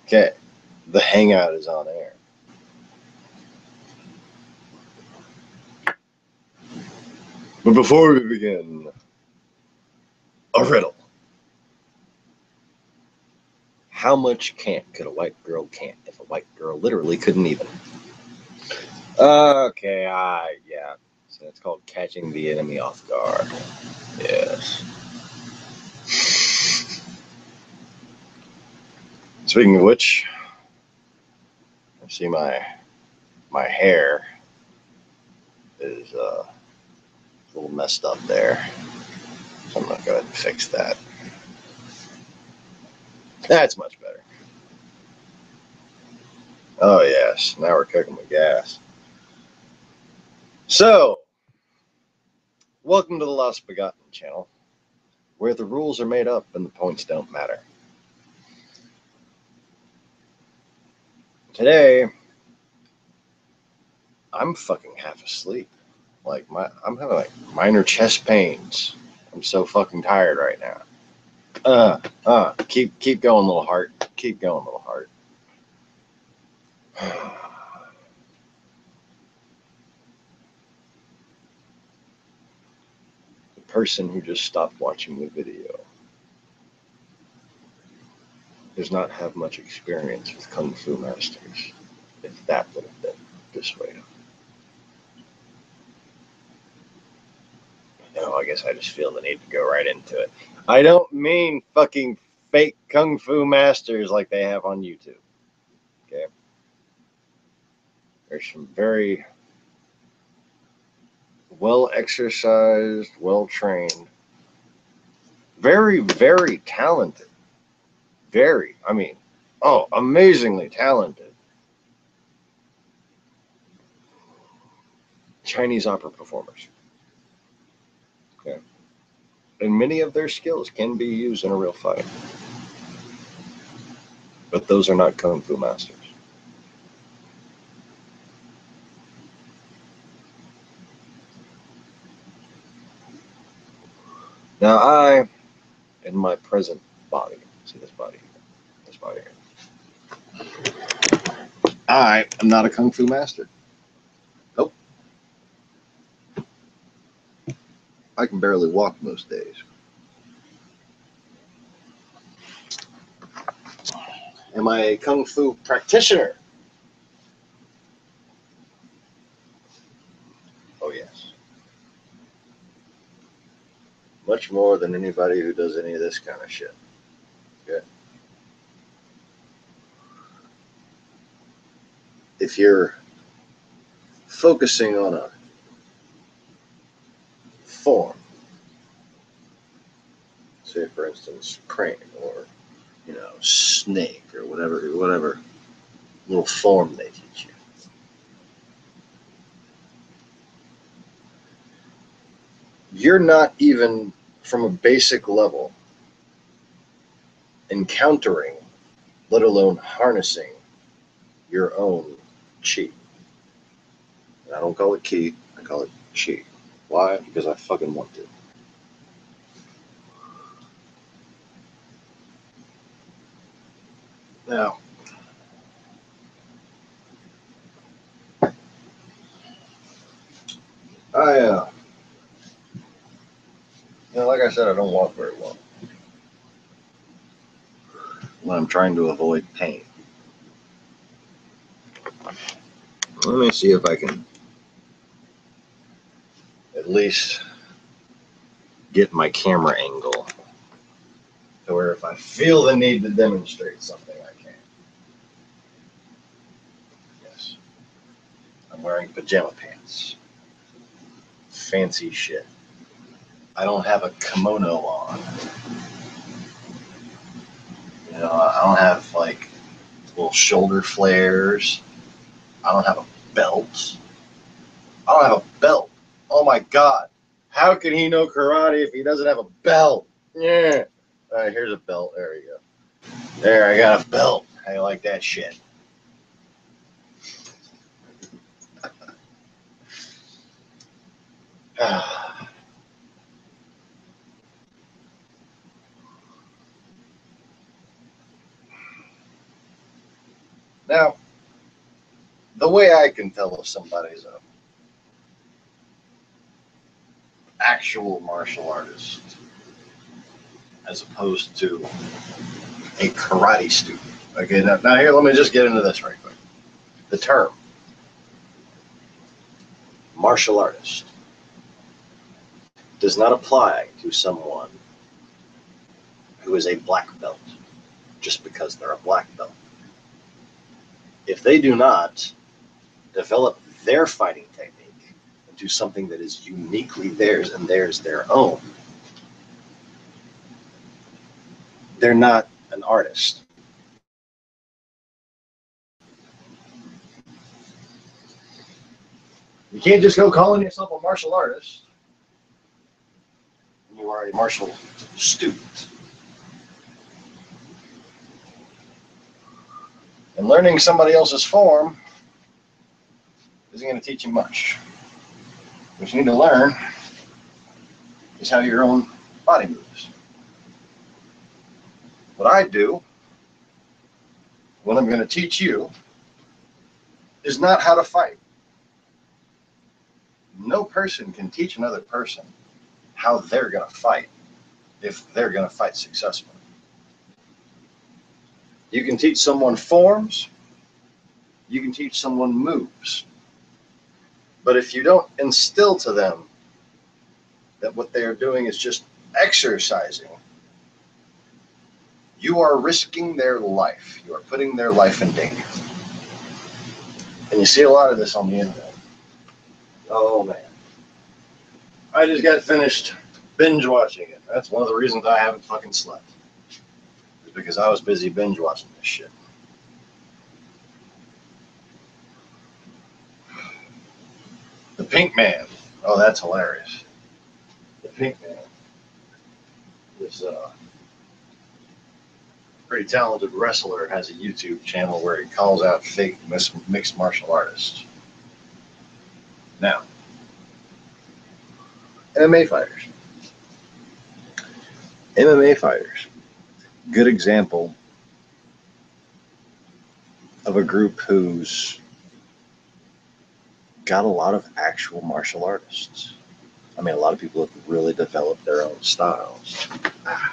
Okay, the hangout is on air. But before we begin, a riddle. How much can't could a white girl can't if a white girl literally couldn't even? Okay, yeah. So it's called catching the enemy off guard. Yes. Speaking of which, I see my hair is a little messed up there. So I'm gonna go ahead and fix that. That's much better. Oh yes, now we're cooking with gas. So, welcome to the Lost Begotten channel, where the rules are made up and the points don't matter. Today, I'm fucking half asleep. Like I'm having like minor chest pains. I'm so fucking tired right now. Keep going, little heart. Keep going, little heart. The person who just stopped watching the video does not have much experience with Kung Fu masters, if that would have been dissuaded. No, I guess I just feel the need to go right into it. I don't mean fucking fake Kung Fu masters like they have on YouTube. Okay? There's some very well exercised, well trained, very, very talented. Amazingly talented Chinese opera performers. Okay. And many of their skills can be used in a real fight. But those are not Kung Fu masters. Now I, in my present body, see this body here. I am not a Kung Fu master. Nope. I can barely walk most days. Am I a Kung Fu practitioner? Oh, yes. Much more than anybody who does any of this kind of shit. Okay. If you're focusing on a form, say for instance crane or snake or whatever little form they teach you, you're not even from a basic level encountering, let alone harnessing your own chi. And I don't call it ki, I call it chi. Why? Because I fucking want to. Now, like I said, I don't walk very well when I'm trying to avoid pain. Let me see if I can at least get my camera angle to where if I feel the need to demonstrate something, I can. Yes. I'm wearing pajama pants. Fancy shit. I don't have a kimono on. I don't have like little shoulder flares. I don't have a belt. I don't have a belt. Oh my God. How can he know karate if he doesn't have a belt? Yeah. All right, here's a belt. There you go. There, I got a belt. How you like that shit? Now, the way I can tell if somebody's a actual martial artist as opposed to a karate student. Okay, now here, let me just get into this right quick. The term martial artist does not apply to someone who is a black belt just because they're a black belt. If they do not develop their fighting technique into something that is uniquely theirs and theirs their own, they're not an artist. You can't just go calling yourself a martial artist when you are a martial student. And learning somebody else's form isn't going to teach you much. What you need to learn is how your own body moves. What I do, what I'm going to teach you, is not how to fight. No person can teach another person how they're going to fight if they're going to fight successfully. You can teach someone forms, you can teach someone moves, but if you don't instill to them that what they are doing is just exercising, you are risking their life. You are putting their life in danger. And you see a lot of this on the internet. Oh man. I just got finished binge watching it. That's one of the reasons I haven't fucking slept. Is because I was busy binge watching this shit. The Pink Man. Oh, that's hilarious. The Pink Man is a pretty talented wrestler, has a YouTube channel where he calls out fake mixed martial artists. Now, MMA fighters. MMA fighters. Good example of a group who's got a lot of actual martial artists. I mean, a lot of people have really developed their own styles. I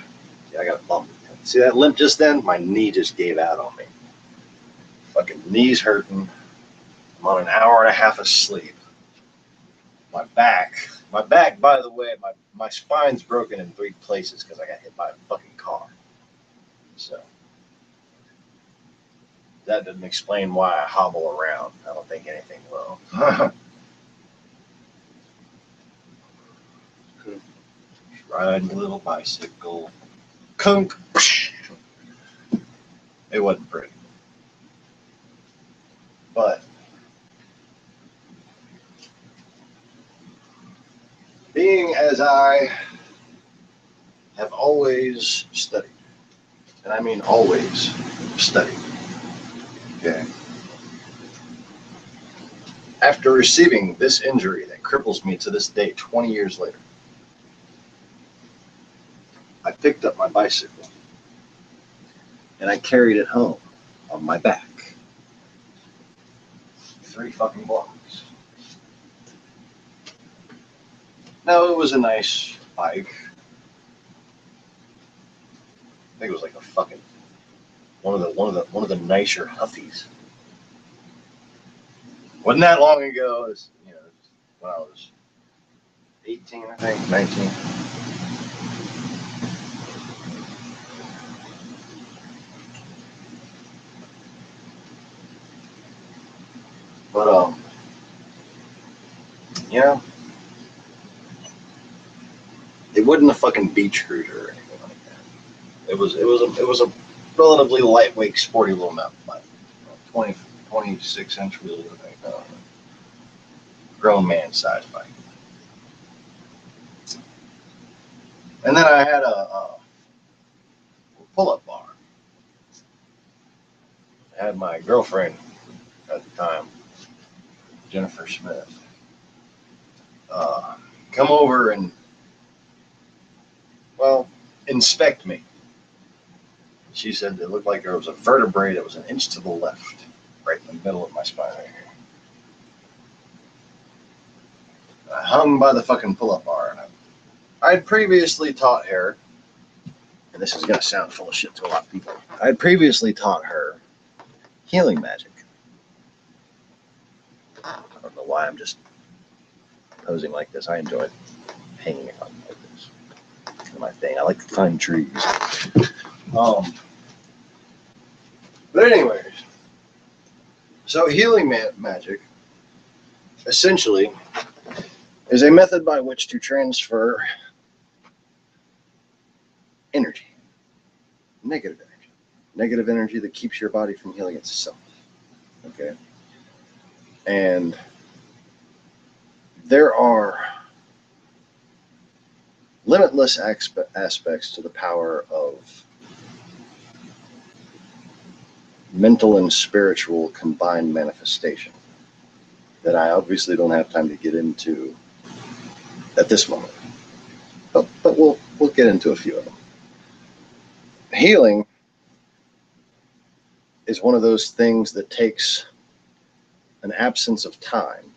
got a bump. See that limp just then? My knee just gave out on me. Fucking knees hurting. I'm on an hour and a half of sleep. My back, by the way, my spine's broken in 3 places because I got hit by a fucking car. So that doesn't explain why I hobble around. I don't think anything will. Riding a little bicycle. Kunk. It wasn't pretty. But being as I have always studied, and I mean always studied, okay, after receiving this injury that cripples me to this day, 20 years later, I picked up my bicycle and I carried it home on my back. 3 fucking blocks. Now, it was a nice bike. I think it was like a fucking one of the nicer Huffies. Wasn't that long ago. It was, when I was 18, I think, 19. But it wasn't a fucking beach cruiser or anything like that. It was a relatively lightweight, sporty little mountain bike. 26-inch wheels, I think. Grown man size bike. And then I had a pull-up bar. I had my girlfriend at the time, Jennifer Smith, come over and, well, inspect me. She said it looked like there was a vertebrae that was an inch to the left. right in the middle of my spine right here. I hung by the fucking pull-up bar. And I'd previously taught her, and this is going to sound full of shit to a lot of people, I'd previously taught her healing magic. I don't know why I'm just posing like this. I enjoy hanging out like this. It's my thing. I like to climb trees. But anyways, so healing magic essentially is a method by which to transfer energy, negative energy that keeps your body from healing itself. Okay, and there are limitless aspects to the power of mental and spiritual combined manifestation that I obviously don't have time to get into at this moment, but we'll get into a few of them. Healing is one of those things that takes an absence of time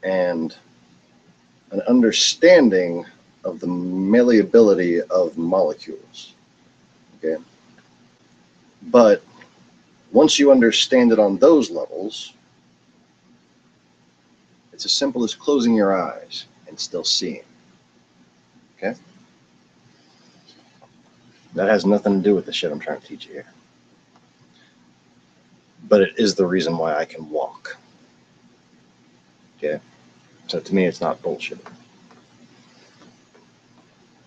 and an understanding of the malleability of molecules. Okay, but once you understand it on those levels, it's as simple as closing your eyes and still seeing. Okay? That has nothing to do with the shit I'm trying to teach you here. But it is the reason why I can walk. Okay? So to me, it's not bullshit.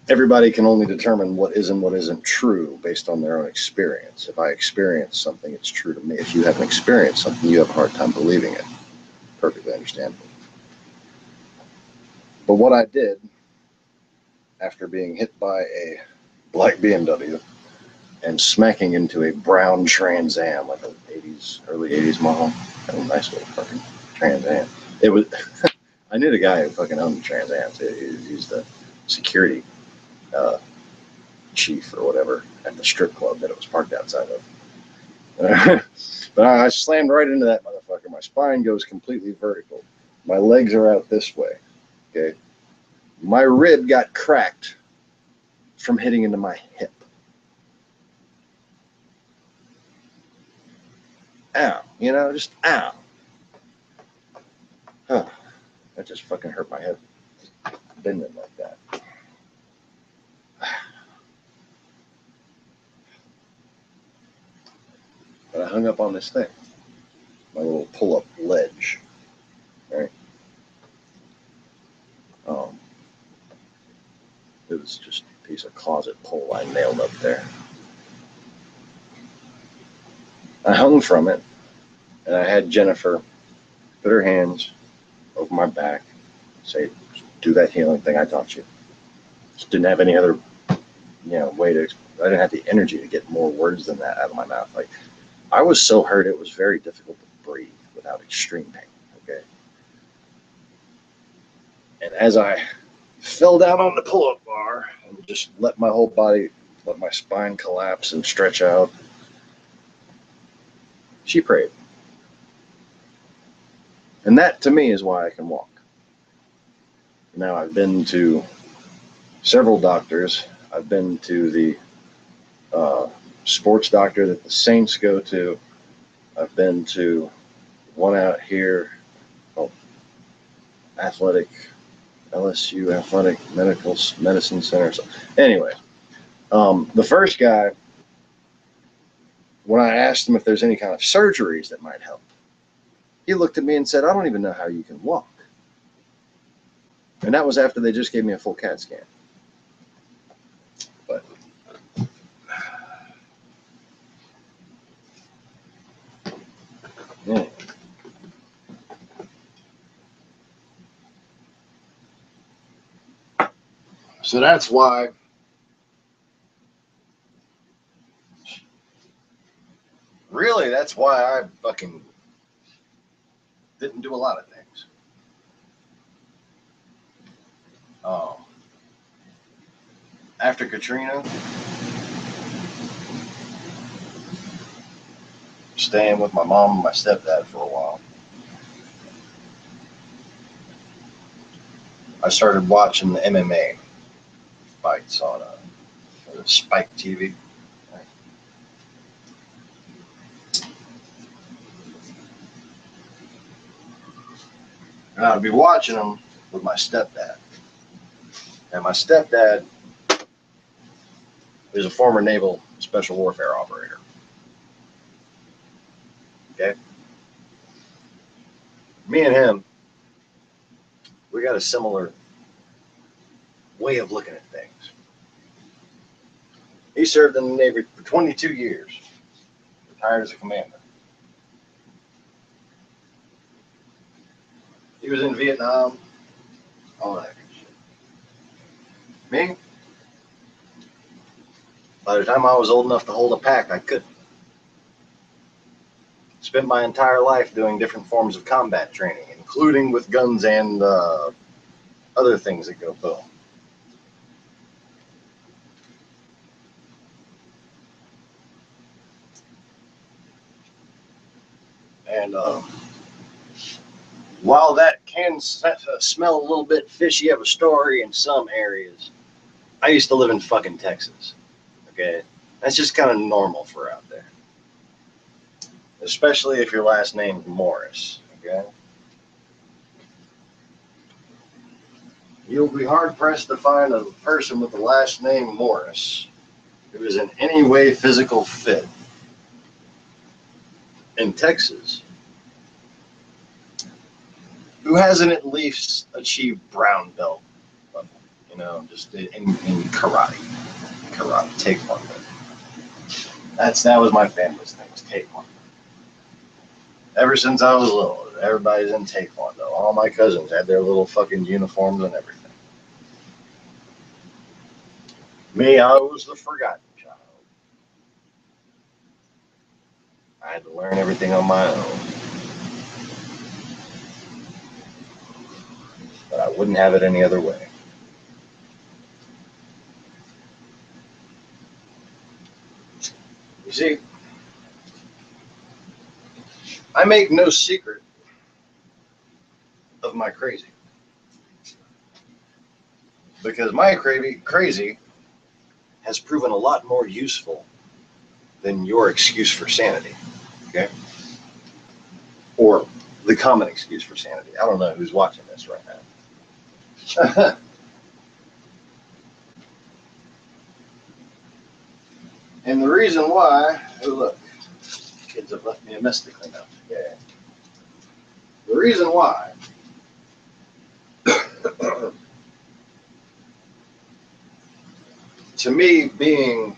Everybody can only determine what is and what isn't true based on their own experience. If I experience something, it's true to me. If you haven't experienced something, you have a hard time believing it. Perfectly understandable. But what I did after being hit by a black BMW and smacking into a brown Trans Am, like an early 80s model, a nice little fucking Trans Am. It was, I knew the guy who fucking owned the Trans Am. He's the security chief or whatever at the strip club that it was parked outside of. But I slammed right into that motherfucker. My spine goes completely vertical. My legs are out this way. Okay. My rib got cracked from hitting into my hip. Ow. You know, just ow. Huh. That just fucking hurt my head. Bending like that. But I hung up on this thing. My little pull-up ledge. Right? It was just a piece of closet pole I nailed up there. I hung from it, and I had Jennifer put her hands over my back, say, do that healing thing I taught you. Just didn't have any other, way to, I didn't have the energy to get more words than that out of my mouth. Like, I was so hurt, it was very difficult to breathe without extreme pain, okay? And as I fell down on the pull-up bar and just let my whole body, let my spine collapse and stretch out, she prayed. And that, to me, is why I can walk. Now, I've been to several doctors. I've been to the sports doctor that the Saints go to. I've been to one out here called LSU Athletic Medicine Center. So anyway, the first guy, when I asked him if there's any kind of surgeries that might help, he looked at me and said, I don't even know how you can walk. And that was after they just gave me a full CAT scan. But yeah. So that's why I fucking didn't do a lot of things. After Katrina, staying with my mom and my stepdad for a while. I started watching the MMA fights on Spike TV. And I'd be watching them with my stepdad. And my stepdad is a former naval special warfare operator. Okay? Me and him, we got a similar way of looking at things. He served in the Navy for 22 years, retired as a commander. He was in Vietnam, all that good shit. Me, by the time I was old enough to hold a pack, I couldn't. Spent my entire life doing different forms of combat training, including with guns and other things that go boom. And while that can smell a little bit fishy of a story in some areas, I used to live in fucking Texas. Okay? That's just kind of normal for out there. Especially if your last name's Morris. Okay? You'll be hard pressed to find a person with the last name Morris who is in any way physical fit in Texas who hasn't at least achieved brown belt level, you know, just in karate, taekwondo. That was my family's thing, was taekwondo. Ever since I was little, everybody's in taekwondo. All my cousins had their little fucking uniforms and everything. Me, I was the forgotten child. I had to learn everything on my own. But I wouldn't have it any other way. You see, I make no secret of my crazy. Because my crazy has proven a lot more useful than your excuse for sanity. Okay? Or the common excuse for sanity. I don't know who's watching this right now. And the reason why, oh look, kids have left me a mess to clean up. Yeah. The reason why to me, being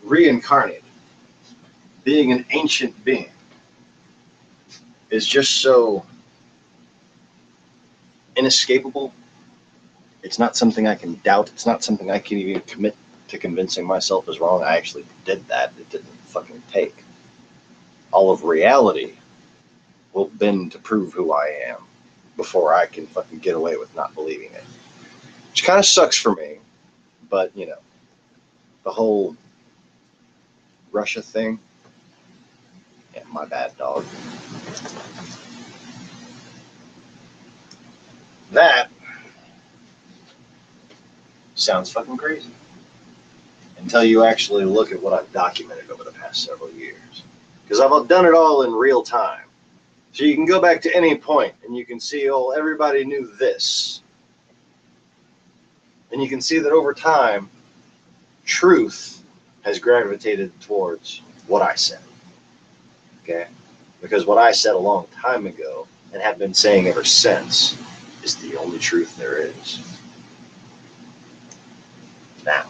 reincarnated, being an ancient being, is just so inescapable. It's not something I can doubt. It's not something I can even commit to convincing myself is wrong. I actually did that. It didn't fucking take. All of reality will bend to prove who I am before I can fucking get away with not believing it. Which kind of sucks for me, but you know, the whole Russia thing, yeah, my bad, dog. That sounds fucking crazy until you actually look at what I've documented over the past several years. Because I've done it all in real time. So you can go back to any point and you can see, oh, everybody knew this. And you can see that over time, truth has gravitated towards what I said. Okay? Because what I said a long time ago and have been saying ever since is the only truth there is. Now,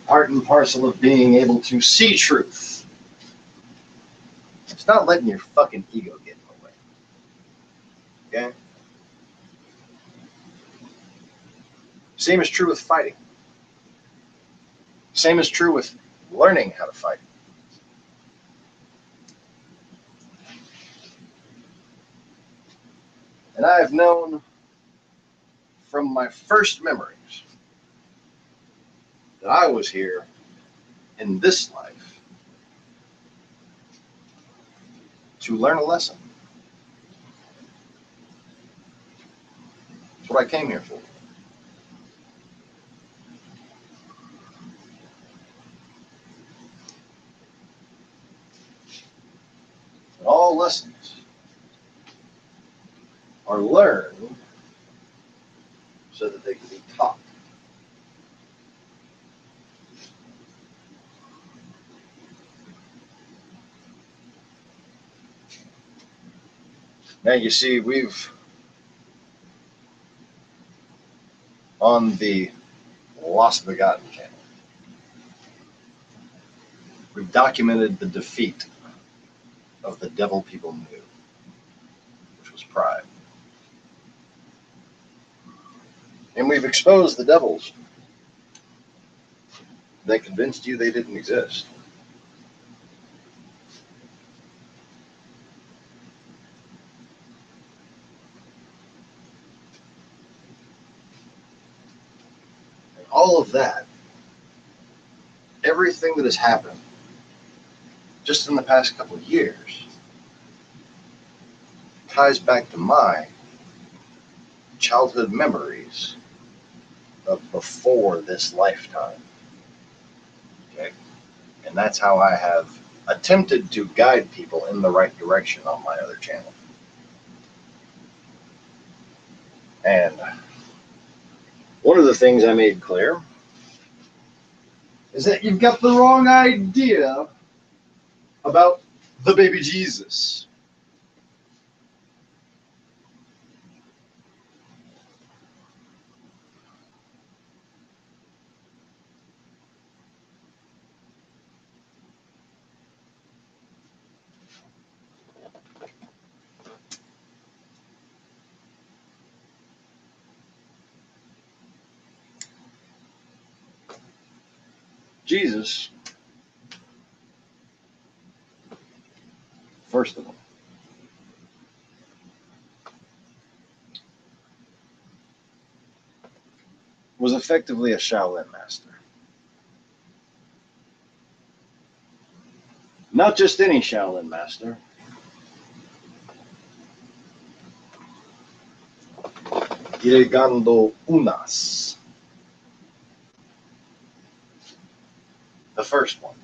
part and parcel of being able to see truth, it's not letting your fucking ego get in the way. Okay? Same is true with fighting. Same is true with learning how to fight. And I have known from my first memories that I was here in this life to learn a lesson. That's what I came here for. And all lessons are learned so that they can be taught. Now you see, we've on the Lost Begotten channel, we've documented the defeat of the devil people knew, which was pride. And we've exposed the devils that convinced you they didn't exist. And all of that, everything that has happened just in the past couple of years, ties back to my childhood memories of before this lifetime. Okay? And that's how I have attempted to guide people in the right direction on my other channel. And one of the things I made clear is that you've got the wrong idea about the baby Jesus. Jesus, first of all, was effectively a Shaolin master. Not just any Shaolin master. Llegando unas. The first one.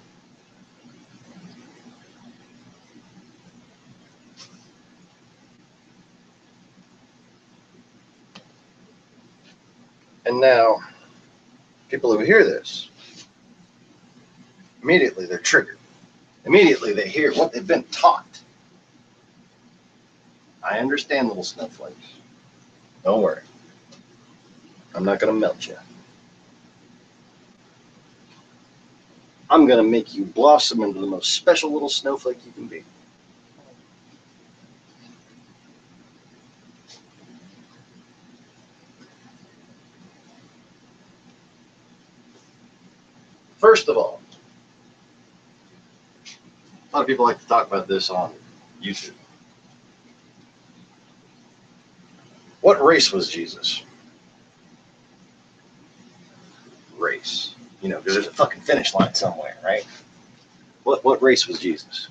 And now, people who hear this, immediately they're triggered. Immediately they hear what they've been taught. I understand, little snowflakes. Don't worry. I'm not going to melt you. I'm going to make you blossom into the most special little snowflake you can be. First of all, a lot of people like to talk about this on YouTube. What race was Jesus? Race. You know, because there's a fucking finish line somewhere, right? What race was Jesus?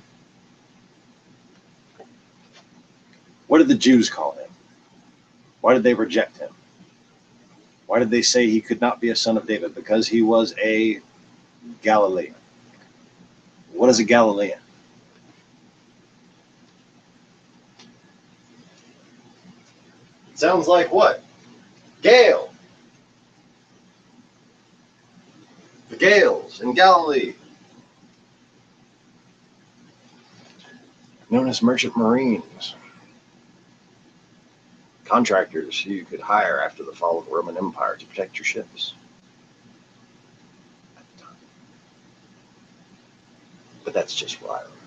What did the Jews call him? Why did they reject him? Why did they say he could not be a son of David? Because he was a Galilean. What is a Galilean? It sounds like what? Gale. The Gales in Galilee. Known as merchant marines. Contractors you could hire after the fall of the Roman Empire to protect your ships. At the time. But that's just what I remember.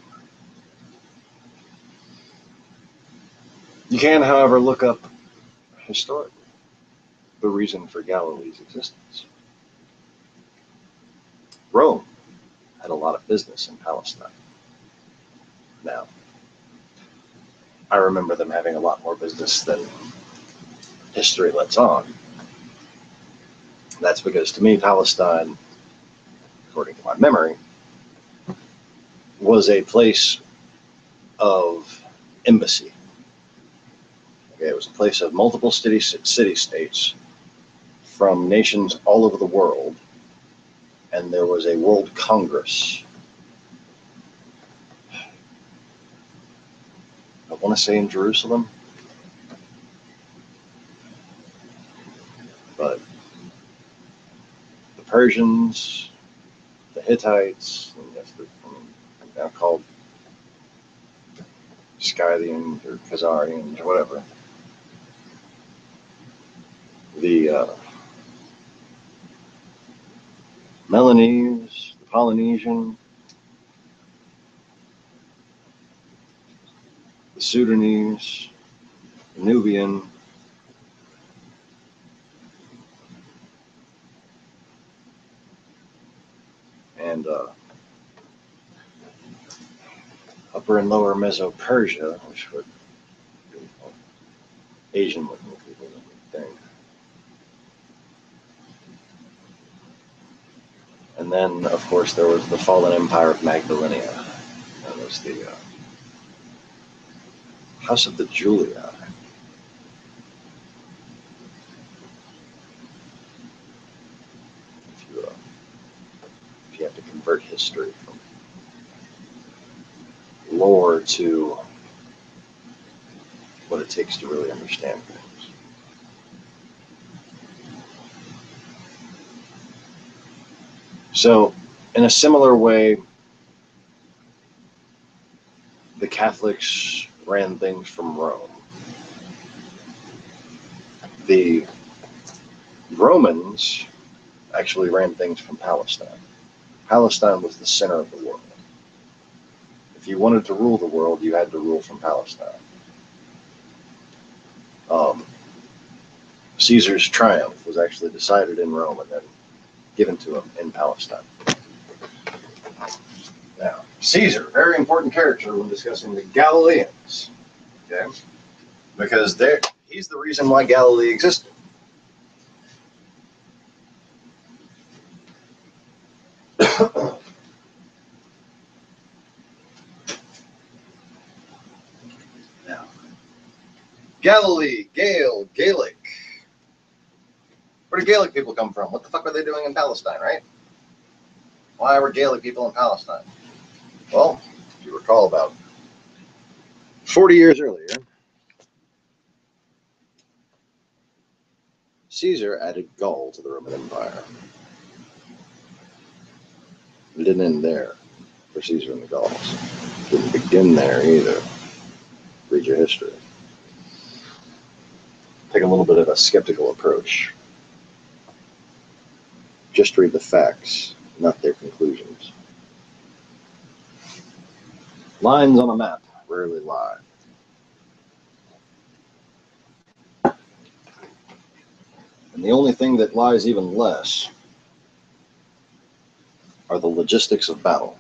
You can, however, look up historically the reason for Galilee's existence. Rome had a lot of business in Palestine. Now, I remember them having a lot more business than history lets on. That's because, to me, Palestine, according to my memory, was a place of embassy. Okay, it was a place of multiple city-states from nations all over the world, and there was a World Congress. I want to say in Jerusalem, but the Persians, the Hittites, and now called Scythians or Khazarians or whatever, the Melanese, the Polynesian, the Sudanese, the Nubian, and Upper and Lower Meso-Persia, which would be Asian-looking people, I think. And then, of course, there was the fallen empire of Magdalenia. That was the House of the Julia. If you have to convert history from lore to what it takes to really understand things. So, in a similar way, the Catholics ran things from Rome. The Romans actually ran things from Palestine. Palestine was the center of the world. If you wanted to rule the world, you had to rule from Palestine. Caesar's triumph was actually decided in Rome and then given to him in Palestine. Now, Caesar, very important character when discussing the Galileans, okay? Because he's the reason why Galilee existed. Now, Galilee, Gaelic. Where do Gaelic people come from? What the fuck were they doing in Palestine, right? Why were Gaelic people in Palestine? Well, if you recall, about 40 years earlier, Caesar added Gaul to the Roman Empire. It didn't end there for Caesar and the Gauls. It didn't begin there either. Read your history. Take a little bit of a skeptical approach. Just read the facts, not their conclusions. Lines on a map rarely lie. And the only thing that lies even less are the logistics of battle.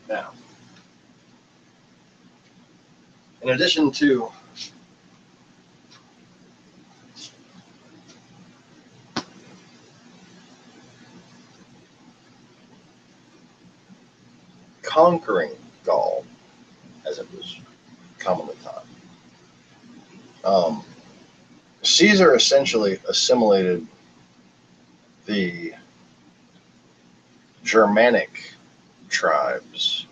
Now, in addition to conquering Gaul, as it was commonly taught, Caesar essentially assimilated the Germanic tribes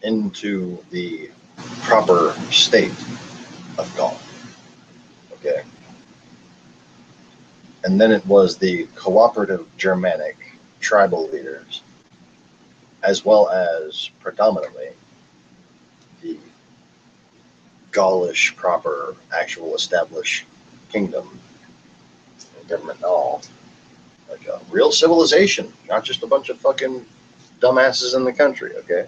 into the proper state of Gaul. Okay. And then it was the cooperative Germanic tribal leaders, as well as predominantly the Gaulish proper actual established kingdom and government and all. Like a real civilization, not just a bunch of fucking dumbasses in the country, okay?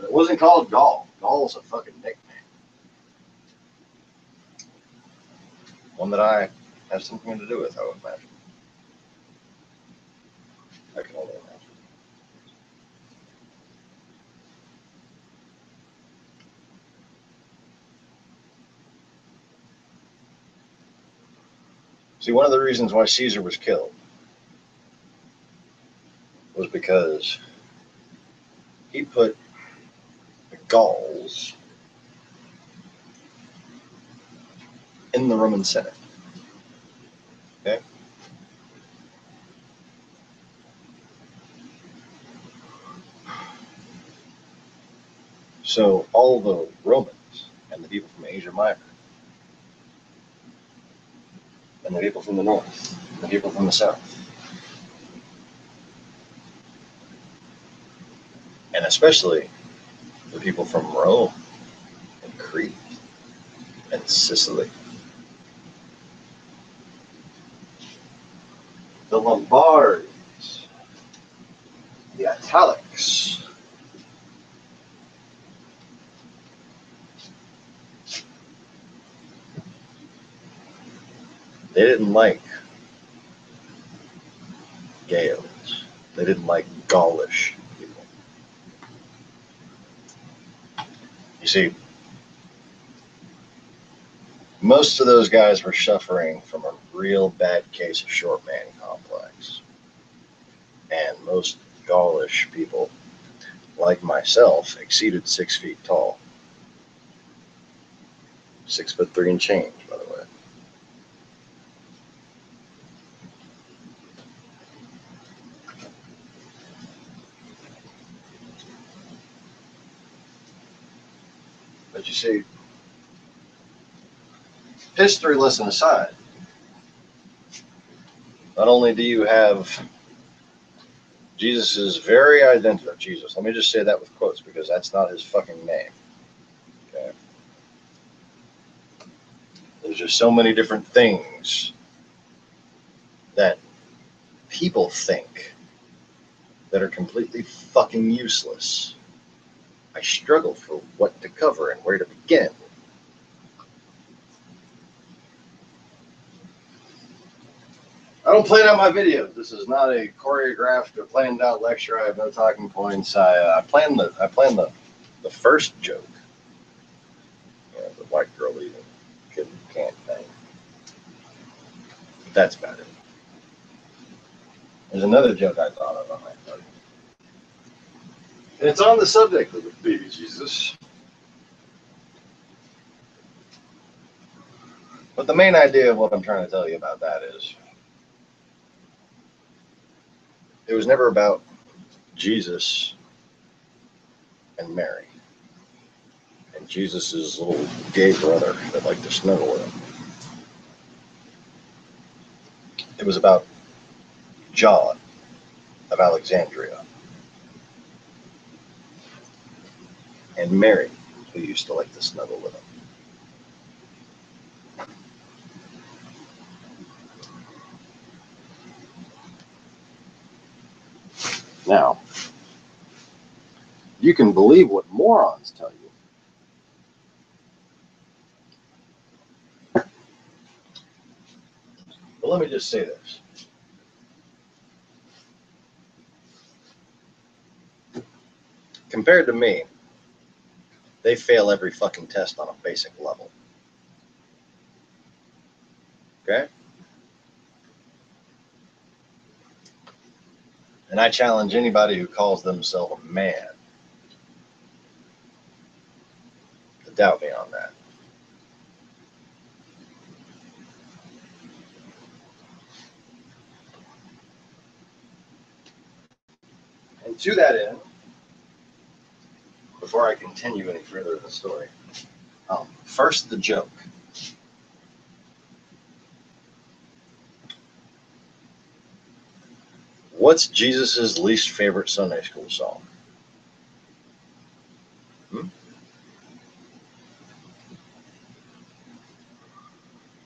It wasn't called Gaul. Gaul's a fucking nickname. One that I have something to do with, I would imagine. I can only imagine. See, one of the reasons why Caesar was killed was because he put the Gauls in the Roman Senate. Okay? So all the Romans and the people from Asia Minor and the people from the north and the people from the south, and especially the people from Rome and Crete and Sicily, the Lombards, the Italics, they didn't like Gales. They didn't like Gaulish people. You see, most of those guys were suffering from a real bad case of short man complex. And most Gaulish people, like myself, exceeded 6 feet tall. 6'3" and change, by the way. But you see, history lesson aside, not only do you have Jesus' very identity, Jesus, let me just say that with quotes because that's not his fucking name. Okay? There's just so many different things that people think that are completely fucking useless. I struggle for what to cover and where to begin. I don't plan out my videos. This is not a choreographed or planned out lecture. I have no talking points. I plan the first joke. Yeah, the white girl eating kid can't thing. But that's about it. There's another joke I thought of on my phone. And it's on the subject of the baby Jesus. But the main idea of what I'm trying to tell you about that is it was never about Jesus and Mary and Jesus' little gay brother that liked to snuggle with him. It was about John of Alexandria and Mary, who used to like to snuggle with him. Now, you can believe what morons tell you. But let me just say this. Compared to me, they fail every fucking test on a basic level. Okay? And I challenge anybody who calls themselves a man to doubt me on that. And to that end, before I continue any further in the story, first the joke. What's Jesus' least favorite Sunday school song?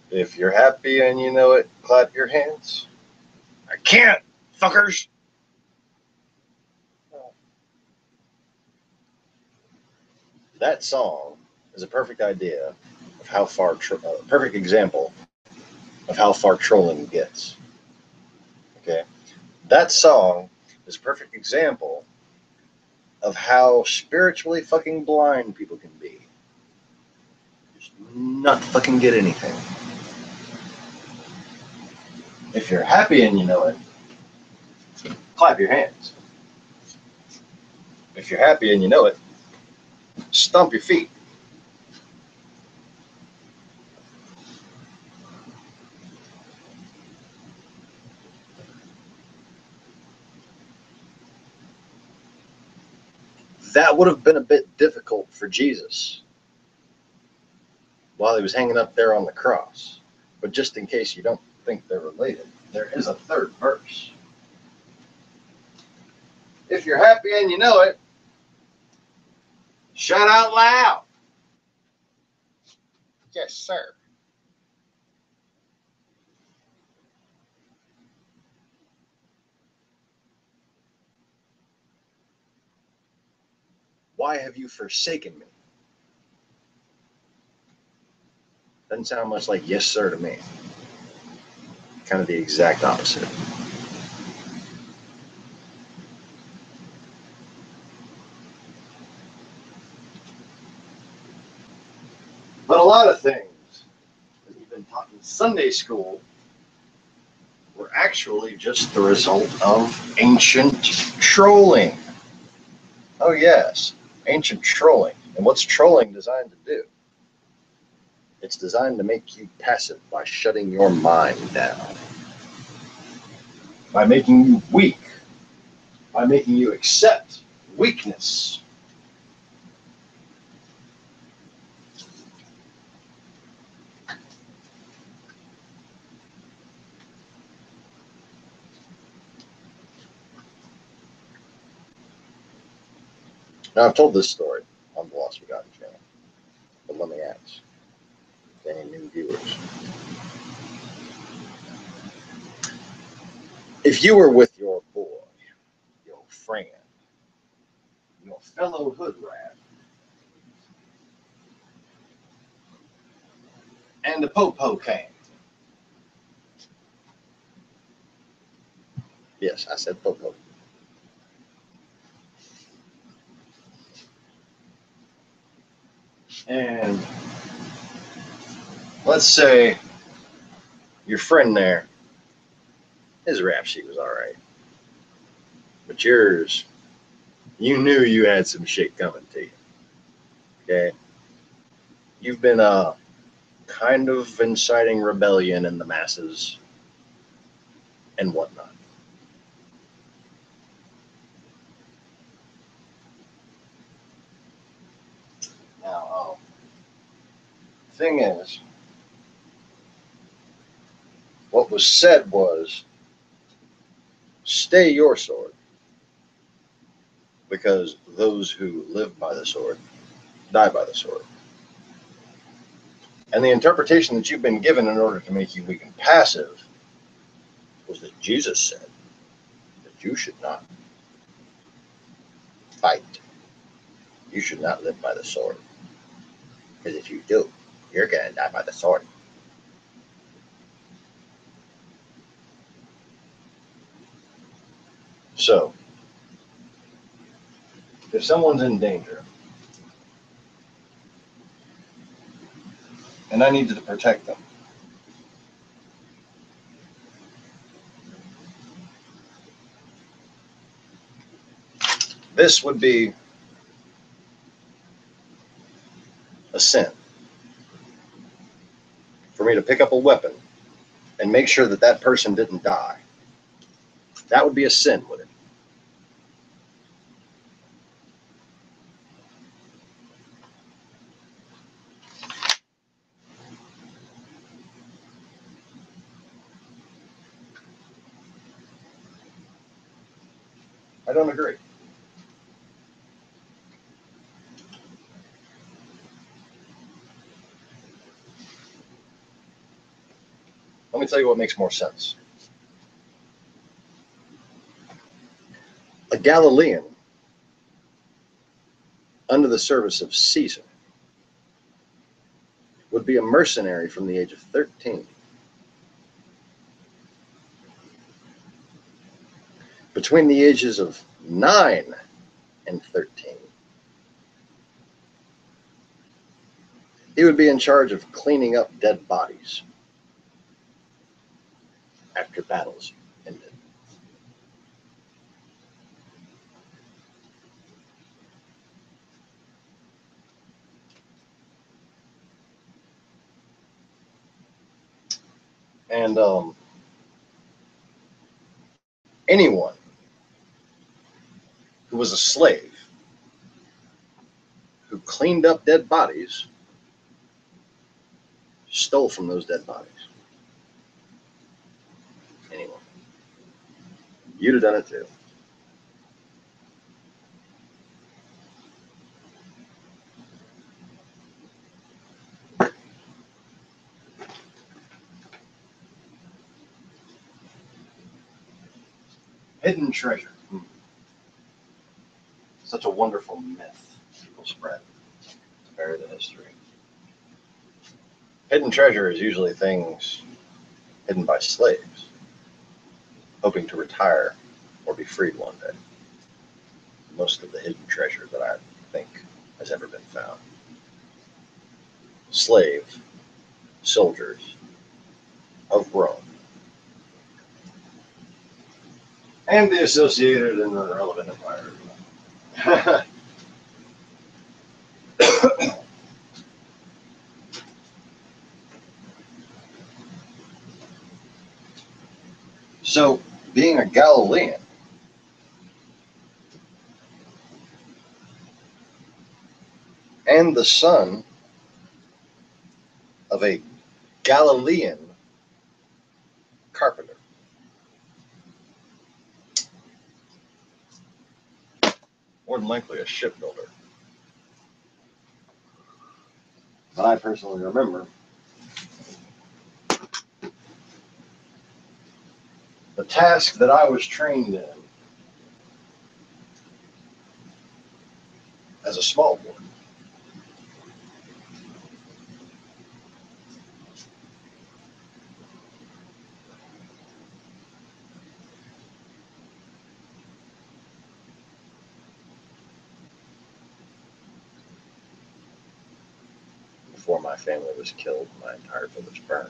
If you're happy and you know it, clap your hands. I can't, fuckers. That song is a perfect idea of how far, perfect example of how far trolling gets. Okay, that song is a perfect example of how spiritually fucking blind people can be. Just not fucking get anything. If you're happy and you know it, clap your hands. If you're happy and you know it, stomp your feet. That would have been a bit difficult for Jesus while he was hanging up there on the cross. But just in case you don't think they're related, there is a third verse. If you're happy and you know it, shout out loud. Yes, sir. Why have you forsaken me? Doesn't sound much like yes, sir to me. Kind of the exact opposite. But a lot of things that you've been taught in Sunday school were actually just the result of ancient trolling. Oh, yes, ancient trolling. And what's trolling designed to do? It's designed to make you passive by shutting your mind down, by making you weak, by making you accept weakness. Now, I've told this story on the Lost Forgotten channel, but let me ask any new viewers. If you were with your boy, your friend, your fellow hood rat, and the popo came. Yes, I said popo. And let's say your friend there, his rap sheet was all right. But yours, you knew you had some shit coming to you. Okay? You've been kind of inciting rebellion in the masses and whatnot. Now, thing is, what was said was, stay your sword, because those who live by the sword die by the sword. And the interpretation that you've been given in order to make you weak and passive was that Jesus said that you should not fight. You should not live by the sword. Because if you do, you're going to die by the sword. So, if someone's in danger, and I needed to protect them, this would be a sin for me to pick up a weapon and make sure that that person didn't die. That would be a sin, would it? I don't agree. Let me tell you what makes more sense. A Galilean under the service of Caesar would be a mercenary from the age of 13. Between the ages of 9 and 13, he would be in charge of cleaning up dead bodies. after battles ended. And anyone who was a slave who cleaned up dead bodies stole from those dead bodies. Anyone. You'd have done it too. Hidden treasure. Such a wonderful myth people spread to bury the history. Hidden treasure is usually things hidden by slaves, hoping to retire or be freed one day. Most of the hidden treasure that I think has ever been found. Slave soldiers of Rome and the associated and the relevant empires. So, being a Galilean and the son of a Galilean carpenter, more than likely a shipbuilder. But I personally remember the task that I was trained in as a small boy. Before my family was killed, my entire village burned.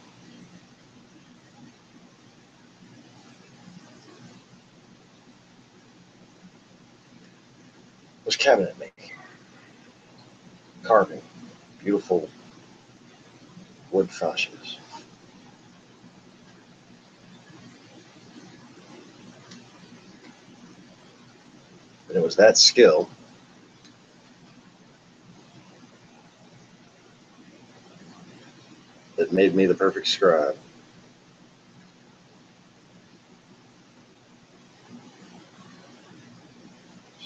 Was cabinet making, carving beautiful wood fascias. And it was that skill that made me the perfect scribe.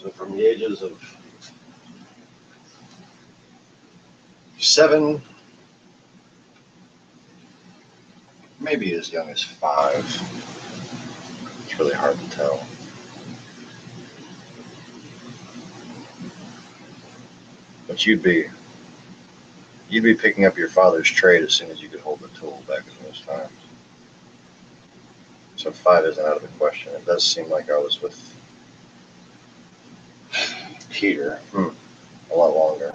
So from the ages of 7, maybe as young as 5, it's really hard to tell. But you'd be picking up your father's trade as soon as you could hold the tool back in those times. So 5 isn't out of the question. It does seem like I was with Peter a lot longer.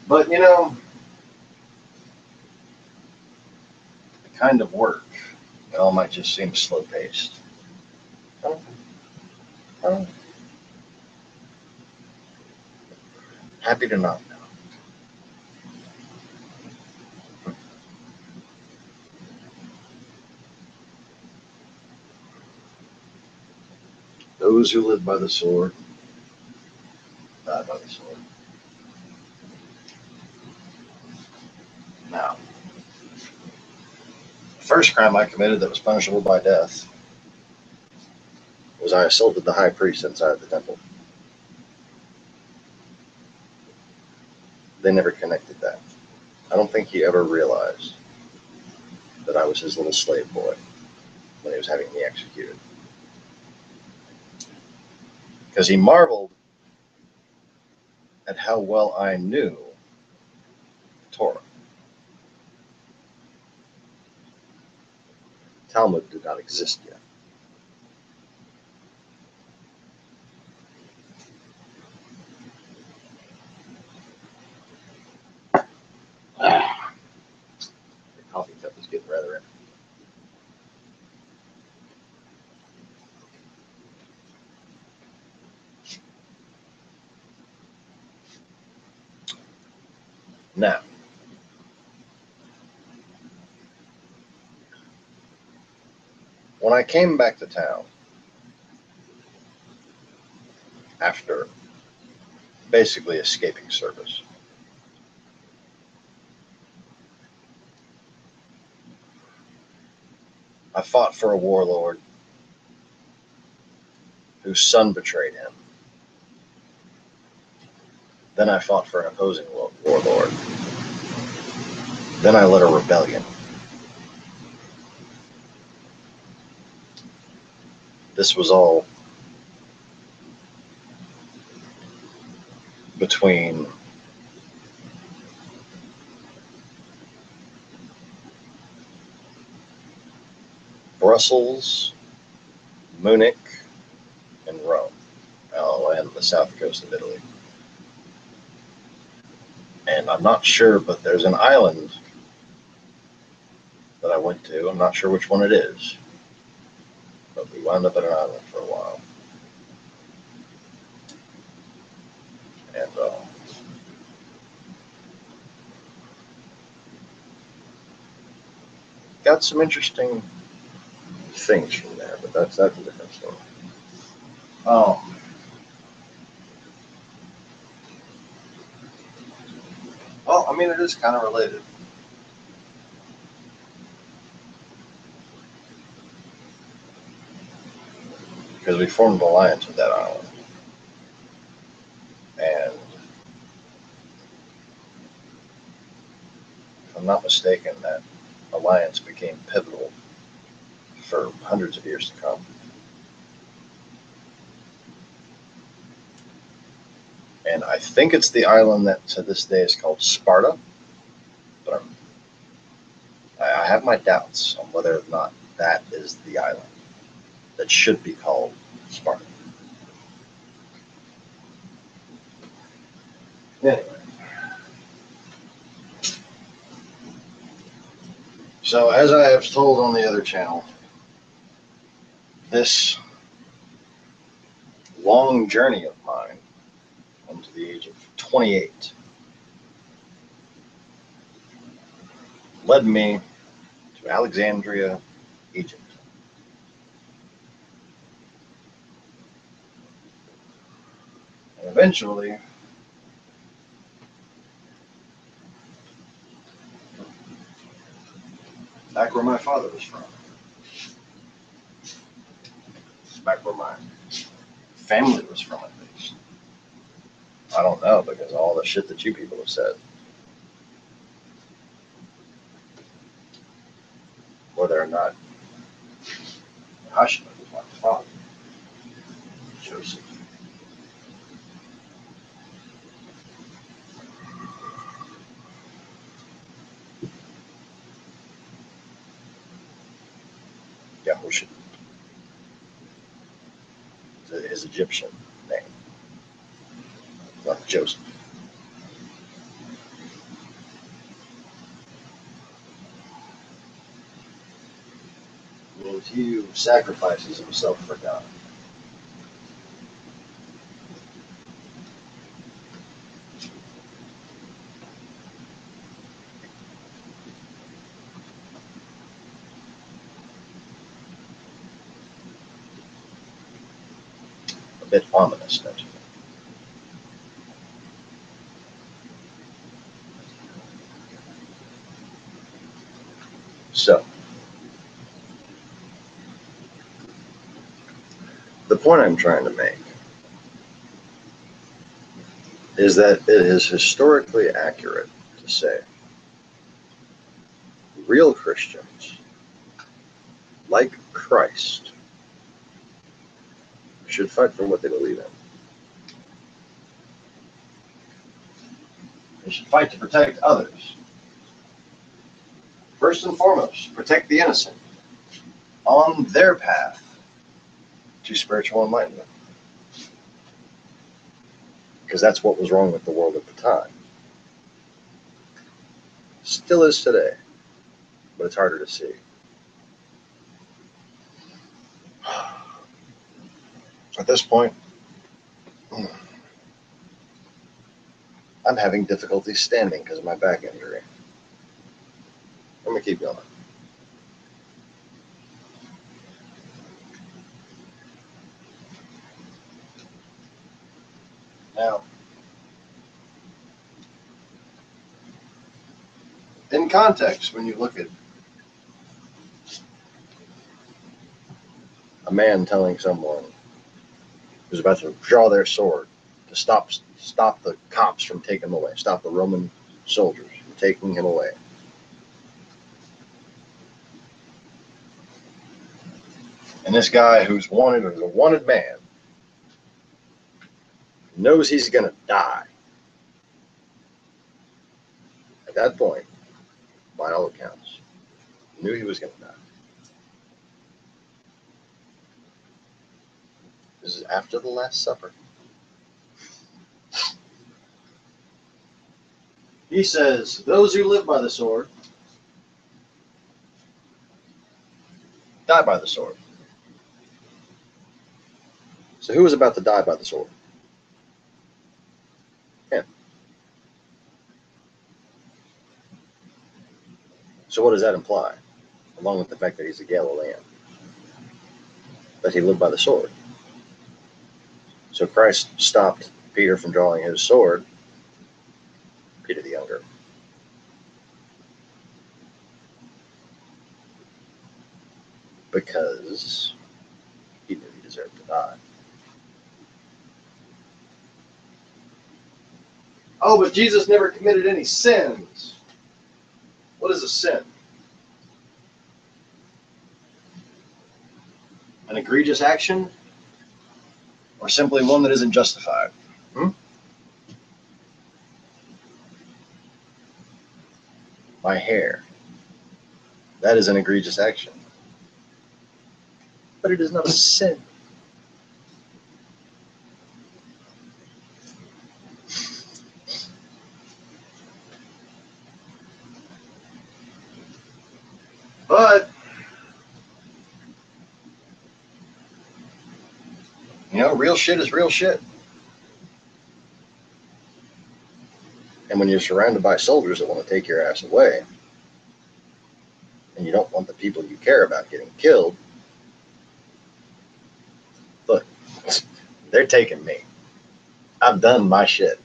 But you know, the kind of work, it all might just seem slow paced. Happy to not know. Those who live by the sword die by the sword. Now, the first crime I committed that was punishable by death was I assaulted the high priest inside the temple. They never connected that. I don't think he ever realized that I was his little slave boy when he was having me executed. Because he marveled at how well I knew Torah. Talmud did not exist yet. They getting rather interesting. Now, when I came back to town after basically escaping service, I fought for a warlord whose son betrayed him. Then I fought for an opposing warlord. Then I led a rebellion. This was all between Brussels, Munich, and Rome, and the south coast of Italy. And I'm not sure, but there's an island that I went to. I'm not sure which one it is, but we wound up at an island for a while. And got some interesting things from there, but that's a different story. Well, I mean, it is kind of related. Because we formed an alliance with that island. And if I'm not mistaken, that alliance became pivotal for hundreds of years to come. And I think it's the island that to this day is called Sparta, but I have my doubts on whether or not that is the island that should be called Sparta. Anyway, so as I have told on the other channel, this long journey of mine to the age of 28 led me to Alexandria, Egypt. And eventually, back where my father was from. Back where my family was from, at least. I don't know, because of all the shit that you people have said. Whether or not Hashima was my father, Joseph. Yahushua, his Egyptian name, not Joseph. It means he who sacrifices himself for God. A bit ominous, don't you think? So, the point I'm trying to make is that it is historically accurate to say real Christians, like Christ, should fight for what they believe in. They should fight to protect others. First and foremost, protect the innocent on their path to spiritual enlightenment. Because that's what was wrong with the world at the time. Still is today. but it's harder to see. At this point, I'm having difficulty standing because of my back injury. Let me keep going. Now, in context, when you look at a man telling someone who's about to draw their sword to stop the cops from taking him away, stop the Roman soldiers from taking him away. And this guy who's a wanted man, knows he's going to die. At that point, by all accounts, knew he was going to die. This is after the Last Supper. He says, those who live by the sword die by the sword. So who was about to die by the sword? Him. So what does that imply? Along with the fact that he's a Galilean. That he lived by the sword. So Christ stopped Peter from drawing his sword, Peter the Younger. Because he knew he deserved to die. Oh, but Jesus never committed any sins. What is a sin? An egregious action? Or simply one that isn't justified? My hair. That is an egregious action. But it is not a sin. But, real shit is real shit. And when you're surrounded by soldiers that want to take your ass away, and you don't want the people you care about getting killed, look, they're taking me. I've done my shit.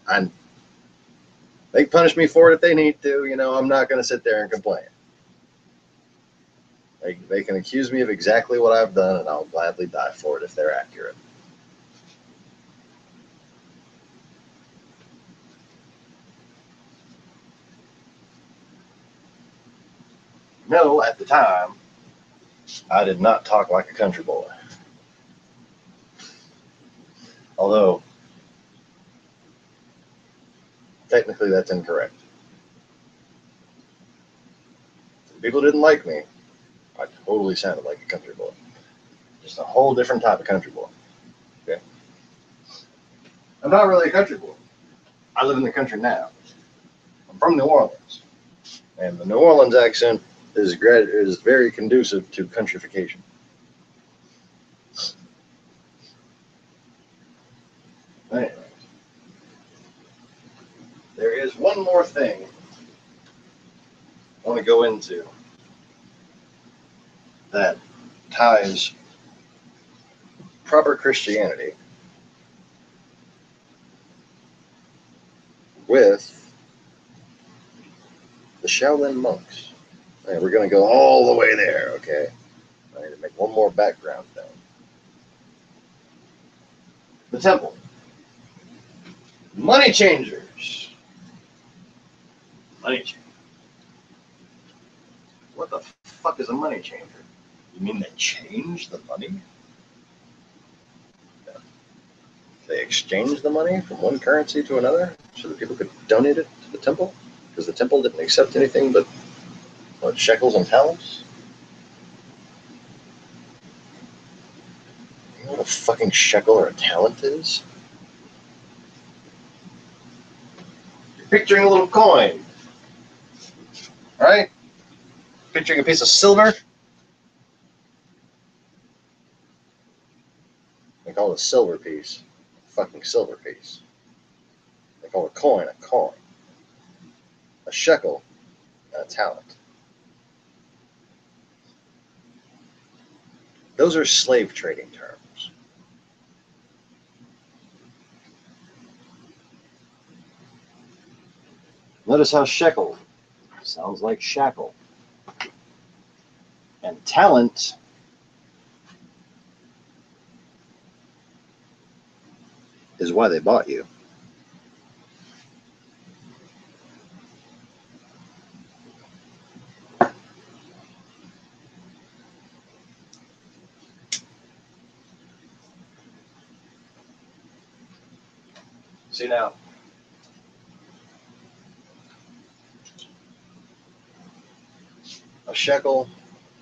They can punish me for it if they need to. I'm not going to sit there and complain. They can accuse me of exactly what I've done, and I'll gladly die for it if they're accurate. No, at the time, I did not talk like a country boy. Although, technically that's incorrect. If people didn't like me, I totally sounded like a country boy. Just a whole different type of country boy. Okay. I'm not really a country boy. I live in the country now. I'm from New Orleans. And the New Orleans accent is very conducive to countrification. Anyway, there is one more thing I want to go into that ties proper Christianity with the Shaolin monks. And we're going to go all the way there, okay? I need to make one more background thing. The temple. Money changers. Money changers. What the fuck is a money changer? You mean they change the money? Yeah. They exchange the money from one currency to another so that people could donate it to the temple? Because the temple didn't accept anything but shekels and talents? You know what a fucking shekel or a talent is? You're picturing a little coin, right? Picturing a piece of silver. They call it a silver piece. A fucking silver piece. They call a coin. A shekel, and a talent. Those are slave trading terms. Notice how shekel sounds like shackle. And talent is why they bought you. See now, a shekel,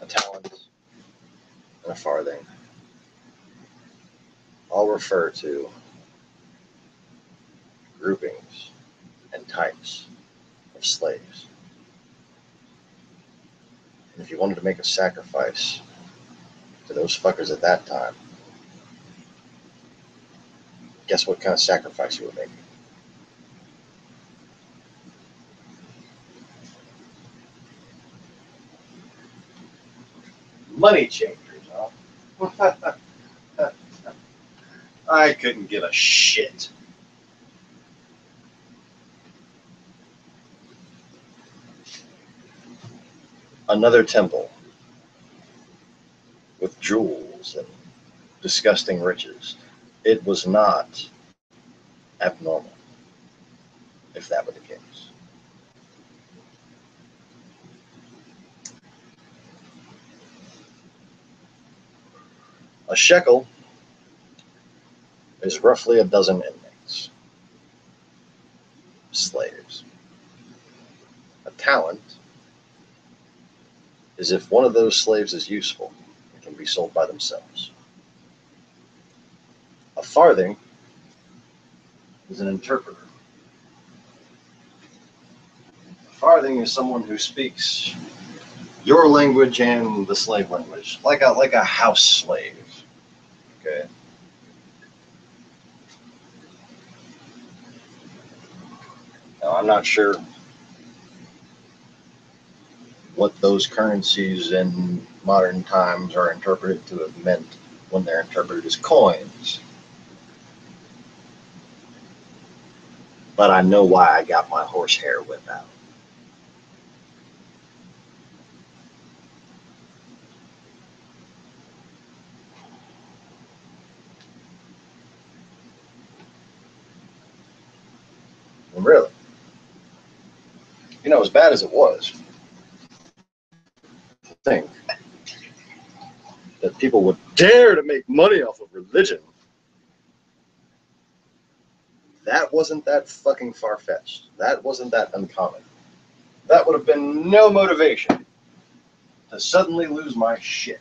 a talent, and a farthing all refer to groupings and types of slaves. And if you wanted to make a sacrifice to those fuckers at that time, guess what kind of sacrifice you would make? Money changers, huh? I couldn't give a shit. Another temple with jewels and disgusting riches. It was not abnormal, if that were the case. A shekel is roughly a dozen inmates, slaves. A talent is if one of those slaves is useful and can be sold by themselves. A farthing is an interpreter. A farthing is someone who speaks your language and the slave language, like a house slave. Okay. Now I'm not sure what those currencies in modern times are interpreted to have meant when they're interpreted as coins. But I know why I got my horsehair whipped out. And really, as bad as it was, to think that people would dare to make money off of religion, that wasn't that fucking far-fetched. That wasn't that uncommon. That would have been no motivation to suddenly lose my shit.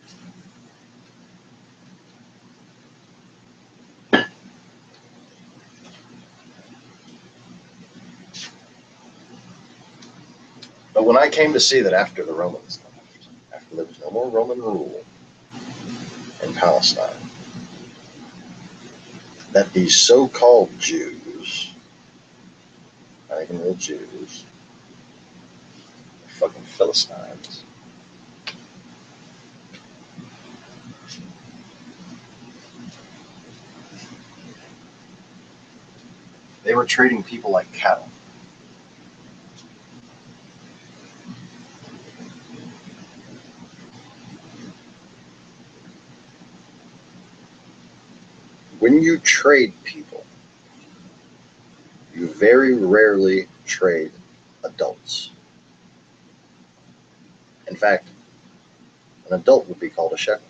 But when I came to see that after the Romans left, after there was no more Roman rule in Palestine, that these so-called Jews, not even real Jews, fucking Philistines, they were trading people like cattle. When you trade people, you very rarely trade adults. In fact, an adult would be called a shekel.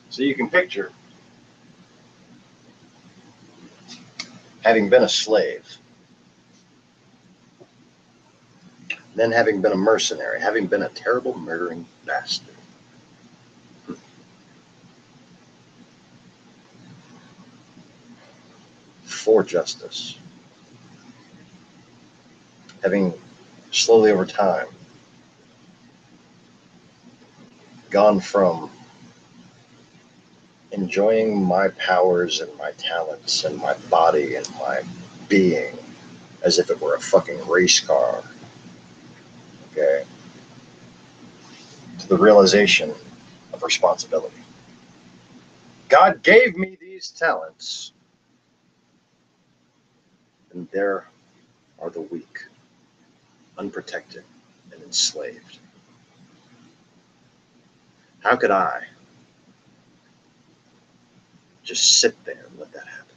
So you can picture having been a slave, then having been a mercenary, having been a terrible murdering bastard. for justice, having slowly over time gone from enjoying my powers and my talents and my body and my being as if it were a fucking race car, okay, to the realization of responsibility. God gave me these talents, and there are the weak, unprotected, and enslaved. How could I just sit there and let that happen?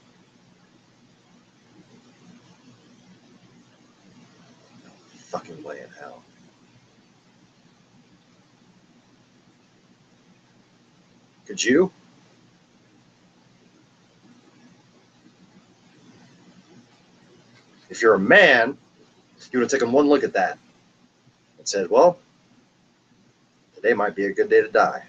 No fucking way in hell. Could you? If you're a man, you would have taken one look at that and said, well, today might be a good day to die.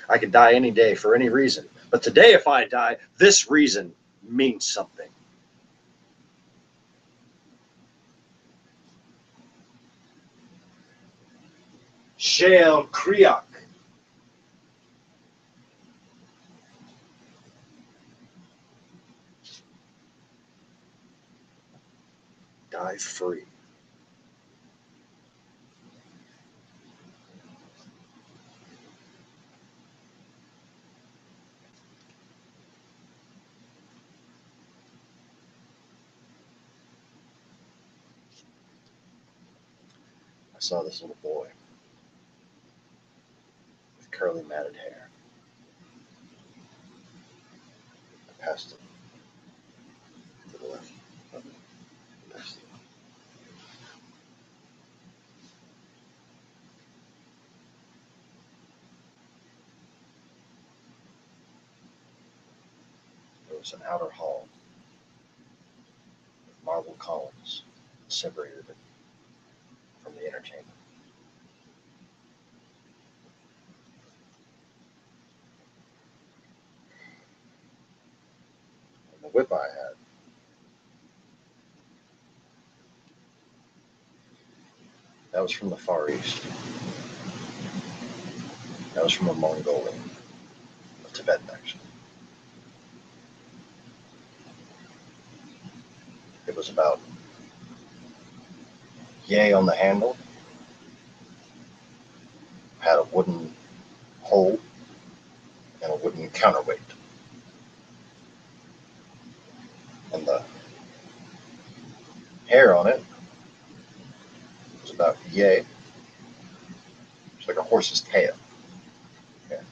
I could die any day for any reason. But today, if I die, this reason means something. Shale Kriak. Die free. I saw this little boy with curly matted hair. I passed him to the left. Passed him. There was an outer hall with marble columns that separated it from the inner chamber. And the whip I had, that was from the Far East. That was from a Mongolian, a Tibetan actually. It was about yay on the handle, had a wooden hole and a wooden counterweight. And the hair on it was about yay. It's like a horse's tail. Okay.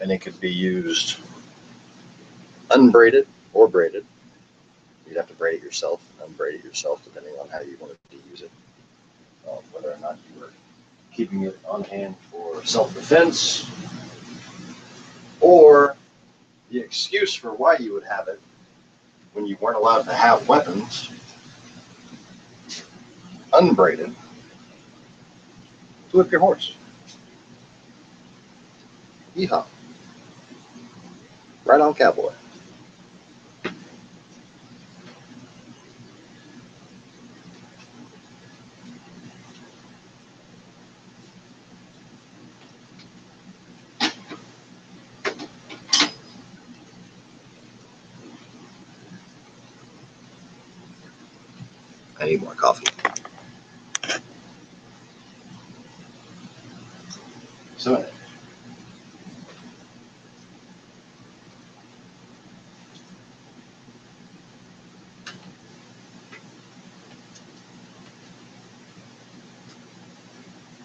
And it could be used unbraided or braided. You'd have to braid it yourself, unbraid it yourself, depending on how you wanted to use it. Whether or not you were keeping it on hand for self-defense, or the excuse for why you would have it when you weren't allowed to have weapons, unbraided, to whip your horse. Yeehaw. Right on, cowboy. I need more coffee. So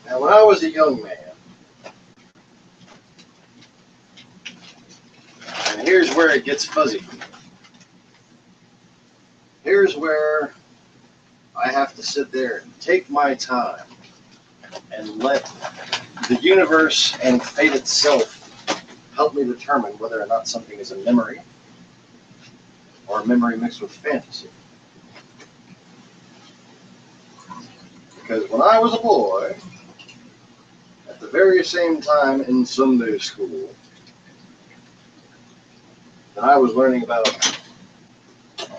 now, when I was a young man, and here's where it gets fuzzy. Here's where I have to sit there and take my time and let the universe and fate itself help me determine whether or not something is a memory or a memory mixed with fantasy. Because when I was a boy, at the very same time in Sunday school that I was learning about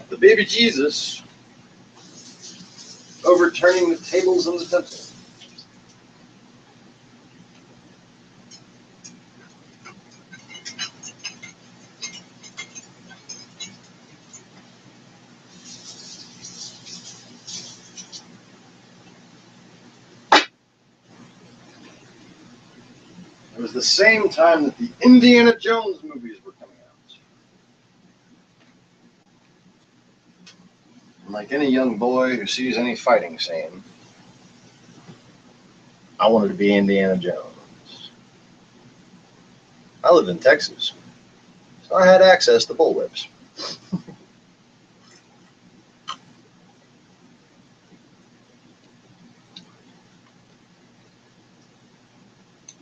the baby Jesus overturning the tables in the temple. It was the same time that the Indiana Jones movies were coming out. And like any young boy who sees any fighting scene, I wanted to be Indiana Jones. I lived in Texas, so I had access to bullwhips.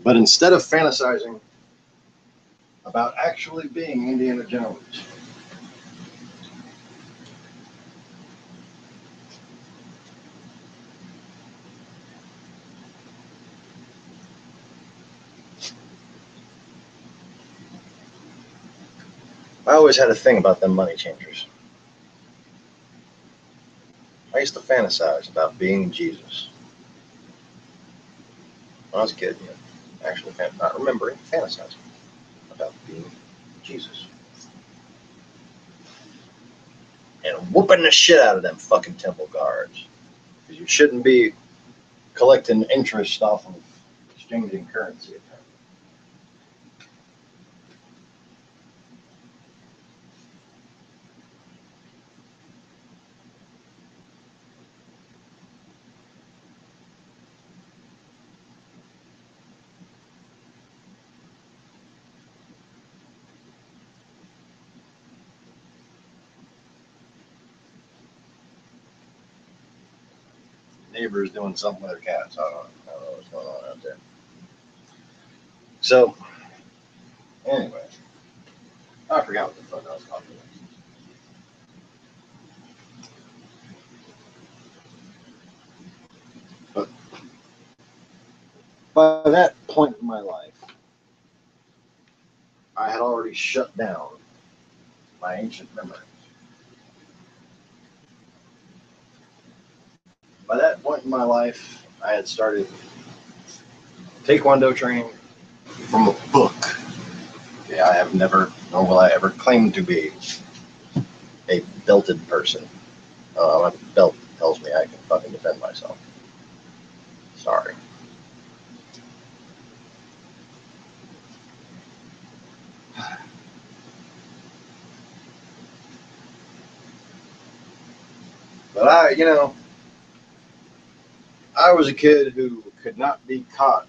But instead of fantasizing about actually being Indiana Jones, I always had a thing about them money changers. I used to fantasize about being Jesus. When I was a kid, actually not remembering, fantasizing about being Jesus. And whooping the shit out of them fucking temple guards. Because you shouldn't be collecting interest off of exchanging currency. Neighbors doing something with their cats. I don't know what's going on out there. So, anyway, I forgot what the fuck I was talking about. But by that point in my life, I had already shut down my ancient memories. By that point in my life, I had started Taekwondo training from a book. Yeah, I have never, nor will I ever claim to be a belted person. My belt tells me I can fucking defend myself. Sorry. But I was a kid who could not be caught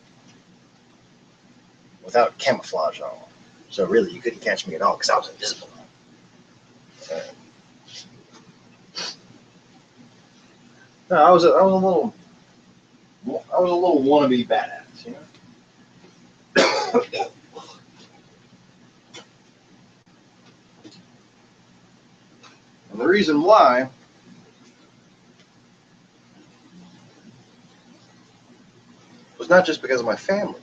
without camouflage on. So really, you couldn't catch me at all because I was invisible. No, I was a little wannabe badass, And the reason why was not just because of my family.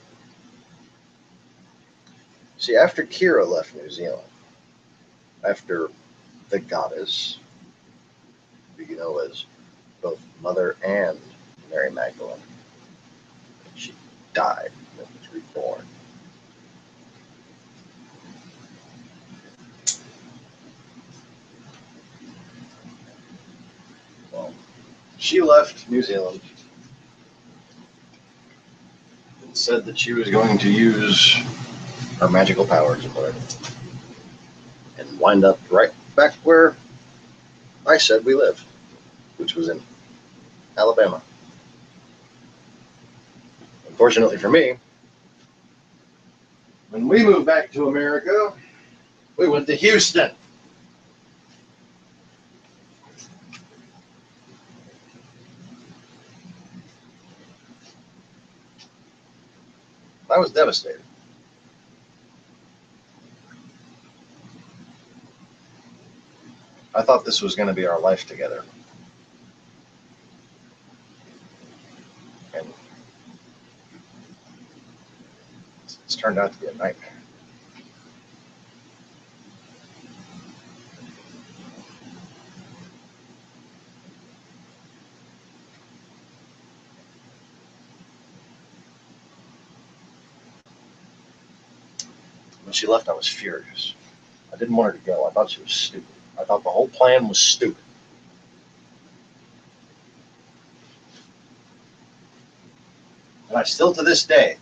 See, after Kira left New Zealand, after the goddess, who you know as both Mother and Mary Magdalene, she died and was reborn. Well, she left New Zealand and said that she was going to use her magical powers or whatever, and wind up right back where I said we lived, which was in Alabama. Unfortunately for me, when we moved back to America, we went to Houston. I was devastated. I thought this was going to be our life together. And turned out to be a nightmare. When she left, I was furious. I didn't want her to go. I thought she was stupid. I thought the whole plan was stupid. And I still, to this day,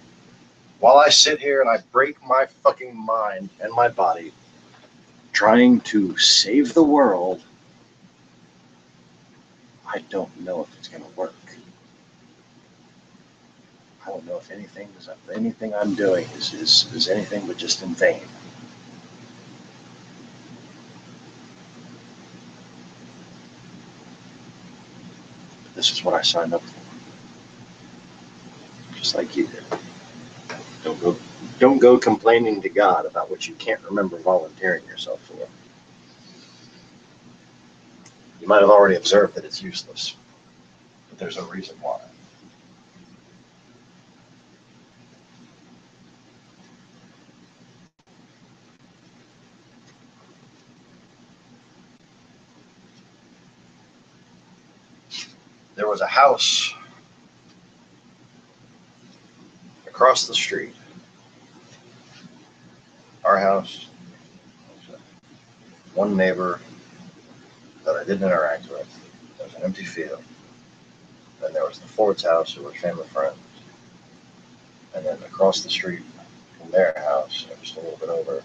while I sit here and I break my fucking mind and my body trying to save the world, I don't know if it's going to work. I don't know if anything I'm doing is anything but just in vain. But this is what I signed up for. Just like you did. Don't go complaining to God about what you can't remember volunteering yourself for. You might have already observed that it's useless, but there's a reason why. There was a house across the street. Our house, one neighbor that I didn't interact with. There was an empty field. Then there was the Ford's house, who were family friends. And then across the street from their house, just a little bit over,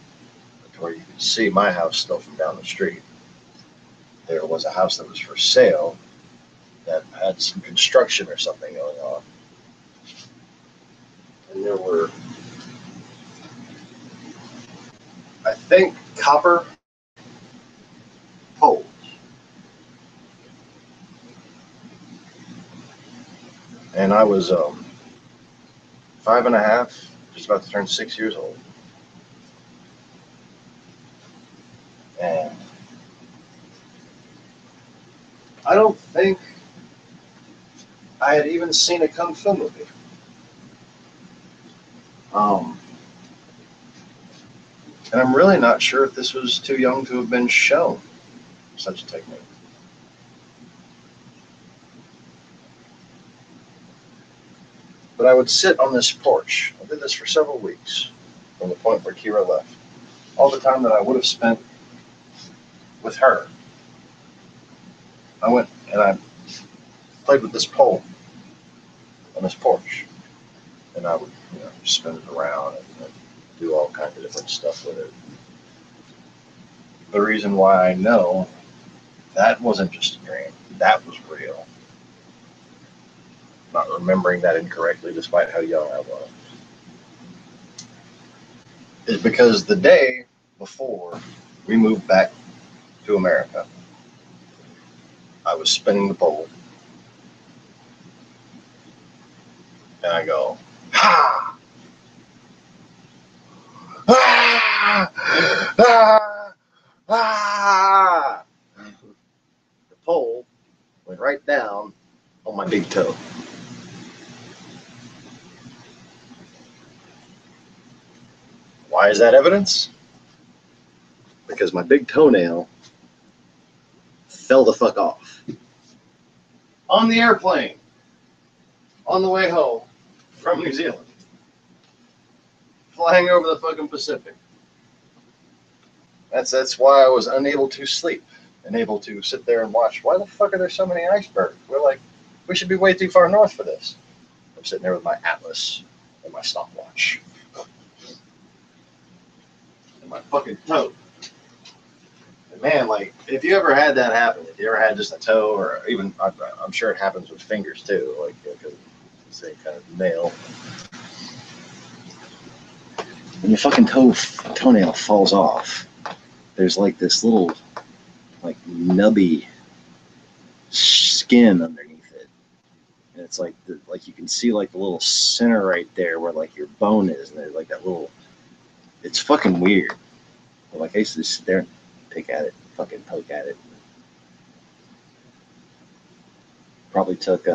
to where you could see my house still from down the street, there was a house that was for sale that had some construction or something going on. And there were, I think, copper poles. And I was 5.5, just about to turn 6 years old. And I don't think I had even seen a Kung Fu movie. And I'm really not sure if this was too young to have been shown such a technique. But I would sit on this porch. I did this for several weeks from the point where Kira left. All the time that I would have spent with her, I went and I played with this pole on this porch. And I would, spin it around and do all kinds of different stuff with it. The reason why I know that wasn't just a dream, that was real. Not remembering that incorrectly, despite how young I was, is because the day before we moved back to America, I was spinning the pole, and I go, ha! Ah! Ah! Ah! The pole went right down on my big toe. Why is that evidence? Because my big toenail fell the fuck off. On the airplane, on the way home from New Zealand, flying over the fucking Pacific. That's why I was unable to sleep, unable to sit there and watch. Why the fuck are there so many icebergs? We should be way too far north for this. I'm sitting there with my atlas and my stopwatch. And my fucking toe. And man, if you ever had that happen, if you ever had just a toe, or even, I'm sure it happens with fingers too, it's a kind of nail. When your fucking toenail falls off, there's this little, nubby skin underneath it. And it's you can see the little center right there where your bone is, and there's that little, it's fucking weird. But I used to sit there and pick at it, fucking poke at it. Probably took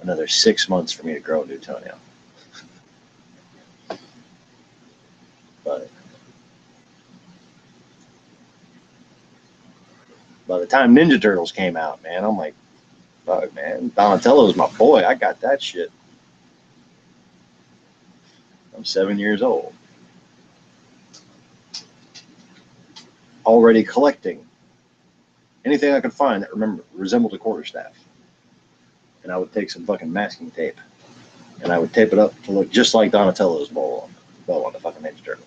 another 6 months for me to grow a new toenail. By the time Ninja Turtles came out, man, I'm like, fuck, man, Donatello's my boy. I got that shit. I'm 7 years old. Already collecting anything I could find that resembled a quarterstaff. And I would take some fucking masking tape and I would tape it up to look just like Donatello's bow on the fucking Ninja Turtles.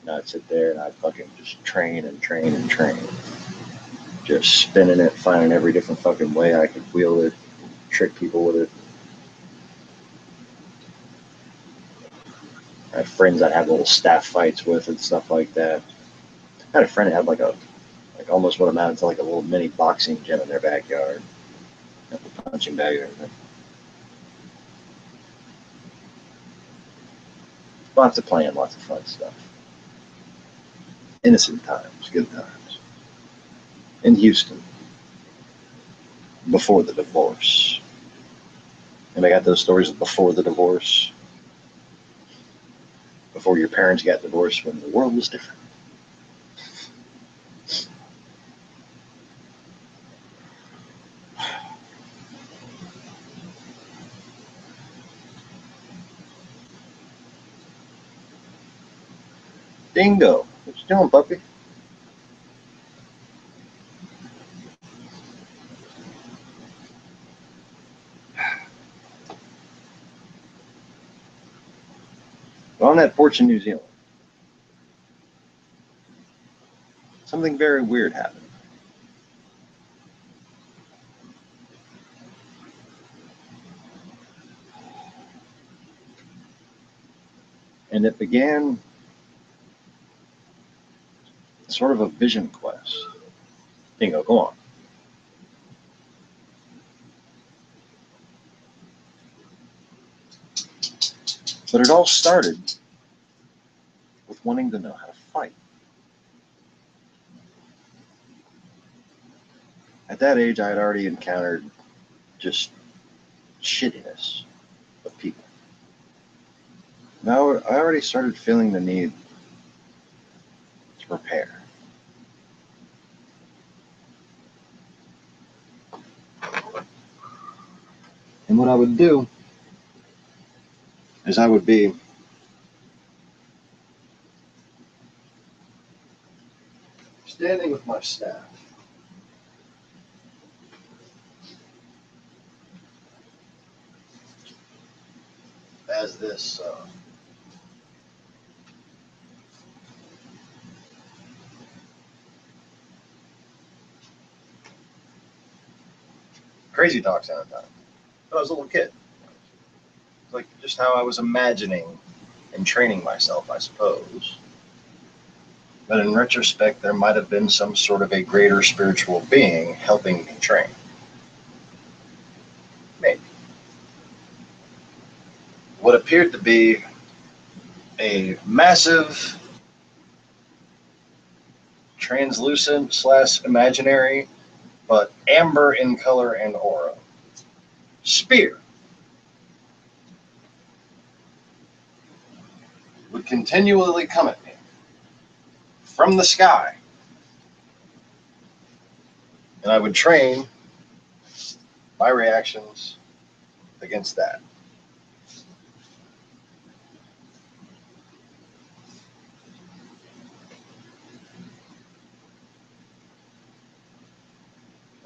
And I'd sit there and I'd fucking just train and train and train. Just spinning it, finding every different fucking way I could wield it, trick people with it. I had friends I'd have little staff fights with and stuff like that. I had a friend that had like almost what amounted to like a little mini boxing gym in their backyard. A punching bag and everything. Lots of playing, lots of fun stuff. Innocent times, good times. In Houston. Before the divorce. And I got those stories of before the divorce. Before your parents got divorced when the world was different. Dingo. What you doing, puppy? On that porch in New Zealand, something very weird happened. And it began sort of a vision quest. Dingo, go on. But it all started with wanting to know how to fight. At that age, I had already encountered just shittiness of people. Now I already started feeling the need to repair. And what I would do is I would be standing with my staff. As this crazy talk sounded time. When I was a little kid. Like just how I was imagining and training myself, I suppose. But in retrospect, there might have been some sort of a greater spiritual being helping me train. Maybe. What appeared to be a massive, translucent / imaginary, but amber in color and aura spear would continually come at me from the sky. And I would train my reactions against that.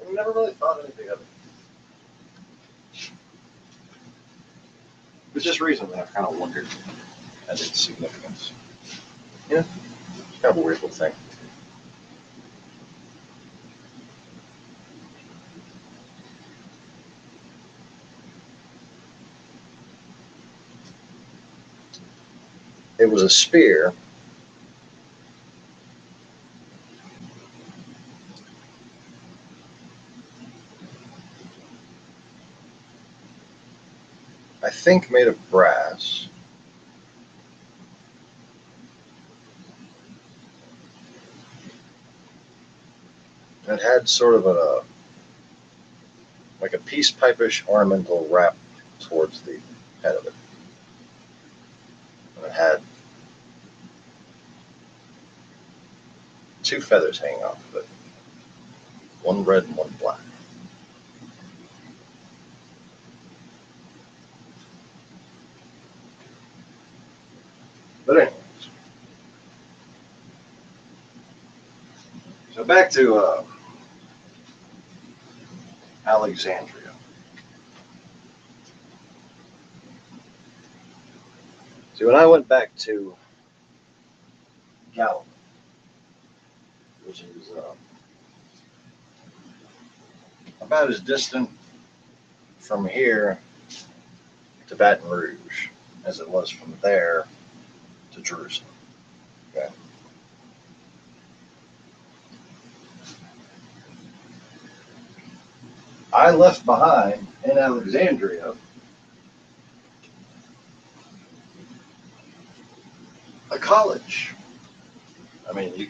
I never really thought anything of it. But just recently, I've kind of wondered at its significance. You know, it's kind of a weird little thing. It was a spear I think made of brass. It had sort of like a peace pipe-ish ornamental wrap towards the head of it. And it had two feathers hanging off of it. One red and one black. But anyways. So back to Alexandria. See, when I went back to Galilee, which is about as distant from here to Baton Rouge as it was from there to Jerusalem. Okay. I left behind in Alexandria a college. I mean, you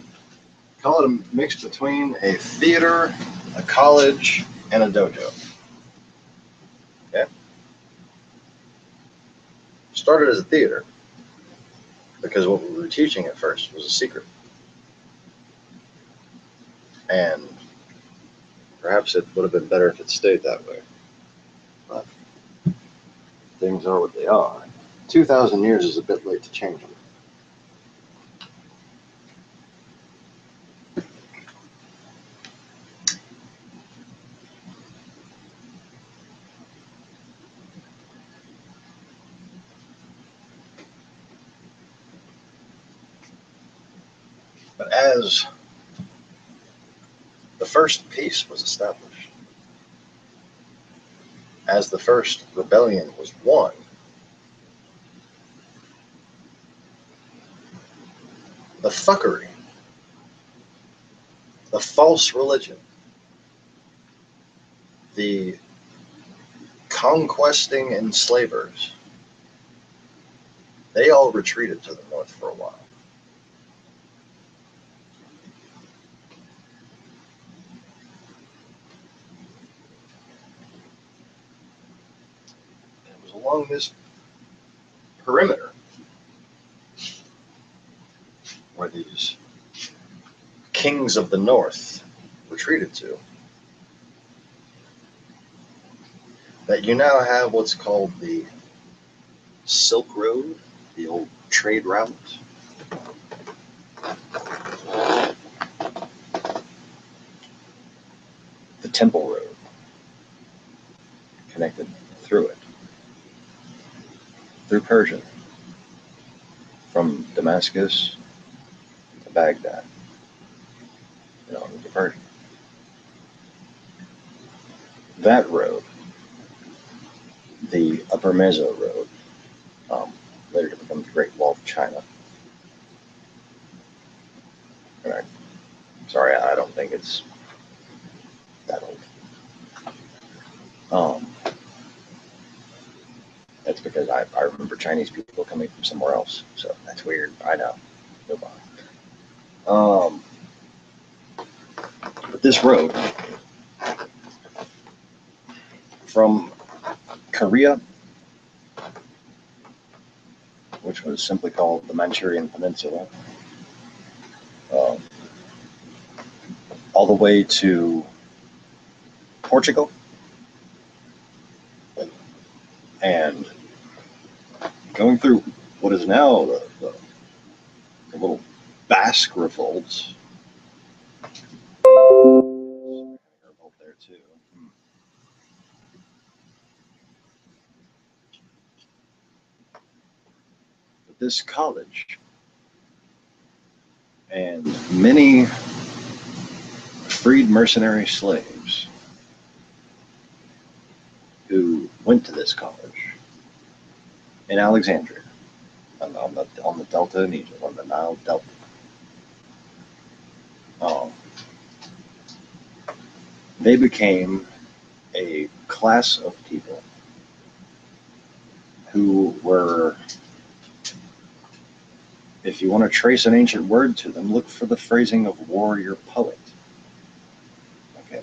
call it a mix between a theater, a college, and a dojo. Okay? Started as a theater because what we were teaching at first was a secret. And perhaps it would have been better if it stayed that way. But things are what they are. 2,000 years is a bit late to change them. But as the first peace was established, as the first rebellion was won, the fuckery, the false religion, the conquesting enslavers, they all retreated to the north for a while. It was along this perimeter where these kings of the north retreated to that you now have what's called the Silk Road, the old trade route. The Temple Road connected through it, through Persia, from Damascus to Baghdad, and on to Persia. That road, the Upper Meso Road, later to become the Great Wall of China. Right. Sorry, I don't think it's that old. That's because I remember Chinese people coming from somewhere else, so that's weird. I know. Move on. But this road from Korea, which was simply called the Manchurian Peninsula, all the way to Portugal, and going through what is now the little Basque revolts. There too. But this college and many freed mercenary slaves who went to this college in Alexandria, on the Delta in Egypt, on the Nile Delta. They became a class of people who were, if you want to trace an ancient word to them, look for the phrasing of warrior poet. Okay.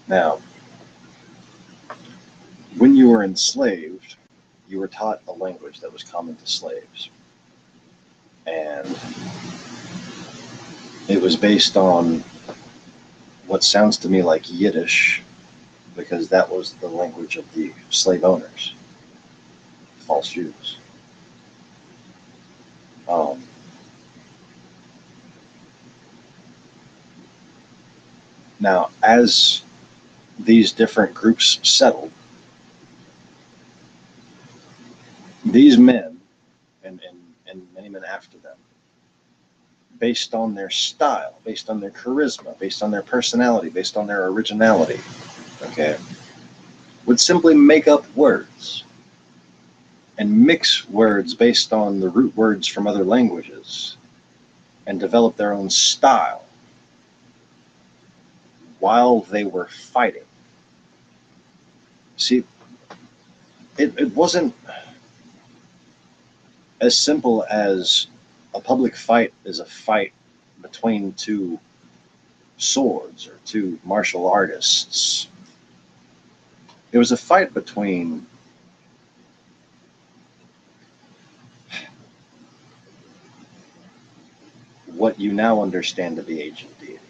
Now, when you were enslaved, you were taught a language that was common to slaves. And It was based on what sounds to me like Yiddish, because that was the language of the slave owners, false Jews. Now, as these different groups settled, these men, and many men after them, based on their style, based on their charisma, based on their personality, based on their originality, okay, would simply make up words and mix words based on the root words from other languages and develop their own style while they were fighting. See, it wasn't as simple as a public fight is a fight between two swords or two martial artists. It was a fight between what you now understand to be ancient deities.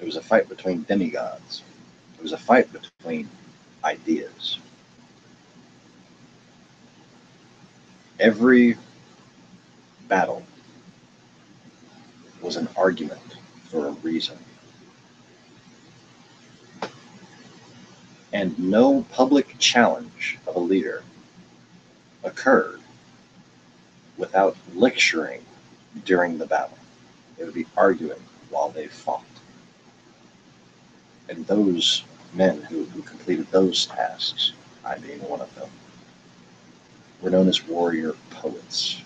It was a fight between demigods. It was a fight between ideas. Every battle was an argument for a reason. And no public challenge of a leader occurred without lecturing during the battle. They would be arguing while they fought. And those men who completed those tasks, I being one of them, were known as warrior poets.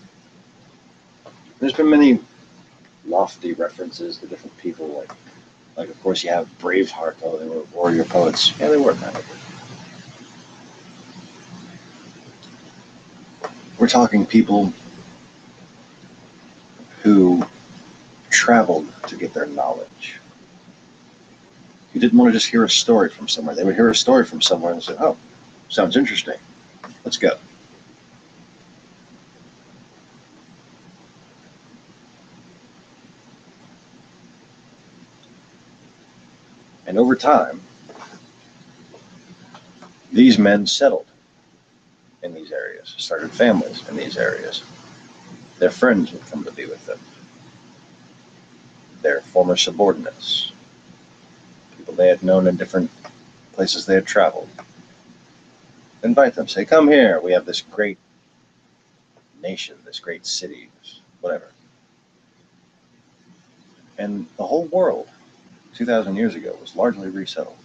There's been many lofty references to different people, like of course you have Braveheart. Oh, they were warrior poets. Yeah, they were kind of. We're talking people who traveled to get their knowledge. You didn't want to just hear a story from somewhere. They would hear a story from somewhere and say, oh, sounds interesting. Let's go. And over time, these men settled in these areas, started families in these areas. Their friends would come to be with them. Their former subordinates, people they had known in different places they had traveled, invite them, say, come here, we have this great nation, this great city, whatever. And the whole world, 2,000 years ago, was largely resettled.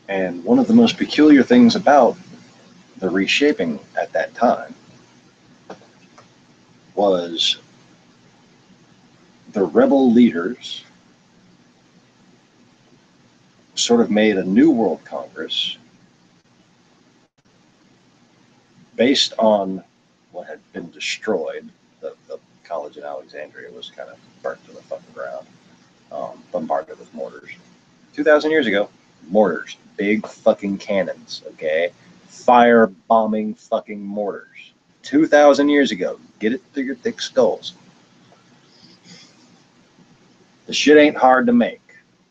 And one of the most peculiar things about the reshaping at that time was the rebel leaders sort of made a new world congress based on what had been destroyed. The college in Alexandria was kind of burnt to the fucking ground, bombarded with mortars. 2,000 years ago, mortars, big fucking cannons, okay? Fire bombing fucking mortars. 2,000 years ago, get it through your thick skulls. The shit ain't hard to make,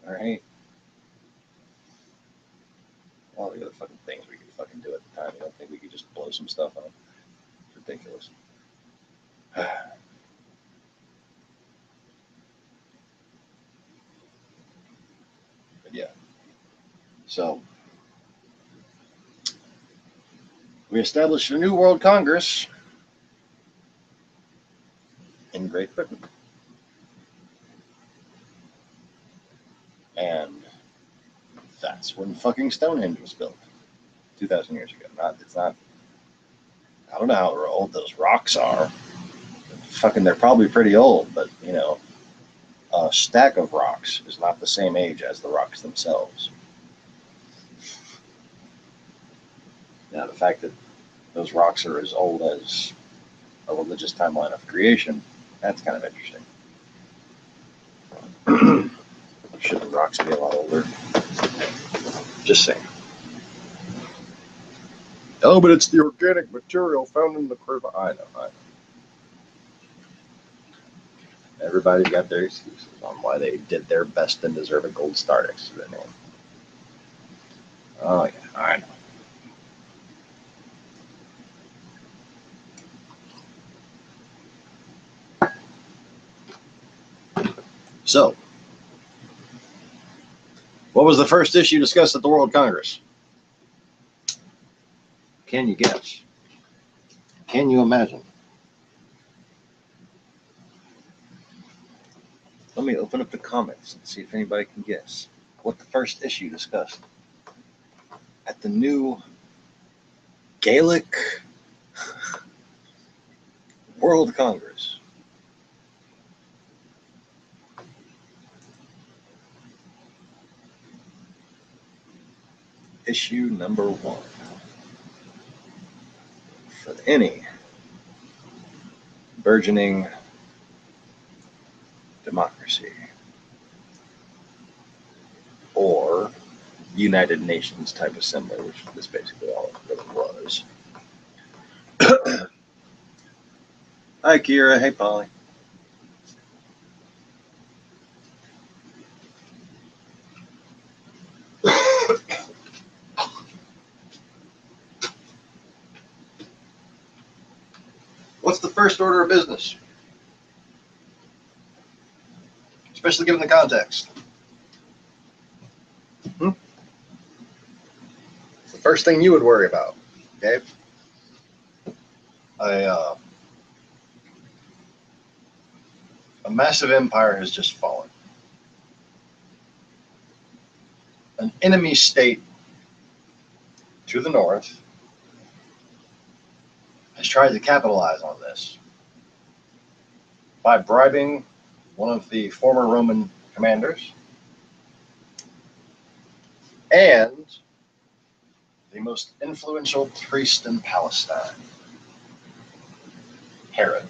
all right? All the other fucking things we could fucking do at the time. You don't think we could just blow some stuff up? It's ridiculous. But yeah. So we established a new world congress in Great Britain. And that's when fucking Stonehenge was built 2,000 years ago. It's not, I don't know how old those rocks are. Fucking, they're probably pretty old, but you know, a stack of rocks is not the same age as the rocks themselves. Now, the fact that those rocks are as old as a religious timeline of creation, that's kind of interesting. Shouldn't rocks be a lot older? Just saying. Oh, but it's the organic material found in the curve. I know. Everybody's got their excuses on why they did their best and deserve a gold star next to their name. Oh, yeah, I know. So, what was the first issue discussed at the World Congress? Can you guess? Can you imagine? Let me open up the comments and see if anybody can guess what the first issue discussed at the new Gaelic World Congress. Issue number 1 for any burgeoning democracy or United Nations type assembly, which is basically all it really was. Hi, Kira. Hey, Polly. What's the first order of business? Especially given the context. It's the first thing you would worry about, okay? A massive empire has just fallen. An enemy state to the north has tried to capitalize on this by bribing one of the former Roman commanders and the most influential priest in Palestine, Herod.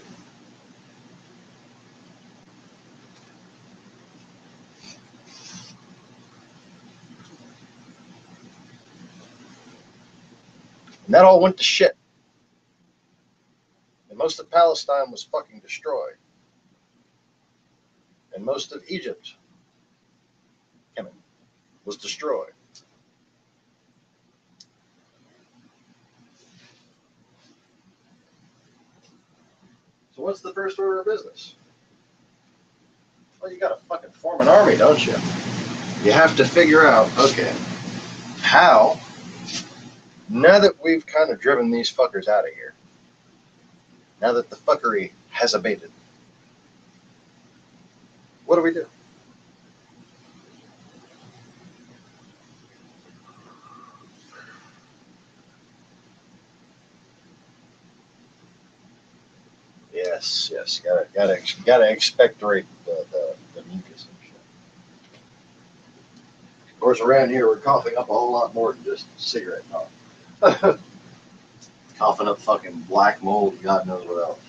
And that all went to shit. And most of Palestine was fucking destroyed. And most of Egypt, Yemen, was destroyed. So what's the first order of business? Well, you gotta fucking form an army, don't you? You have to figure out, okay, how, now that we've kind of driven these fuckers out of here, now that the fuckery has abated, what do we do? Yes, gotta expectorate the mucus and shit. Of course, around here we're coughing up a whole lot more than just cigarette cough. Coughing up fucking black mold, God knows what else.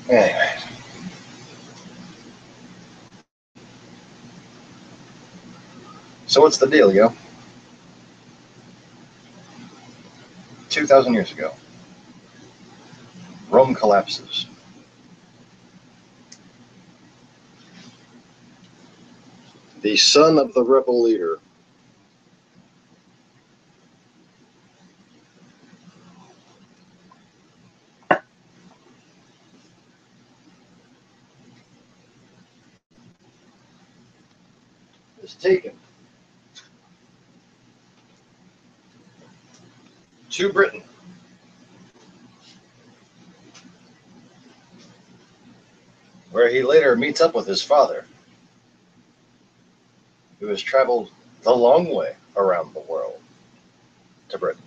Anyway. So what's the deal, yo? 2,000 years ago, Rome collapses. The son of the rebel leader is taken to Britain, where he later meets up with his father, who has traveled the long way around the world to Britain.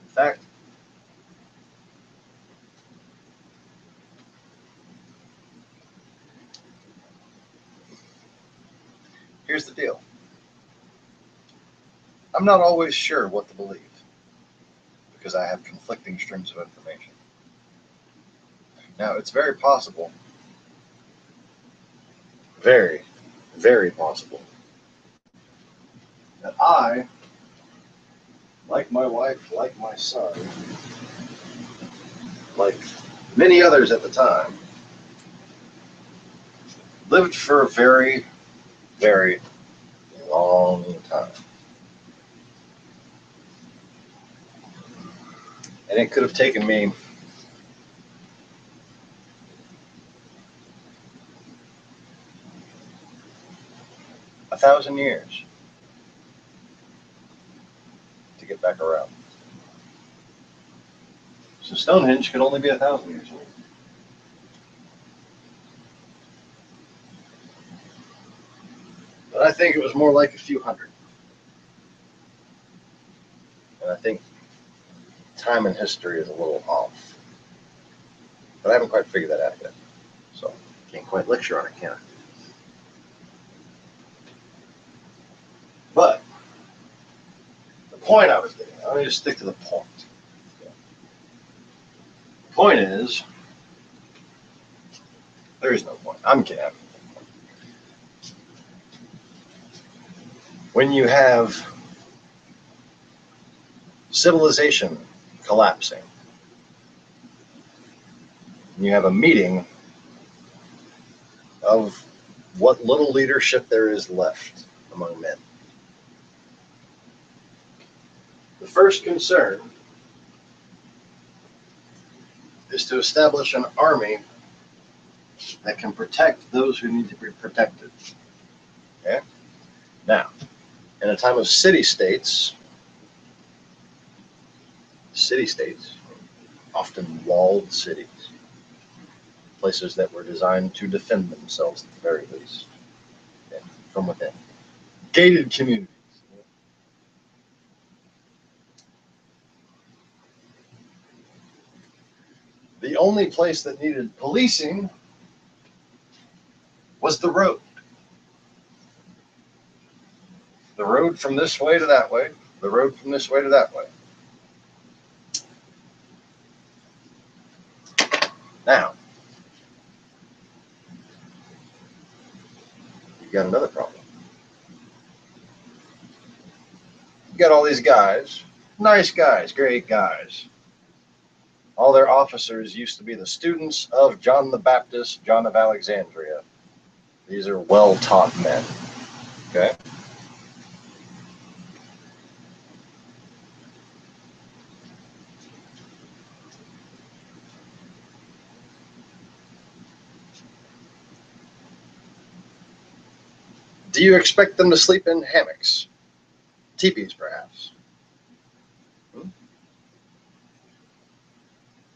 In fact, here's the deal. I'm not always sure what to believe because I have conflicting streams of information. Now, it's very possible very, very possible that I, like my wife, like my son, like many others at the time, lived for a very, very long time. And it could have taken me 1,000 years to get back around. So Stonehenge could only be 1,000 years old. But I think it was more like a few hundred. And I think time and history is a little off. But I haven't quite figured that out yet. So can't quite lecture on it, can I? But the point I was getting, I'm going to stick to the point. The point is, there is no point. I'm kidding. When you have civilization collapsing, and you have a meeting of what little leadership there is left among men, the first concern is to establish an army that can protect those who need to be protected. Okay? Now, in a time of city-states, often walled cities, places that were designed to defend themselves at the very least, okay, from within, gated communities. The only place that needed policing was the road. The road from this way to that way, the road from this way to that way. Now, you got another problem. You got all these guys, nice guys, great guys. All their officers used to be the students of John the Baptist, John of Alexandria. These are well-taught men. Okay? Do you expect them to sleep in hammocks? Teepees, perhaps?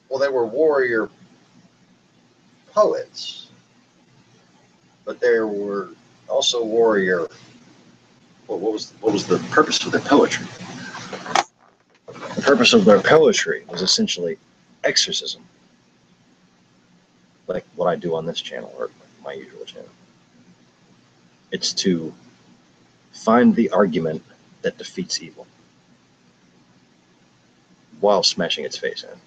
Well, they were warrior poets, but there were also warrior. Well, what was the purpose of their poetry? The purpose of their poetry was essentially exorcism, like what I do on this channel or my usual channel. It's to find the argument that defeats evil while smashing its face in.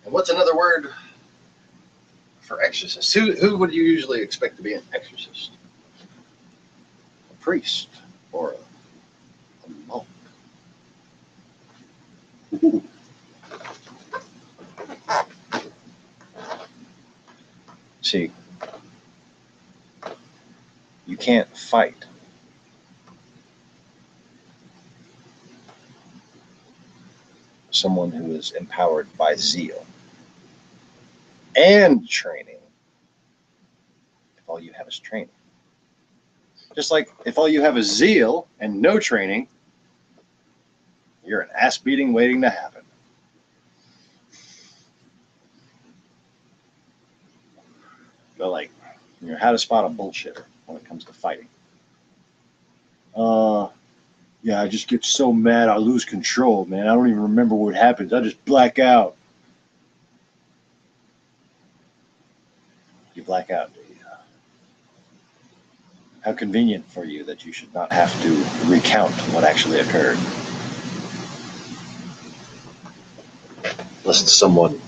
And what's another word for exorcist? Who would you usually expect to be an exorcist? A priest or a monk? See, you can't fight someone who is empowered by zeal and training if all you have is training. Just like if all you have is zeal and no training, you're an ass beating waiting to happen. But like, you know, how to spot a bullshitter when it comes to fighting. Yeah, I just get so mad I lose control, man. I don't even remember what happens. I just black out. You black out, do you? How convenient for you that you should not have to recount what actually occurred. listen to someone,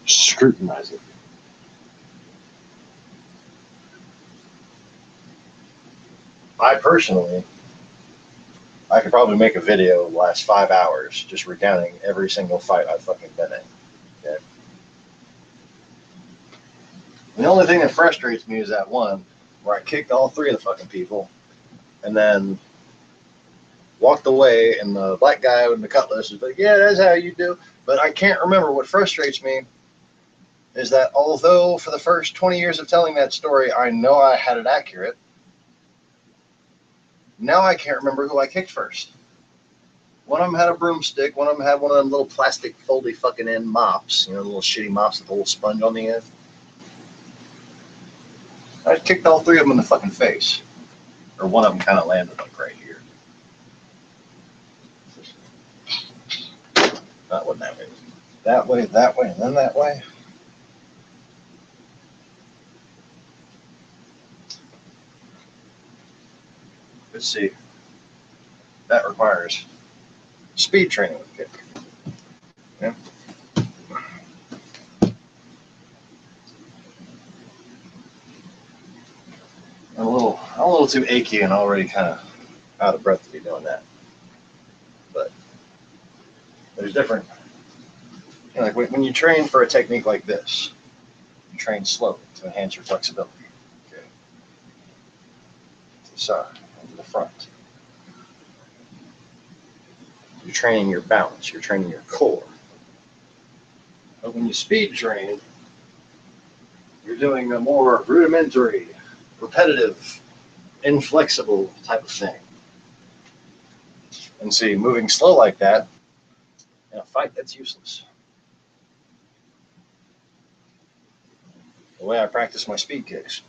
scrutinize it. I personally, I could probably make a video last 5 hours just recounting every single fight I've fucking been in. Okay? And the only thing that frustrates me is that one where I kicked all 3 of the fucking people and then walked away, and the black guy with the cutlass is like, yeah, that's how you do. But I can't remember. What frustrates me is that although for the first 20 years of telling that story, I know I had it accurate, now I can't remember who I kicked first. One of them had a broomstick. One of them had one of them little plastic foldy fucking end mops, the little shitty mops with a little sponge on the end. I kicked all 3 of them in the fucking face. Or one of them kind of landed like right here. Not one that way. That way, and then that way. Let's see. That requires speed training with kick. Yeah. I'm a little too achy and already kind of out of breath to be doing that. But there's different. Like when you train for a technique like this, you train slowly to enhance your flexibility. Okay. To the side, and to the front. You're training your balance. You're training your core. But when you speed train, you're doing a more rudimentary, repetitive, inflexible type of thing. And see, moving slow like that in a fight, that's useless. The way I practice my speed kicks.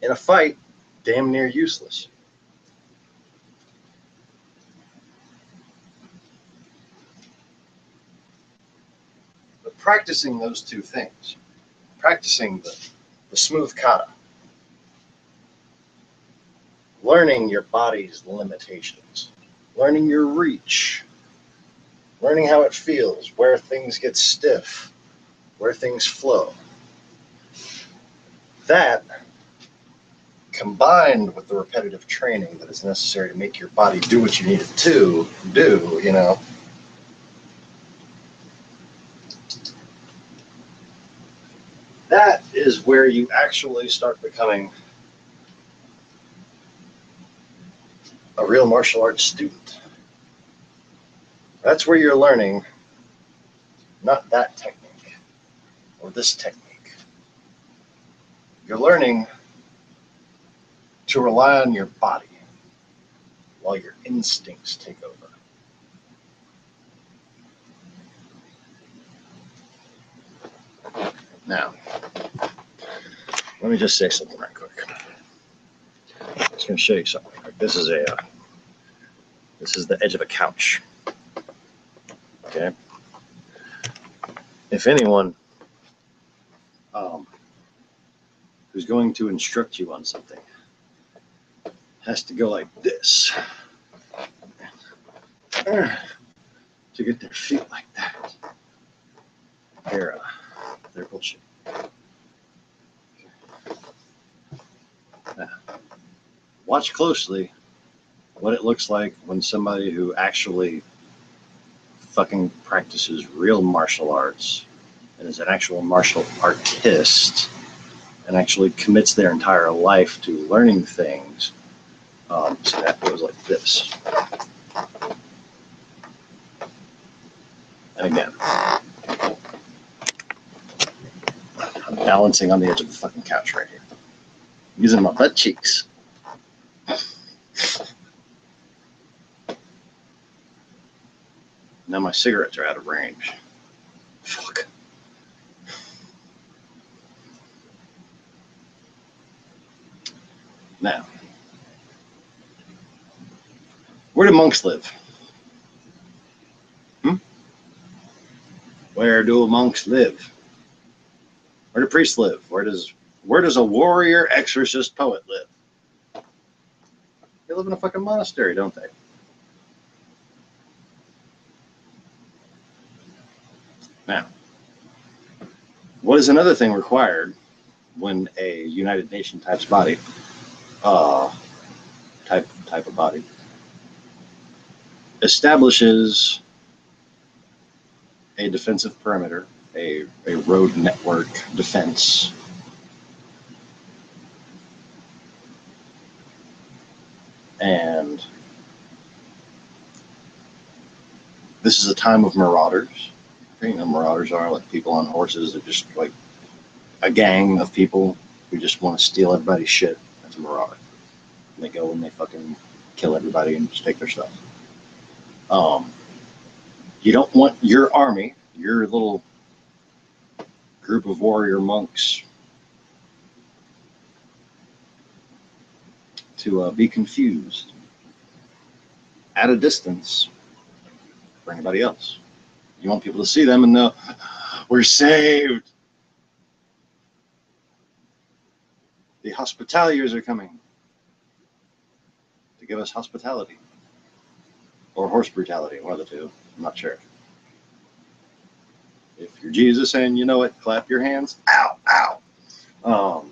In a fight, damn near useless. But practicing those 2 things, practicing the smooth kata, learning your body's limitations, learning your reach, learning how it feels, where things get stiff, where things flow. That, combined with the repetitive training that is necessary to make your body do what you need it to do, that is where you actually start becoming a real martial arts student. That's where you're learning not that technique or this technique. You're learning to rely on your body while your instincts take over. Now, let me just say something right quick. I'm just going to show you something. This is the edge of a couch. Okay. If anyone who's going to instruct you on something has to go like this to get their feet like that, they're bullshit. Now, watch closely what it looks like when somebody who actually fucking practices real martial arts and is an actual martial artist and actually commits their entire life to learning things. So that goes like this. And again, I'm balancing on the edge of the fucking couch right here, using my butt cheeks. Now my cigarettes are out of range. Fuck. Now, where do monks live? Where do monks live? Where do priests live? Where does Where does a warrior exorcist poet live? They live in a fucking monastery, don't they? Now, what is another thing required when a United Nations type body, type of body, establishes a defensive perimeter, a road network defense, and this is a time of marauders. You know, marauders are like people on horses that just like a gang of people who just want to steal everybody's shit. That's a marauder. And they go and they fucking kill everybody and just take their stuff. You don't want your army, your little group of warrior monks, to be confused at a distance for anybody else. You want people to see them and know, we're saved. The hospitaliers are coming to give us hospitality. Or horse brutality, one of the two. I'm not sure. If you're Jesus and you know it, clap your hands. Ow, ow.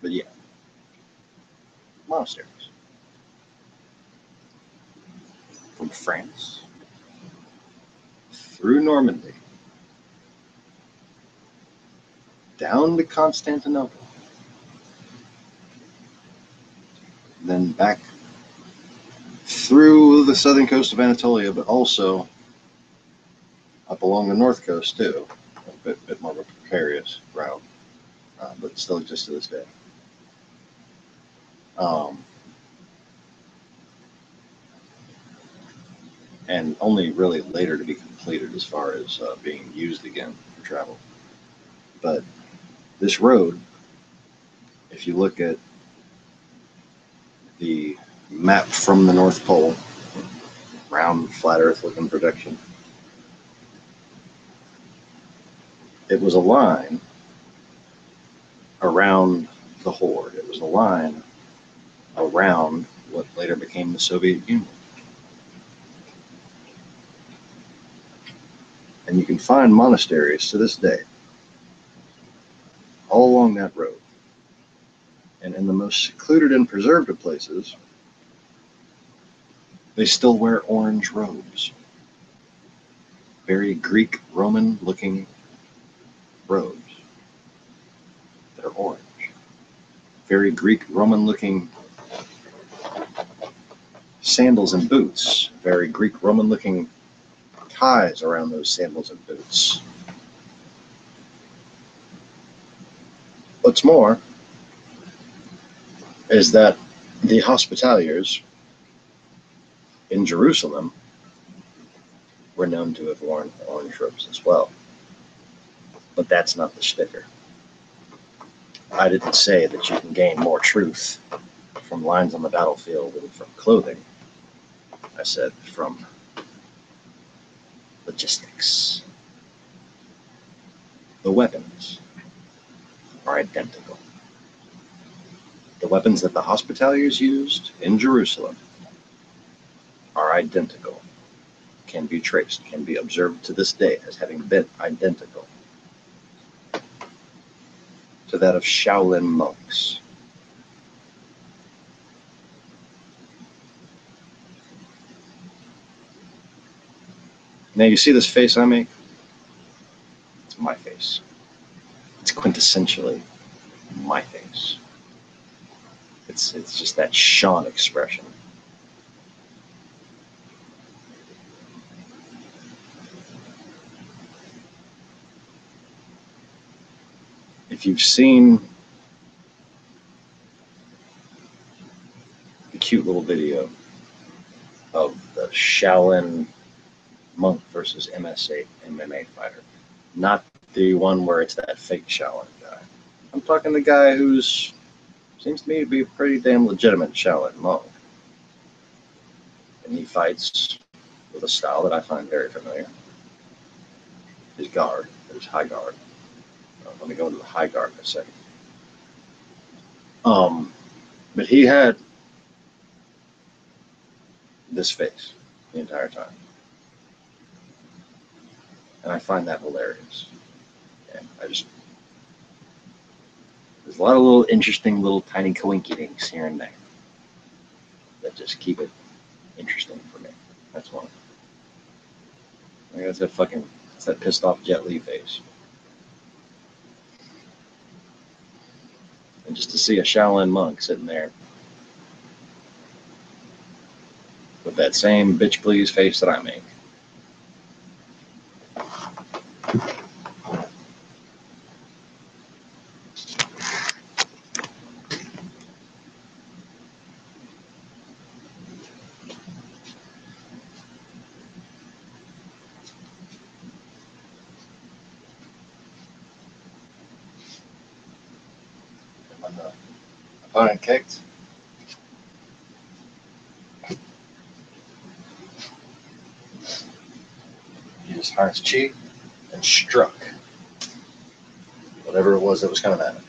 But yeah, monasteries. From France through Normandy down to Constantinople, then back through the southern coast of Anatolia, but also up along the north coast too. A bit more of a precarious route, but it still exists to this day. And only really later to be completed as far as being used again for travel. But this road, if you look at the map from the North Pole, round, flat Earth looking projection, it was a line around the Horde. It was a line around what later became the Soviet Union. And you can find monasteries to this day all along that road. And in the most secluded and preserved of places, they still wear orange robes. Very Greek, Roman looking robes that are orange. Very Greek, Roman looking sandals and boots. Very Greek, Roman looking ties around those sandals and boots. What's more is that the hospitaliers in Jerusalem were known to have worn orange robes as well. But that's not the sticker. I didn't say that you can gain more truth from lines on the battlefield than from clothing. I said from logistics. The weapons are identical. The weapons that the hospitaliers used in Jerusalem are identical, can be traced, can be observed to this day as having been identical to that of Shaolin monks. Now you see this face I make? It's my face. It's quintessentially my face. It's just that Sean expression. If you've seen the cute little video of the Shaolin monk versus MMA fighter, not the one where it's that fake Shaolin guy. I'm talking the guy who's seems to me to be a pretty damn legitimate Shaolin monk. And he fights with a style that I find very familiar. His guard, his high guard. Let me go into the high guard in a second. But he had this face the entire time. And I find that hilarious. And there's a lot of little interesting little tiny coinky-dinks here and there that just keep it interesting for me. That's one. I think that's that pissed off Jet Li face. And just to see a Shaolin monk sitting there with that same bitch please face that I make. When the opponent kicked, he just harnessed chi and struck whatever it was that was coming at him.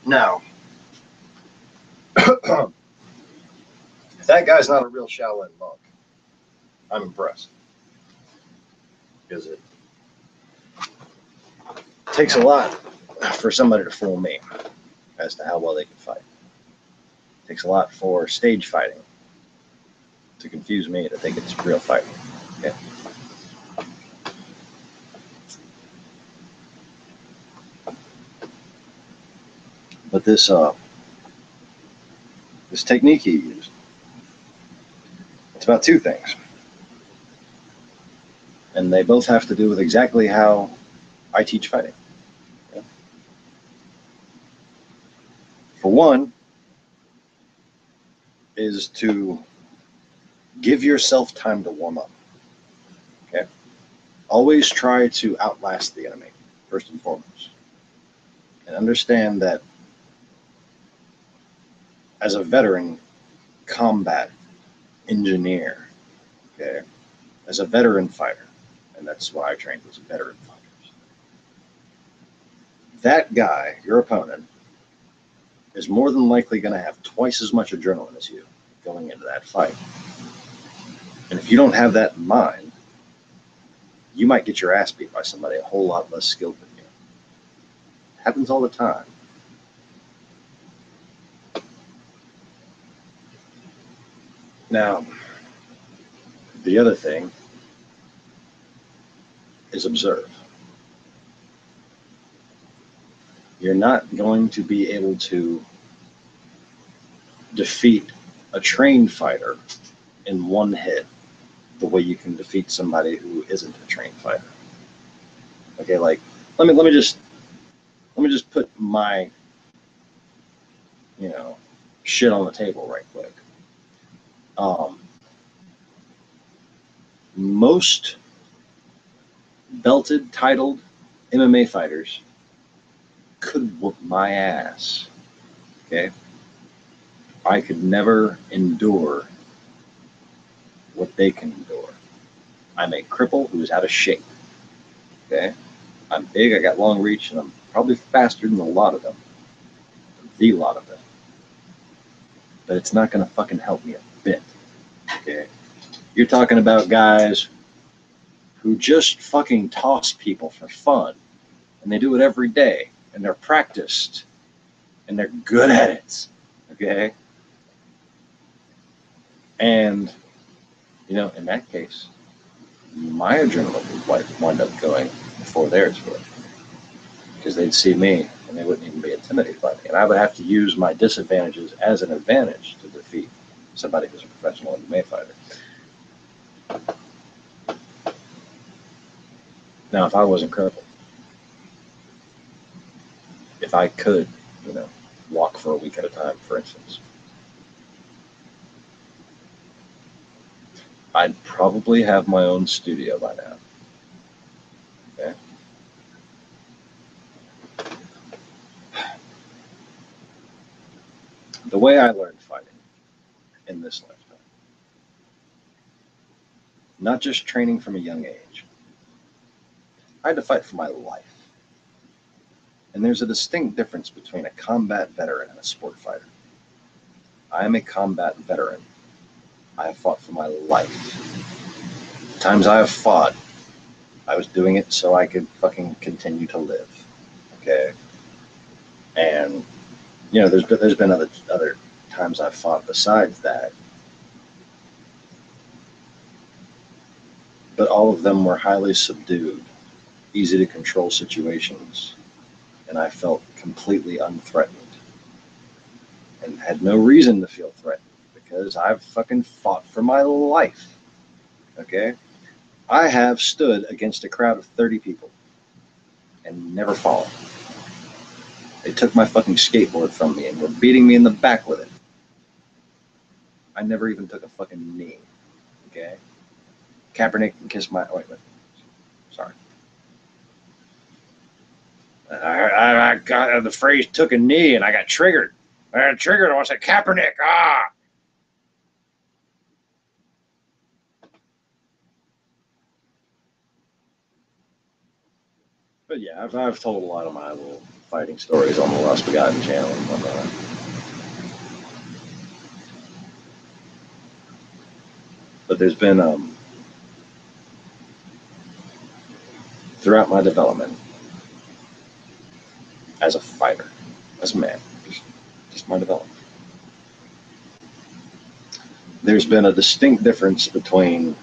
Now, if that guy's not a real Shaolin monk, I'm impressed. Because it takes a lot for somebody to fool me as to how well they can fight. It takes a lot for stage fighting to confuse me to think it's real fighting. Okay? But this technique he used, it's about two things. And they both have to do with exactly how I teach fighting. Okay? For one, is to give yourself time to warm up. Okay? Always try to outlast the enemy, first and foremost. And understand that as a veteran combat engineer, okay, as a veteran fighter, and that's why I trained as veteran fighters, that guy, your opponent, is more than likely going to have twice as much adrenaline as you going into that fight. And if you don't have that in mind, you might get your ass beat by somebody a whole lot less skilled than you. It happens all the time. Now, the other thing is observe. You're not going to be able to defeat a trained fighter in one hit the way you can defeat somebody who isn't a trained fighter. Okay, like let me just put my shit on the table right quick. Most belted, titled MMA fighters could whoop my ass. Okay, I could never endure what they can endure. I'm a cripple who's out of shape. Okay, I'm big, I got long reach, and I'm probably faster than a lot of them. The lot of them. But it's not going to fucking help me a bit. Okay, you're talking about guys who just fucking toss people for fun, and they do it every day, and they're practiced, and they're good at it. Okay, and in that case, my adrenaline would wind up going before theirs would, because they'd see me and they wouldn't even be intimidated by me, and I would have to use my disadvantages as an advantage to defeat somebody who's a professional MMA fighter. Now, if I wasn't crippled, if I could, walk for a week at a time, for instance, I'd probably have my own studio by now. Okay? The way I learned fighting in this lifetime, not just training from a young age, I had to fight for my life. And there's a distinct difference between a combat veteran and a sport fighter. I am a combat veteran. I have fought for my life. The times I have fought, I was doing it so I could fucking continue to live. Okay? And, you know, there's been other times I've fought besides that. But all of them were highly subdued, easy to control situations. And I felt completely unthreatened. And had no reason to feel threatened because I've fucking fought for my life. Okay? I have stood against a crowd of 30 people and never fallen. They took my fucking skateboard from me and were beating me in the back with it. I never even took a fucking knee. Okay? Kaepernick can kiss my... Wait. Sorry. I got the phrase took a knee and I got triggered. I got triggered. I said Kaepernick. But yeah, I've told a lot of my little fighting stories on the Lost Begotten channel and whatnot. But there's been throughout my development as a fighter, as a man, just my development, there's been a distinct difference between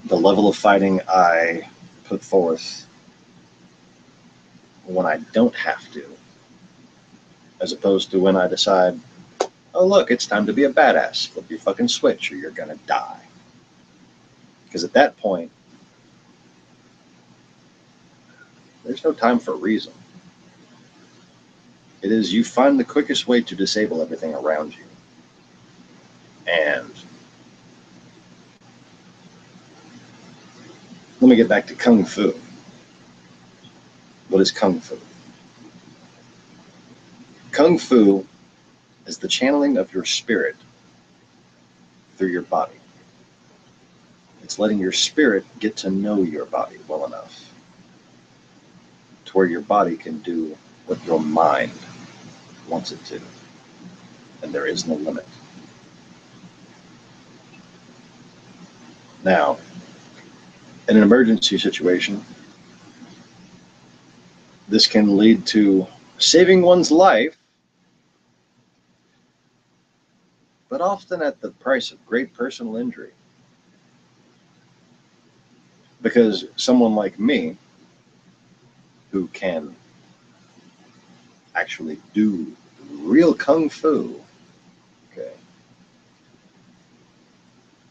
the level of fighting I put forth when I don't have to, as opposed to when I decide, oh look, it's time to be a badass. Flip your fucking switch or you're gonna die. Because at that point, there's no time for reason. It is you find the quickest way to disable everything around you. And let me get back to Kung Fu. What is Kung Fu? Kung Fu is the channeling of your spirit through your body. It's letting your spirit get to know your body well enough to where your body can do what your mind wants it to. And there is no limit. Now, in an emergency situation, this can lead to saving one's life, but often at the price of great personal injury. Because someone like me, who can actually do real Kung Fu, okay,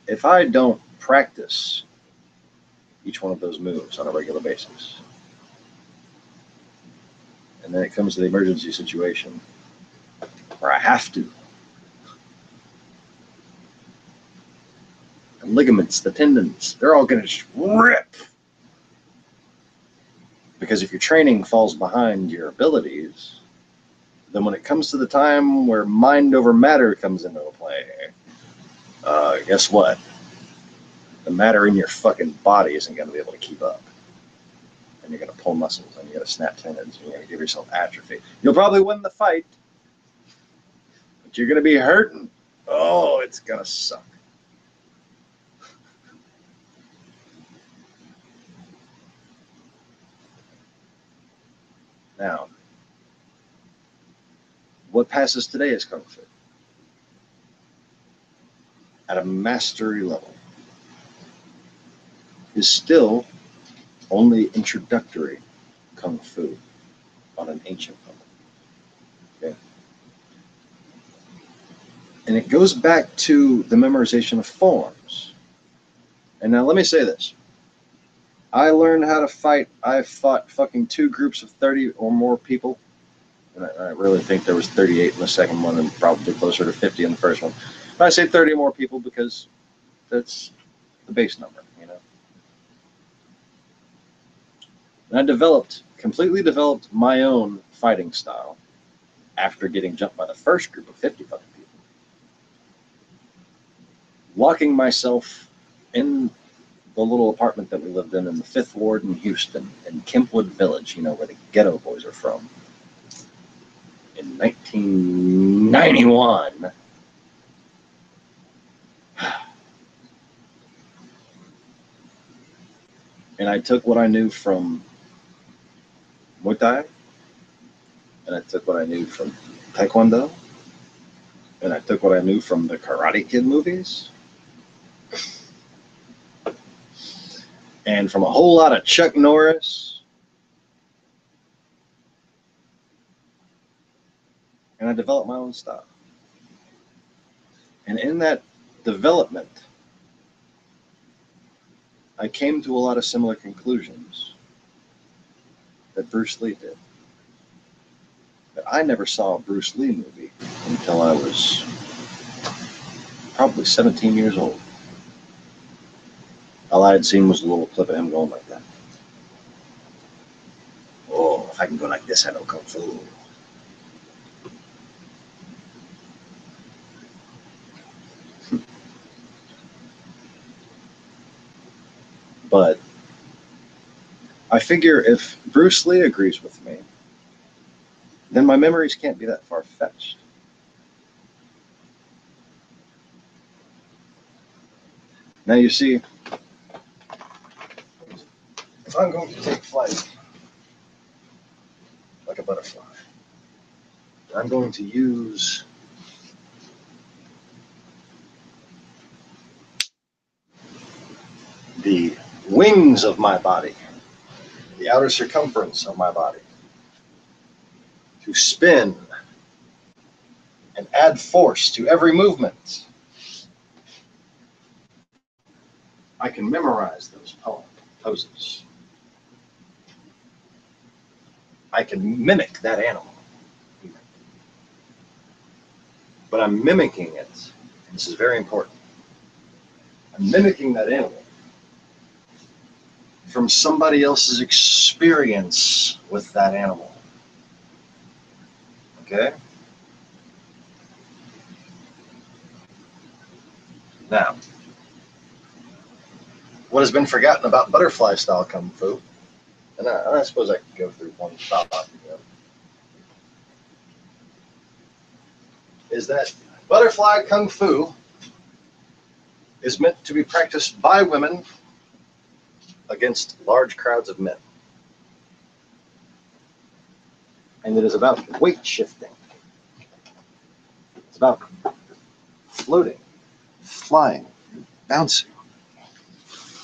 if I don't practice each one of those moves on a regular basis, and then it comes to the emergency situation where I have to, the ligaments, the tendons, they're all going to just rip. Because if your training falls behind your abilities, then when it comes to the time where mind over matter comes into play, guess what? The matter in your fucking body isn't going to be able to keep up. And you're going to pull muscles, and you're going to snap tendons, and you're going to give yourself atrophy. You'll probably win the fight, but you're going to be hurting. Oh, it's going to suck. Now, what passes today is Kung Fu. At a mastery level is still only introductory Kung Fu on an ancient level. Okay? And it goes back to the memorization of forms. And now let me say this. I learned how to fight. I fought fucking 2 groups of 30 or more people. And I really think there was 38 in the second one and probably closer to 50 in the first one. But I say 30 or more people because that's the base number, you know. And I completely developed my own fighting style after getting jumped by the first group of 50 fucking people. Locking myself in the little apartment that we lived in the 5th Ward in Houston, in Kempwood Village, you know, where the ghetto boys are from, in 1991. And I took what I knew from Muay Thai, and I took what I knew from Taekwondo, and I took what I knew from the Karate Kid movies, and from a whole lot of Chuck Norris, and I developed my own style. And in that development, I came to a lot of similar conclusions that Bruce Lee did. But I never saw a Bruce Lee movie until I was probably 17 years old. All I had seen was a little clip of him going like that. Oh, if I can go like this, I know Kung Fu. But I figure if Bruce Lee agrees with me, then my memories can't be that far-fetched. Now you see, if I'm going to take flight like a butterfly, I'm going to use the wings of my body, the outer circumference of my body, to spin and add force to every movement. I can memorize those poses. I can mimic that animal. But I'm mimicking it. And this is very important. I'm mimicking that animal from somebody else's experience with that animal. Okay? Now, what has been forgotten about butterfly style Kung Fu, and I suppose I could go through one thought, is that butterfly Kung Fu is meant to be practiced by women against large crowds of men. And it is about weight shifting. It's about floating, flying, bouncing.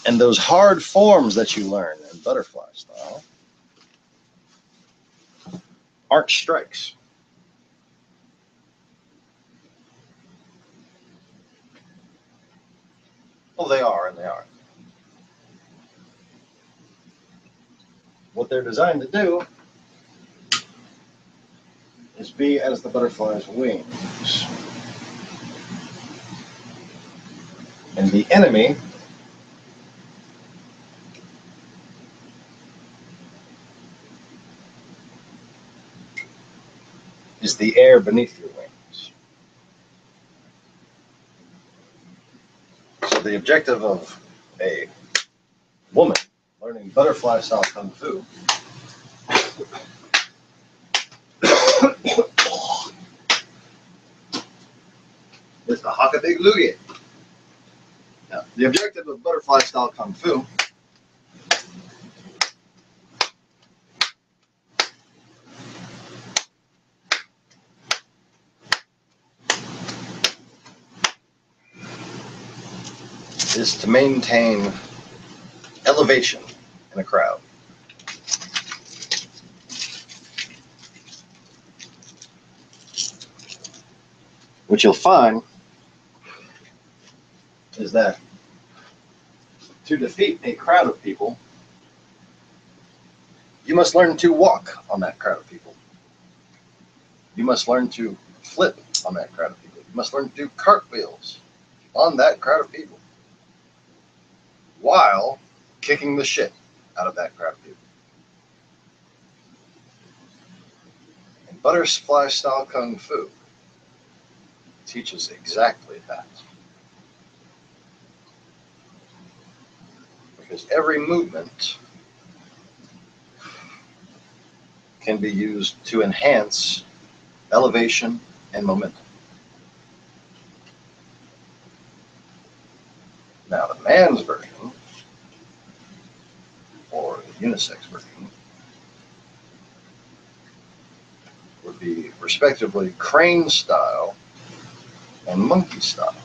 And those hard forms that you learn in butterfly style aren't strikes. Well, they are and they aren't. What they're designed to do is be as the butterfly's wings. And the enemy is the air beneath your wings. So the objective of a woman learning butterfly style Kung Fu is the Hakabig Luge. Now, the objective of butterfly style Kung Fu is to maintain elevation in a crowd. What you'll find is that to defeat a crowd of people, you must learn to walk on that crowd of people. You must learn to flip on that crowd of people. You must learn to do cartwheels on that crowd of people while kicking the shit out of that crowd of people. And Butterfly style Kung Fu teaches exactly that. Because every movement can be used to enhance elevation and momentum. Now, the man's version, or the unisex version, would be respectively crane style and monkey style.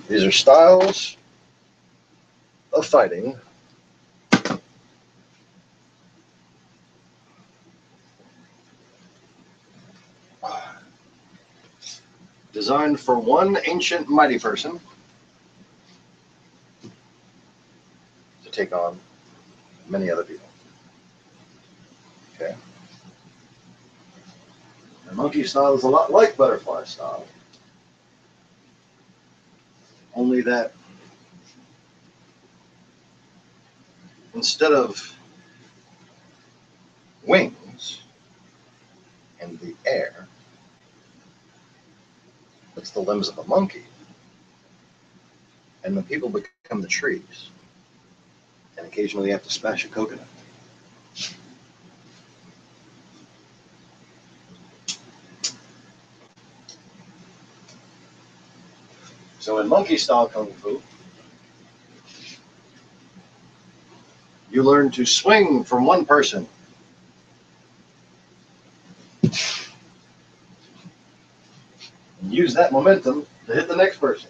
These are styles of fighting designed for one ancient mighty person to take on many other people. Okay. And monkey style is a lot like butterfly style, only that instead of wings in the air, it's the limbs of a monkey, and the people become the trees, and occasionally you have to smash a coconut. So in monkey style Kung Fu, you learn to swing from one person and use that momentum to hit the next person.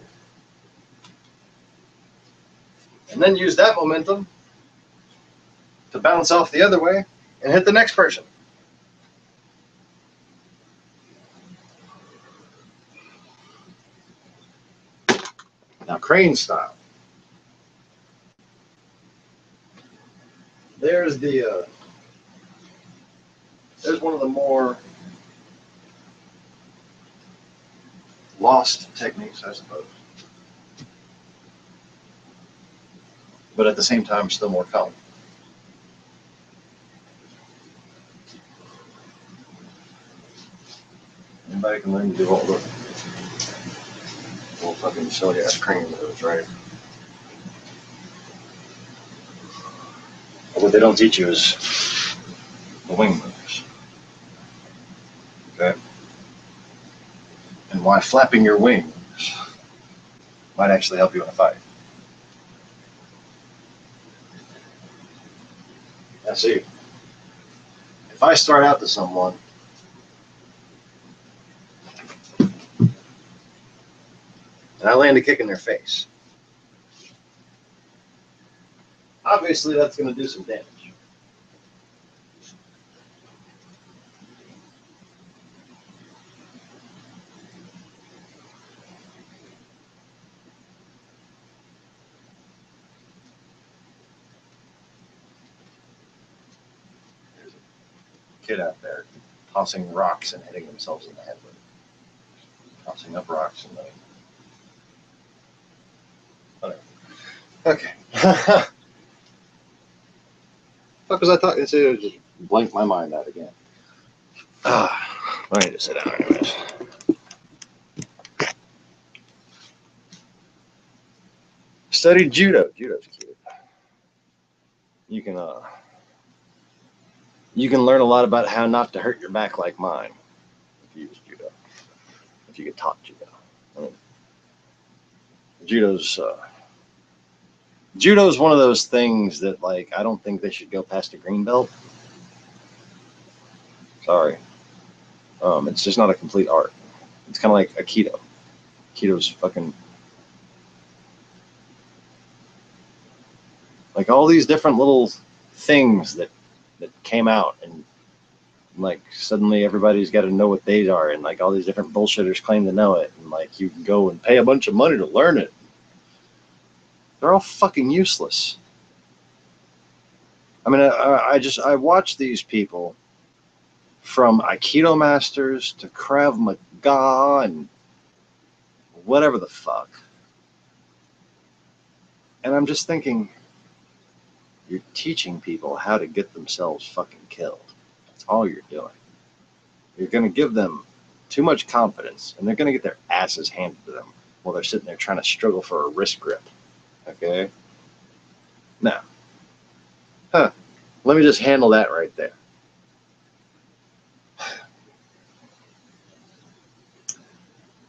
And then use that momentum to bounce off the other way and hit the next person. Now, crane style. There's one of the more lost techniques, I suppose, but at the same time, still more common. Anybody can learn to do all the little fucking silly ass crane moves, right? But what they don't teach you is the wing moves. Okay? And why flapping your wings might actually help you in a fight. Now, see, if I start out to someone and I land a kick in their face, obviously that's going to do some damage. There's a kid out there tossing rocks and hitting themselves in the head with it. Tossing up rocks and letting. Whatever. Okay. Fuck was I talking? See, it just blanked my mind out again. I need to sit down anyways. Studied judo. Judo's cute. You can learn a lot about how not to hurt your back like mine if you use judo. If you get taught judo. I mean, judo's one of those things that, like, I don't think they should go past a green belt. Sorry. It's just not a complete art. It's kind of like Aikido. Aikido's fucking like all these different little things that came out, and like suddenly everybody's got to know what they are, and like all these different bullshitters claim to know it, and like you can go and pay a bunch of money to learn it. They're all fucking useless. I mean, I watch these people from Aikido masters to Krav Maga and whatever the fuck. And I'm just thinking, You're teaching people how to get themselves fucking killed. That's all you're doing. You're going to give them too much confidence, and they're going to get their asses handed to them while they're sitting there trying to struggle for a wrist grip. Okay? Now, let me just handle that right there.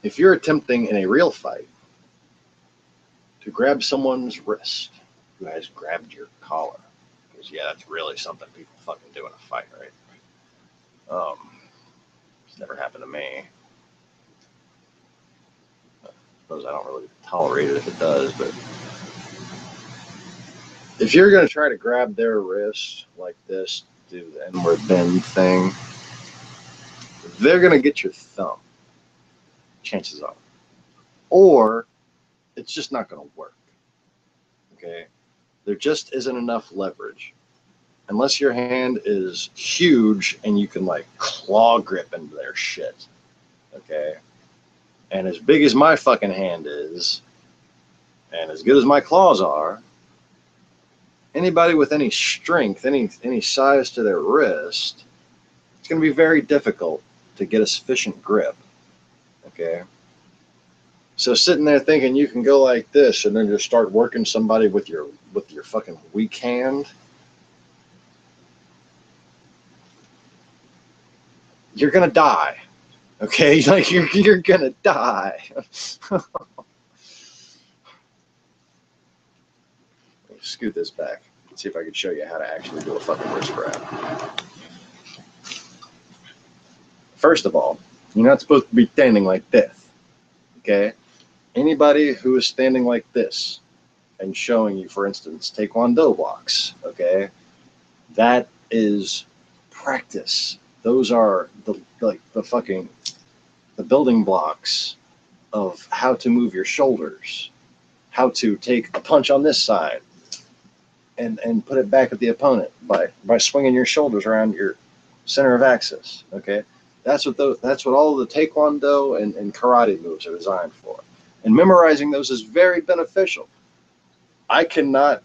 If you're attempting in a real fight to grab someone's wrist who has grabbed your collar, because yeah, that's really something people fucking do in a fight, right? It's never happened to me. I suppose I don't really tolerate it if it does, but if you're going to try to grab their wrist like this, do the inward bend thing, they're going to get your thumb, chances are. Or it's just not going to work. Okay? There just isn't enough leverage. Unless your hand is huge and you can like claw grip into their shit. Okay? And as big as my fucking hand is, and as good as my claws are, anybody with any strength, any size to their wrist, it's going to be very difficult to get a sufficient grip. Okay? So sitting there thinking you can go like this and then just start working somebody with your fucking weak hand, you're gonna die. Okay? Like you're gonna die. Scoot this back. Let's see if I can show you how to actually do a fucking wrist grab. First of all, you're not supposed to be standing like this. Okay? Anybody who is standing like this and showing you, for instance, Taekwondo blocks, okay, that is practice. Those are the building blocks of how to move your shoulders, how to take a punch on this side and put it back at the opponent by swinging your shoulders around your center of axis. Okay, that's what all the Taekwondo and karate moves are designed for. And memorizing those is very beneficial. I cannot,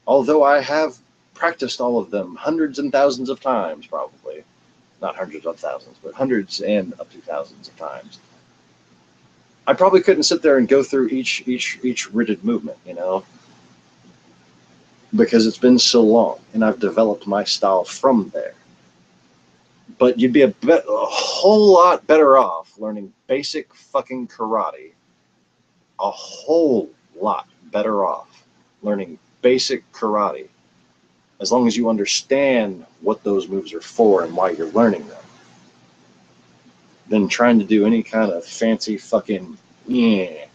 although I have practiced all of them hundreds and thousands of times, probably, not hundreds of thousands, but hundreds and up to thousands of times, I probably couldn't sit there and go through each rigid movement, you know, because it's been so long and I've developed my style from there. But you'd be a whole lot better off learning basic fucking karate. A whole lot better off learning basic karate, as long as you understand what those moves are for and why you're learning them, than trying to do any kind of fancy fucking with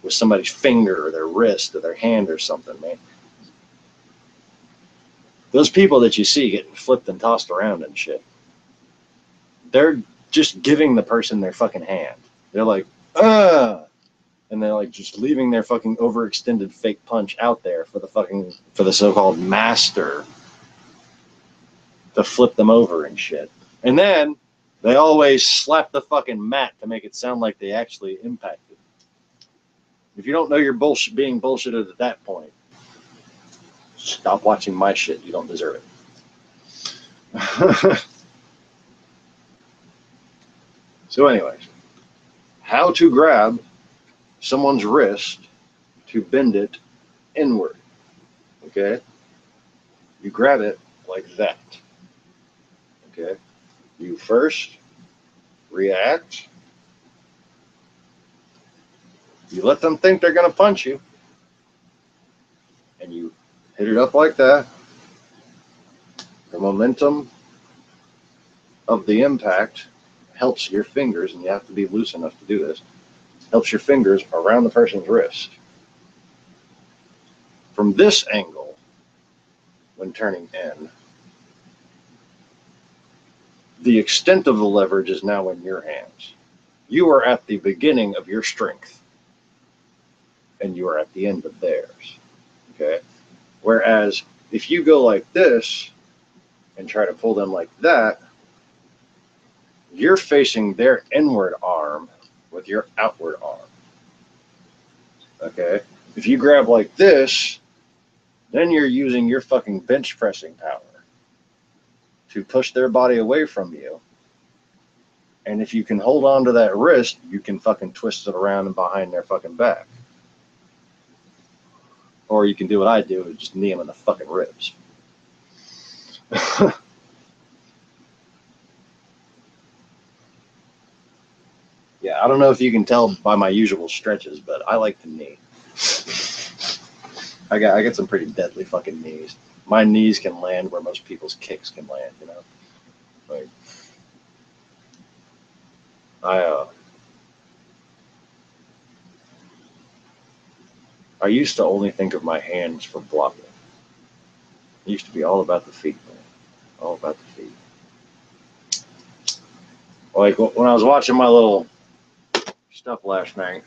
somebody's finger or their wrist or their hand or something, man. Those people that you see getting flipped and tossed around and shit, they're just giving the person their fucking hand. They're like, and they're like just leaving their fucking overextended fake punch out there for the so-called master to flip them over and shit. And then they always slap the fucking mat to make it sound like they actually impacted. If you don't know you're being bullshitted at that point, stop watching my shit. You don't deserve it. So anyways, how to grab someone's wrist to bend it inward. Okay? You grab it like that. Okay? You first react. You let them think they're going to punch you. And you hit it up like that. The momentum of the impact helps your fingers, and you have to be loose enough to do this, helps your fingers around the person's wrist. From this angle, when turning in, the extent of the leverage is now in your hands. You are at the beginning of your strength, and you are at the end of theirs. Okay? Whereas if you go like this and try to pull them like that, you're facing their inward arm with your outward arm. Okay? If you grab like this Then you're using your fucking bench pressing power to push their body away from you. And if you can hold on to that wrist, you can fucking twist it around and behind their fucking back. Or you can do what I do and just knee them in the fucking ribs. Yeah, I don't know if you can tell by my usual stretches, but I like to knee. I got some pretty deadly fucking knees. My knees can land where most people's kicks can land, you know? Like, I used to only think of my hands for blocking. It used to be all about the feet, man. All about the feet. Like when I was watching my little stuff last night,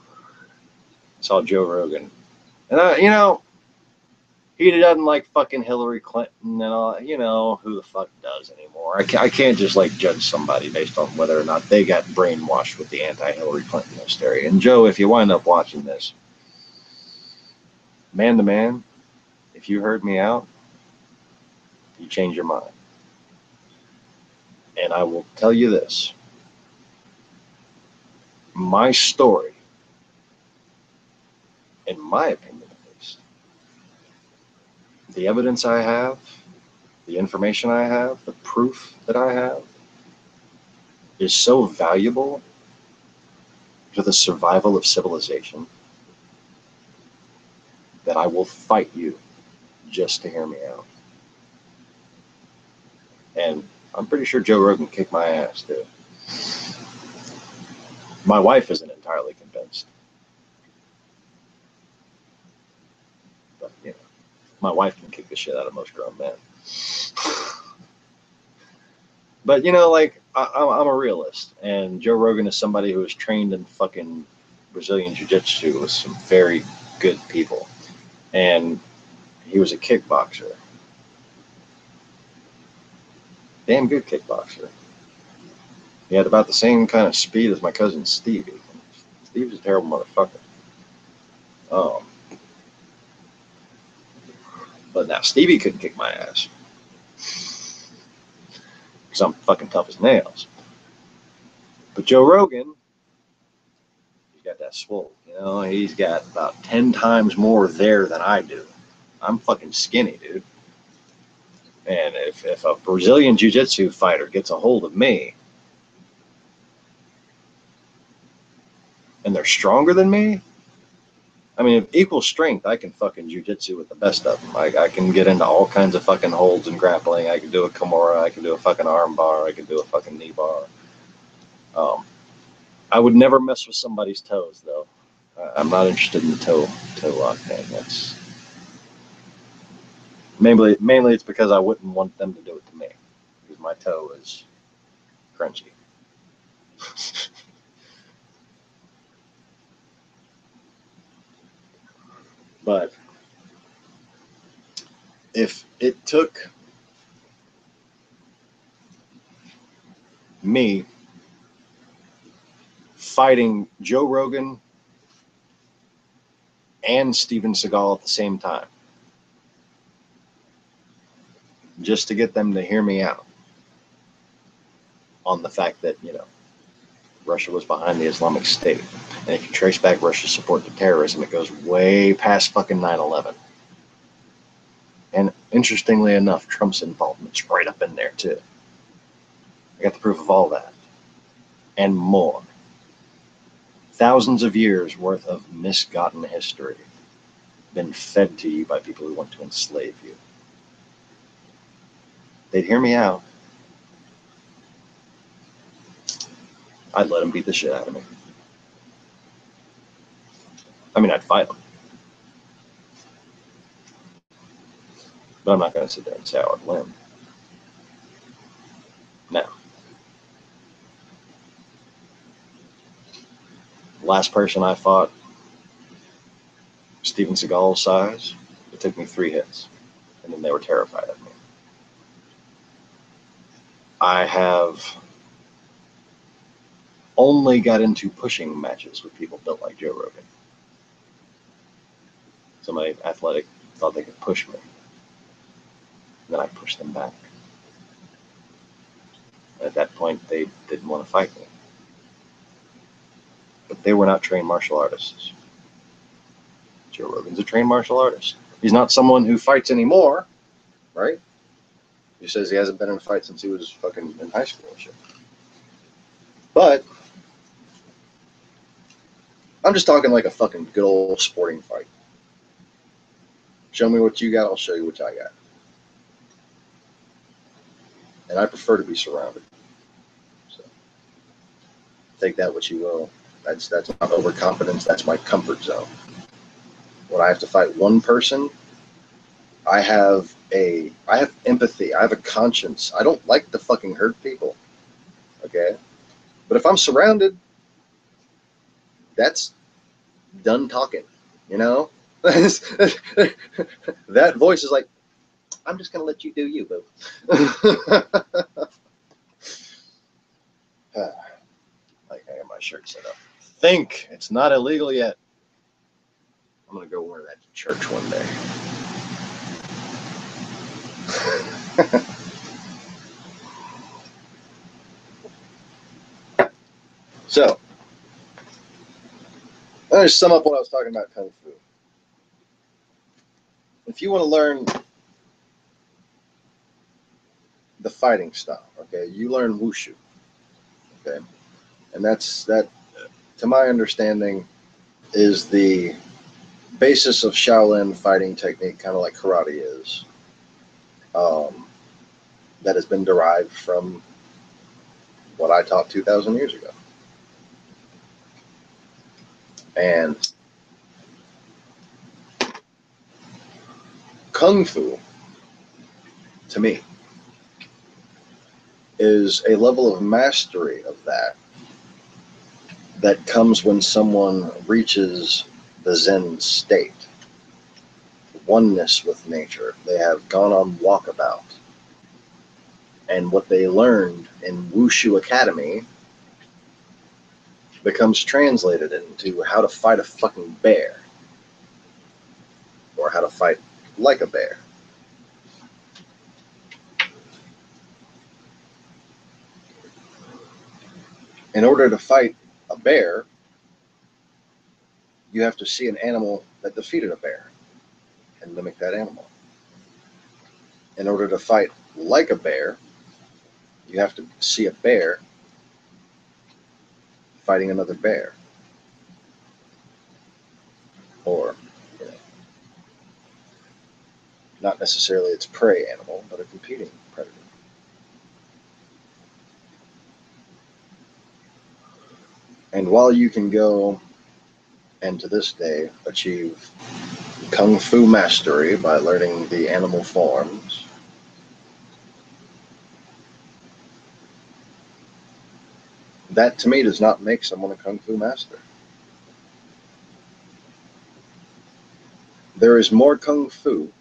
I saw Joe Rogan. And, he doesn't like fucking Hillary Clinton and all, who the fuck does anymore. I can't just like judge somebody based on whether or not they got brainwashed with the anti-Hillary Clinton hysteria. And Joe, if you wind up watching this, man to man, if you heard me out, you change your mind. And I will tell you this. My story, in my opinion at least, the evidence I have, the information I have, the proof that I have, is so valuable to the survival of civilization that I will fight you just to hear me out. And I'm pretty sure Joe Rogan kicked my ass too. My wife isn't entirely convinced. But, my wife can kick the shit out of most grown men. But, I'm a realist. And Joe Rogan is somebody who was trained in fucking Brazilian Jiu-Jitsu with some very good people. And he was a kickboxer. Damn good kickboxer. He had about the same kind of speed as my cousin Stevie. Steve's a terrible motherfucker. But now Stevie couldn't kick my ass. Because I'm fucking tough as nails. But Joe Rogan, he's got that swole. He's got about 10 times more there than I do. I'm fucking skinny, dude. And if a Brazilian Jiu-Jitsu fighter gets a hold of me, and they're stronger than me, I mean, equal strength, I can fucking Jiu-Jitsu with the best of them. I can get into all kinds of fucking holds and grappling. I can do a Kimura. I can do a fucking arm bar. I can do a fucking knee bar. I would never mess with somebody's toes, though. I'm not interested in the toe lock thing. That's mainly it's because I wouldn't want them to do it to me, because my toe is crunchy. But if it took me fighting Joe Rogan and Steven Seagal at the same time just to get them to hear me out on the fact that, Russia was behind the Islamic State. And if you trace back Russia's support to terrorism, it goes way past fucking 9/11. And interestingly enough, Trump's involvement's right up in there too. I got the proof of all that. And more. Thousands of years worth of misgotten history been fed to you by people who want to enslave you. They'd hear me out. I'd let them beat the shit out of me. I mean, I'd fight them. But I'm not going to sit there and say I would win. Now, last person I fought, Steven Seagal's size, it took me 3 hits. And then they were terrified of me. I have only got into pushing matches with people built like Joe Rogan. somebody athletic thought they could push me. And then I pushed them back. At that point, they didn't want to fight me. But they were not trained martial artists. Joe Rogan's a trained martial artist. He's not someone who fights anymore, right? He says he hasn't been in a fight since he was fucking in high school and shit. But I'm just talking like a fucking good old sporting fight. Show me what you got, I'll show you what I got. And I prefer to be surrounded. So take that what you will. That's not overconfidence, that's my comfort zone. When I have to fight one person, I have empathy, I have a conscience. I don't like to fucking hurt people. Okay? But if I'm surrounded, that's done talking, you know? That voice is like, I'm just going to let you do you, boo. Like, I got my shirt set up. Think it's not illegal yet. I'm going to go wear that to church one day. So, let me just sum up what I was talking about Kung Fu. If you want to learn the fighting style, okay, you learn Wushu, okay? And that, to my understanding, is the basis of Shaolin fighting technique, kind of like karate is. That has been derived from what I taught 2,000 years ago. And Kung Fu, to me, is a level of mastery of that comes when someone reaches the Zen state, oneness with nature. They have gone on walkabout. And what they learned in Wushu Academy becomes translated into how to fight a fucking bear. Or how to fight like a bear. In order to fight a bear, you have to see an animal that defeated a bear and mimic that animal. In order to fight like a bear, you have to see a bear fighting another bear. Or, you know, not necessarily its prey animal, but a competing predator. And while you can go, and to this day, achieve Kung Fu mastery by learning the animal forms, that to me does not make someone a Kung Fu master. There is more Kung Fu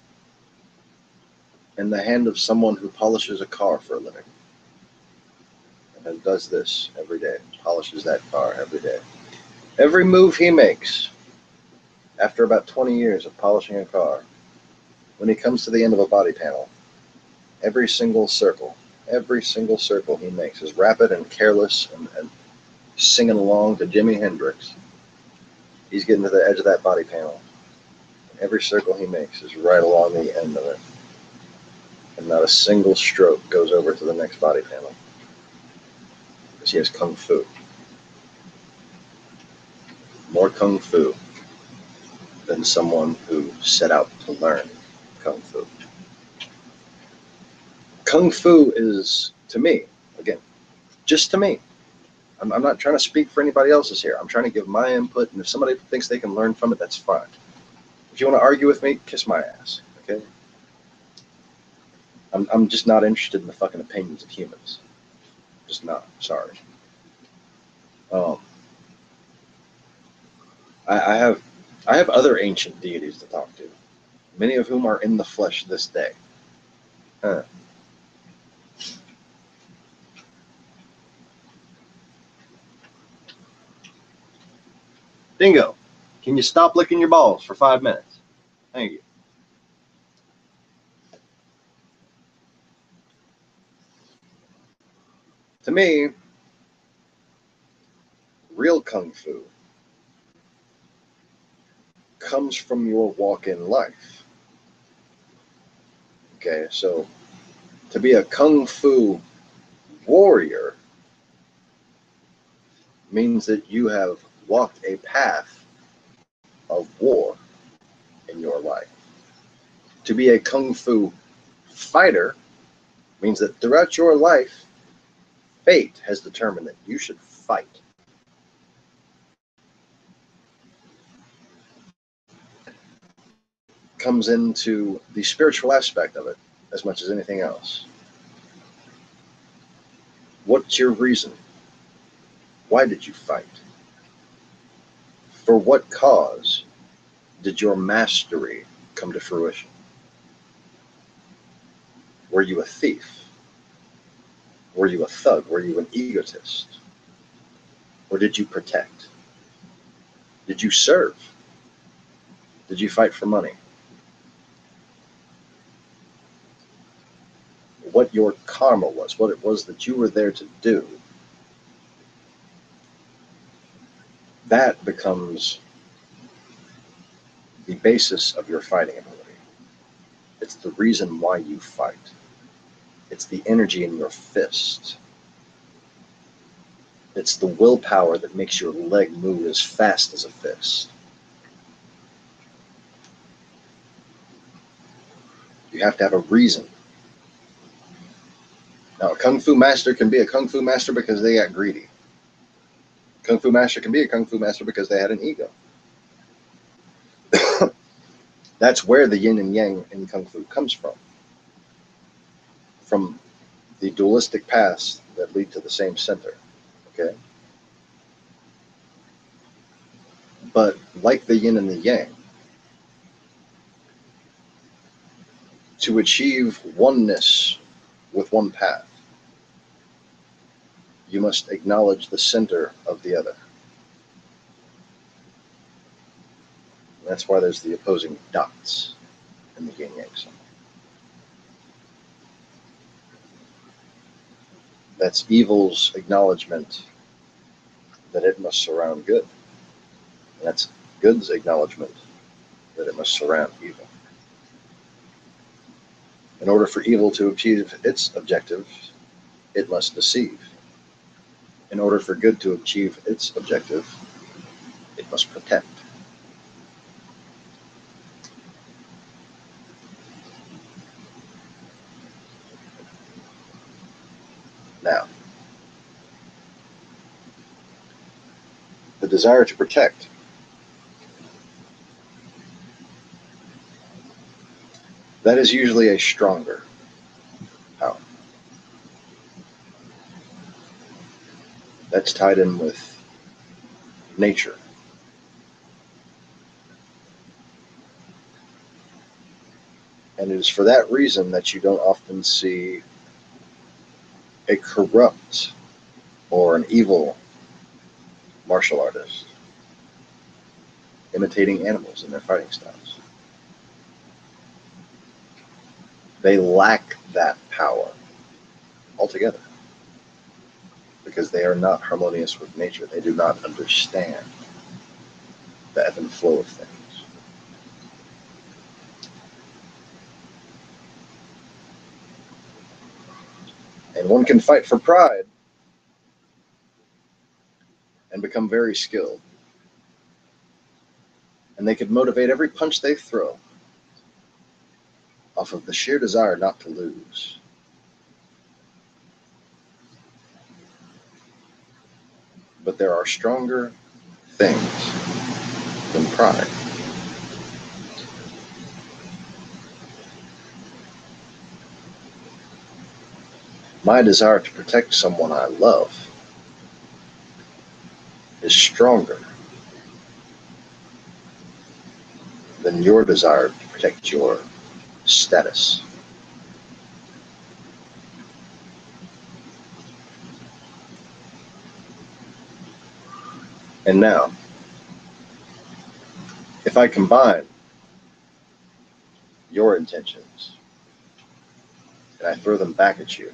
in the hand of someone who polishes a car for a living. And does this every day, polishes that car every day. Every move he makes, after about 20 years of polishing a car, when he comes to the end of a body panel, every single circle he makes is rapid and careless and singing along to Jimi Hendrix. He's getting to the edge of that body panel. Every circle he makes is right along the end of it. And not a single stroke goes over to the next body panel. Because he has Kung Fu. More Kung Fu than someone who set out to learn Kung Fu. Kung Fu is, to me, again, just to me, I'm not trying to speak for anybody else's here. I'm trying to give my input, and if somebody thinks they can learn from it, that's fine. If you want to argue with me, kiss my ass, okay? I'm just not interested in the fucking opinions of humans. Just not. Sorry. I have other ancient deities to talk to, many of whom are in the flesh this day. Dingo, can you stop licking your balls for 5 minutes? Thank you. To me, real Kung Fu comes from your walk in life. Okay, so to be a Kung Fu warrior means that you have walked a path of war in your life. To be a Kung Fu fighter means that throughout your life, fate has determined that you should fight. Comes into the spiritual aspect of it as much as anything else. What's your reason? Why did you fight? For what cause did your mastery come to fruition? Were you a thief? Were you a thug? Were you an egotist? Or did you protect? Did you serve? Did you fight for money? What your karma was, what it was that you were there to do, that becomes the basis of your fighting ability. It's the reason why you fight. It's the energy in your fist. It's the willpower that makes your leg move as fast as a fist. You have to have a reason. Now, a Kung Fu master can be a Kung Fu master because they got greedy. Kung Fu master can be a Kung Fu master because they had an ego. That's where the yin and yang in Kung Fu comes from the dualistic paths that lead to the same center. Okay? But like the yin and the yang, to achieve oneness with one path, you must acknowledge the center of the other. That's why there's the opposing dots in the yin yang symbol. That's evil's acknowledgement that it must surround good. And that's good's acknowledgement that it must surround evil. In order for evil to achieve its objective, it must deceive. In order for good to achieve its objective, it must protect. Now, the desire to protect that is usually a stronger power. That's tied in with nature. And it is for that reason that you don't often see a corrupt or an evil martial artist imitating animals in their fighting styles. They lack that power altogether because they are not harmonious with nature. They do not understand the ebb and flow of things. And one can fight for pride and become very skilled. And they could motivate every punch they throw off of the sheer desire not to lose. But there are stronger things than pride. My desire to protect someone I love is stronger than your desire to protect your status. And now, if I combine your intentions, and I throw them back at you.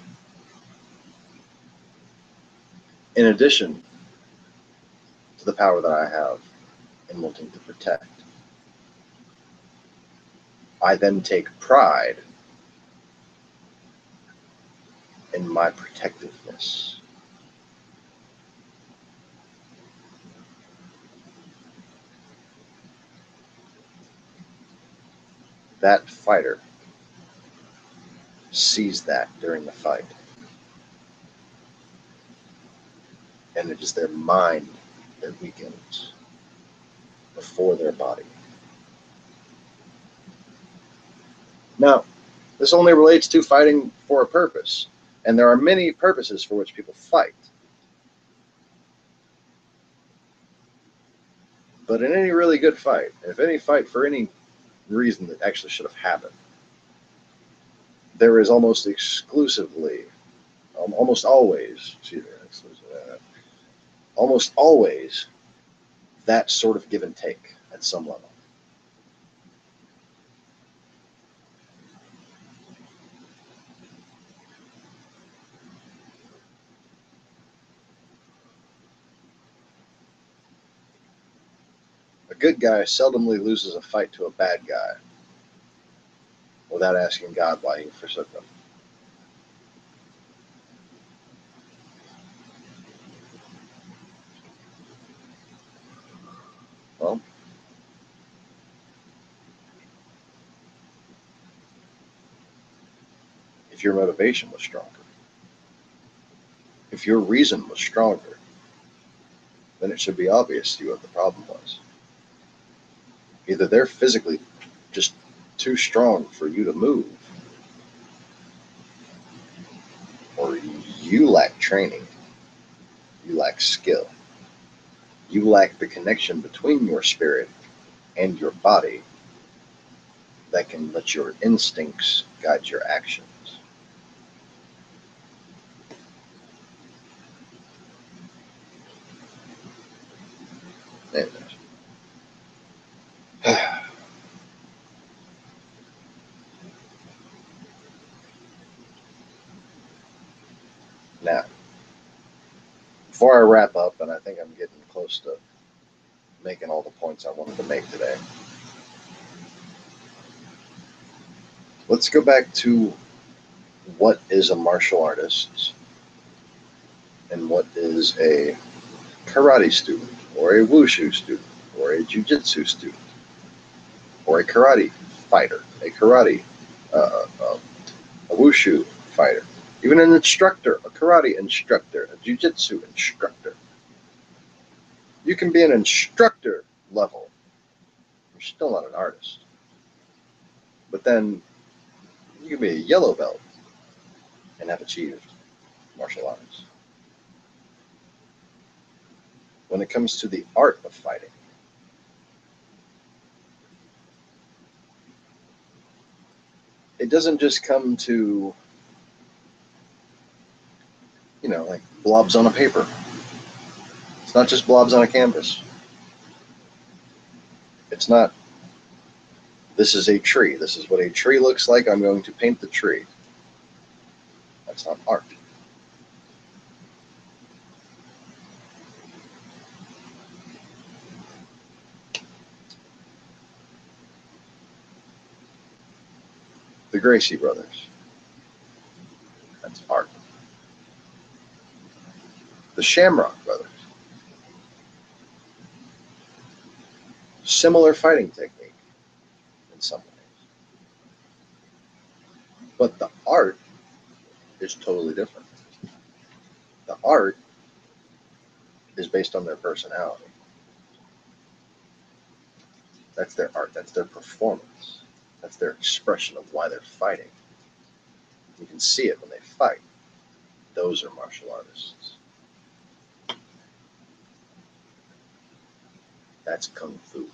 In addition to the power that I have in wanting to protect, I then take pride in my protectiveness. That fighter sees that during the fight, and it is their mind that weakens before their body. Now, this only relates to fighting for a purpose, and there are many purposes for which people fight. But in any really good fight, if any fight for any reason that actually should have happened, there is almost exclusively, almost always, almost always that sort of give and take at some level. A good guy seldomly loses a fight to a bad guy without asking God why he forsook them. Well, if your motivation was stronger, if your reason was stronger, then it should be obvious to you what the problem was. Either they're physically just too strong for you to move, or you lack training, you lack skill, you lack the connection between your spirit and your body that can let your instincts guide your actions. Now, before I wrap up, and I think I'm getting close to making all the points I wanted to make today, let's go back to what is a martial artist and what is a karate student or a wushu student or a jiu-jitsu student or a karate fighter, a karate, a wushu fighter, even an instructor, a karate instructor, a jiu-jitsu instructor. You can be an instructor level. You're still not an artist. But then you can be a yellow belt and have achieved martial arts. When it comes to the art of fighting, it doesn't just come to, like blobs on a paper. It's not just blobs on a canvas. It's not, this is a tree. This is what a tree looks like. I'm going to paint the tree. That's not art. The Gracie brothers. That's art. The Shamrock brothers. Similar fighting technique in some ways. But the art is totally different. The art is based on their personality. That's their art. That's their performance. That's their expression of why they're fighting. You can see it when they fight. Those are martial artists. That's Kung Fu.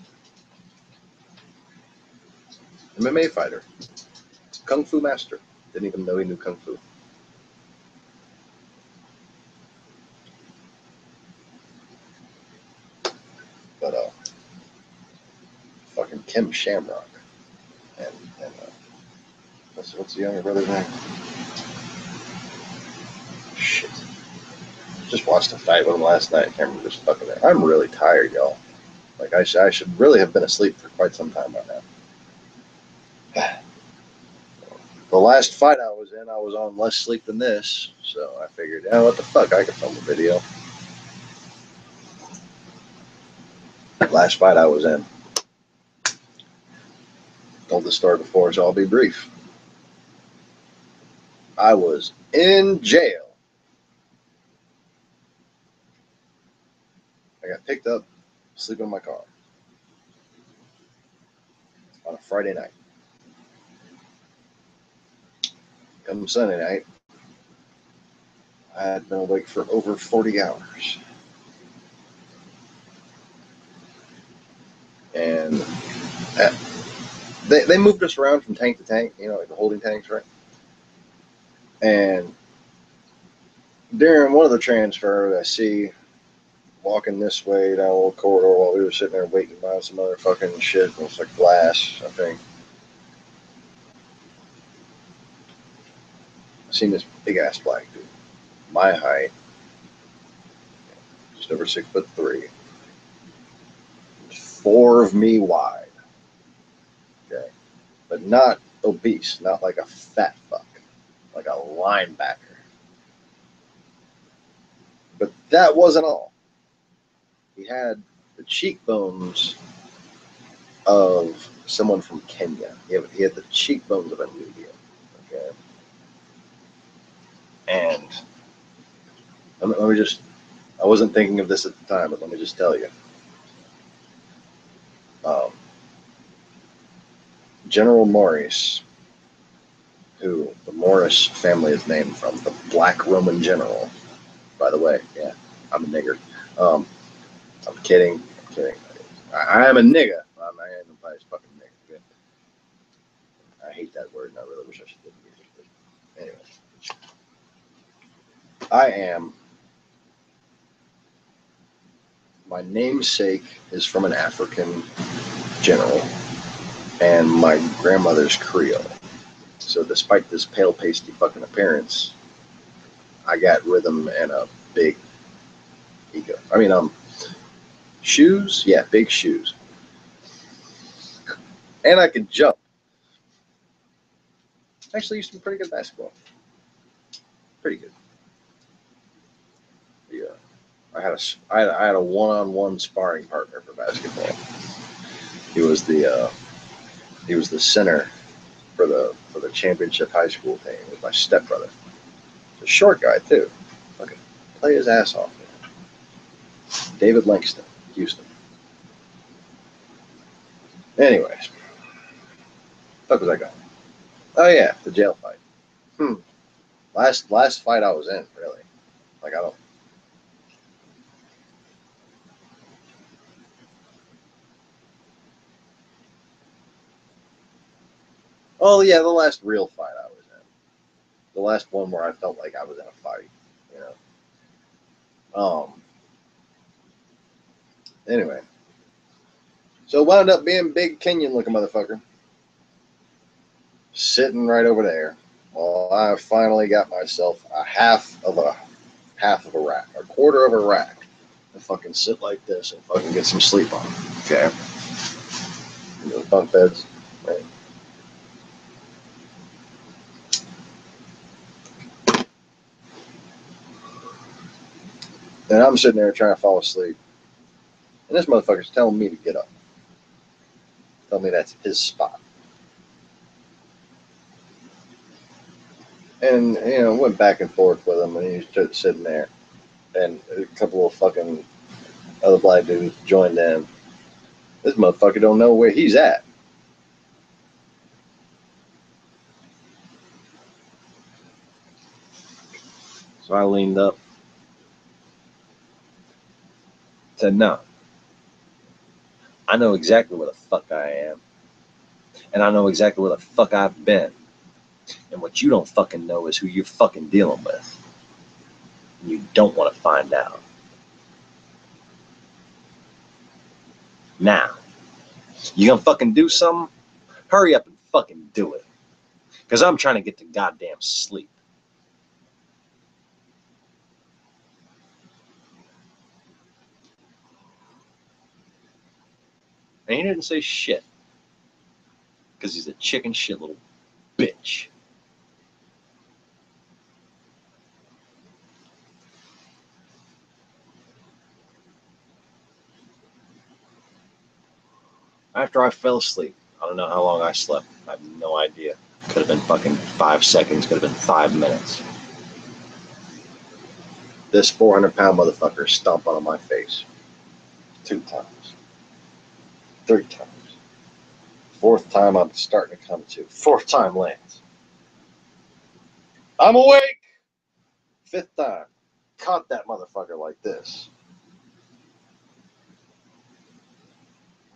MMA fighter. Kung Fu master. Didn't even know he knew Kung Fu. But fucking Kim Shamrock and what's the younger brother's name? Shit. Just watched a fight with him last night. I can't remember this fucking name. I'm really tired, y'all. Like, I should really have been asleep for quite some time by now. The last fight I was in, I was on less sleep than this, so I figured, yeah, what the fuck, I could film a video. Last fight I was in. Told the story before, so I'll be brief. I was in jail. I got picked up, sleeping in my car on a Friday night. Come Sunday night, I had been awake for over 40 hours. And they moved us around from tank to tank, you know, like the holding tanks, right? And during one of the transfers, I see walking this way down a little corridor while we were sitting there waiting by some other fucking shit. It was like glass, I think. I seen this big ass black dude, my height, just over 6'3", 4 of me wide. Okay, but not obese, not like a fat fuck, like a linebacker. But that wasn't all. He had the cheekbones of someone from Kenya. He had the cheekbones of a Nubian. Okay, and let me just. I wasn't thinking of this at the time, but let me just tell you. General Maurice, who the Morris family is named from, the Black Roman general. By the way, yeah, I'm a nigger. I'm kidding. I'm kidding. I am a nigga. I ain't nobody's fucking nigga. Okay? I hate that word, and I really wish I should didn't use it. But anyway, I am. My namesake is from an African general, and my grandmother's Creole. So despite this pale, pasty fucking appearance, I got rhythm and a big ego. I mean, shoes? Yeah, big shoes. And I could jump. Actually, used to be pretty good at basketball. Pretty good. Yeah. I had a one-on-one sparring partner for basketball. He was the center for the championship high school team. It was my stepbrother. He's a short guy too. Fucking play his ass off. Man. David Langston, Houston. Anyways, what was I going? Oh yeah, the jail fight. Last fight I was in, really. Like I don't. Oh yeah, the last real fight I was in. The last one where I felt like I was in a fight. You know. Anyway, so it wound up being big Kenyan looking motherfucker, sitting right over there. Well, I finally got myself a half of a rack, a quarter of a rack, and fucking sit like this and fucking get some sleep on. Okay. You know, bunk beds. Right. And I'm sitting there trying to fall asleep. And this motherfucker's telling me to get up. Telling me that's his spot. And, you know, went back and forth with him, and he was just sitting there. And a couple of fucking other black dudes joined in. This motherfucker don't know where he's at. So I leaned up. Said, no. I know exactly where the fuck I am. And I know exactly where the fuck I've been. And what you don't fucking know is who you're fucking dealing with. And you don't want to find out. Now, you gonna fucking do something? Hurry up and fucking do it. Because I'm trying to get to goddamn sleep. And he didn't say shit. Because he's a chicken shit little bitch. After I fell asleep, I don't know how long I slept. I have no idea. Could have been fucking 5 seconds. Could have been 5 minutes. This 400-pound motherfucker stomped on my face 2 times, 3 times. 4th time, I'm starting to come to. 4th time lands. I'm awake. 5th time, caught that motherfucker like this.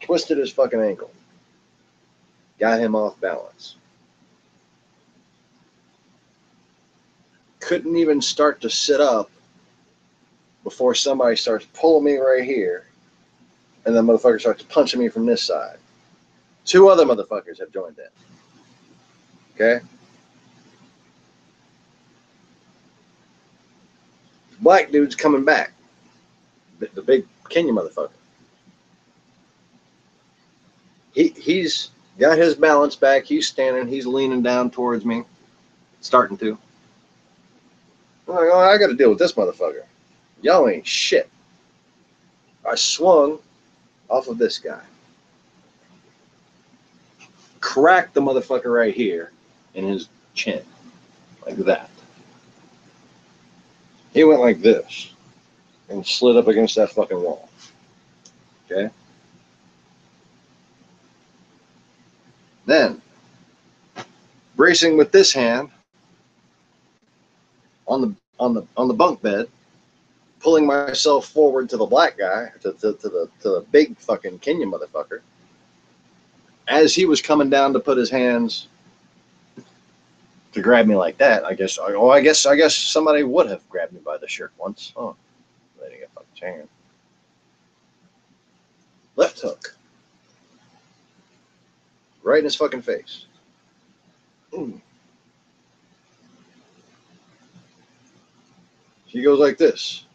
Twisted his fucking ankle. Got him off balance. Couldn't even start to sit up before somebody starts pulling me right here. And then motherfucker starts punching me from this side. 2 other motherfuckers have joined in. Okay? Black dude's coming back. The big Kenya motherfucker. He's got his balance back. He's standing. He's leaning down towards me. Starting to. I'm like, oh, I got to deal with this motherfucker. Y'all ain't shit. I swung off of this guy. Cracked the motherfucker right here in his chin. Like that. He went like this and slid up against that fucking wall. Okay? Then, bracing with this hand on the bunk bed, pulling myself forward to the black guy, to the big fucking Kenya motherfucker. As he was coming down to put his hands to grab me like that, I guess somebody would have grabbed me by the shirt once. Oh, they didn't get fucking chance. Left hook. Right in his fucking face. He goes like this.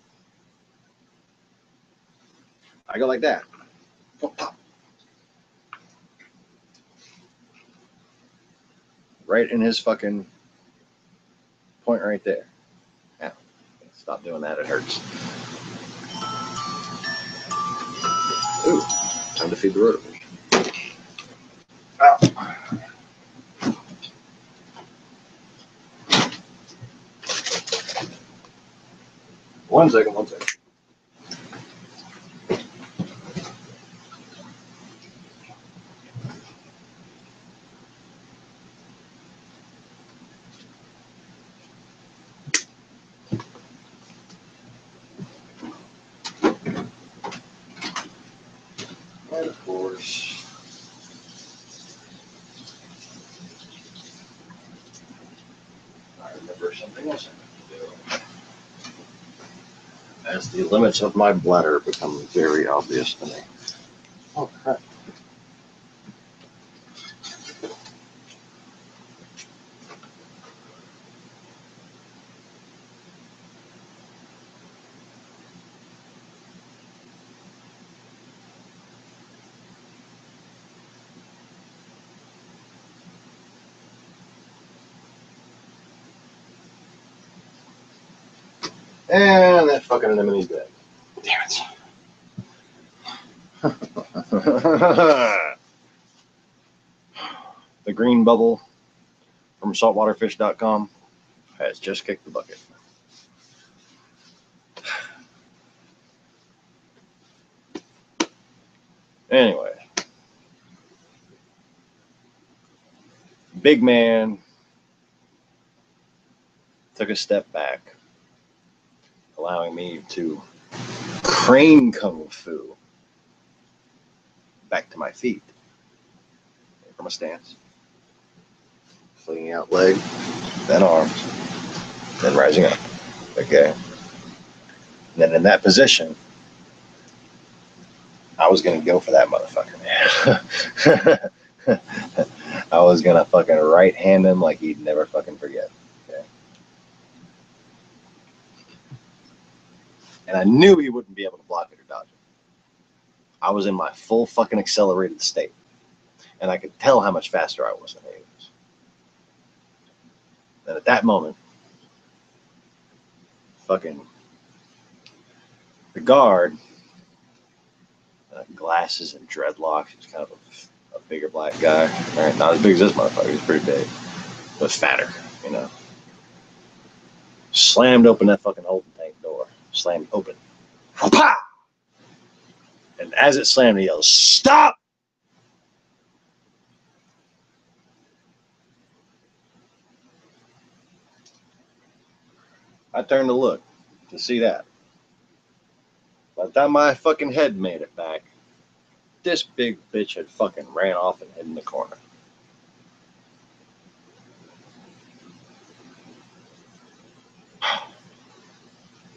I go like that. Pop. Right in his fucking point right there. Now, stop doing that. It hurts. Ooh, time to feed the rotor. Ow. 1 second, 1 second. And of course, I remember something else I have to do. As the limits of my bladder become very obvious to me. Oh, crap. And that fucking anemone's dead. Damn it. The green bubble from saltwaterfish.com has just kicked the bucket. Anyway. Big man took a step back, allowing me to crane kung fu back to my feet from a stance, flinging out leg, then arms, then rising up. Okay. And then in that position, I was going to go for that motherfucker, man. I was gonna fucking right hand him like he'd never fucking forget. Okay. And I knew he wouldn't be able to block it or dodge it. I was in my full fucking accelerated state. And I could tell how much faster I was than he was. And at that moment, fucking the guard, glasses and dreadlocks, he was kind of a bigger black guy. All right, not as big as this motherfucker, he was pretty big. But was fatter, you know. Slammed open that fucking holding tank door. Slammed open. Pow! And as it slammed, he yells, "Stop!" I turned to look to see that. By the time my fucking head made it back, this big bitch had fucking ran off and hid in the corner.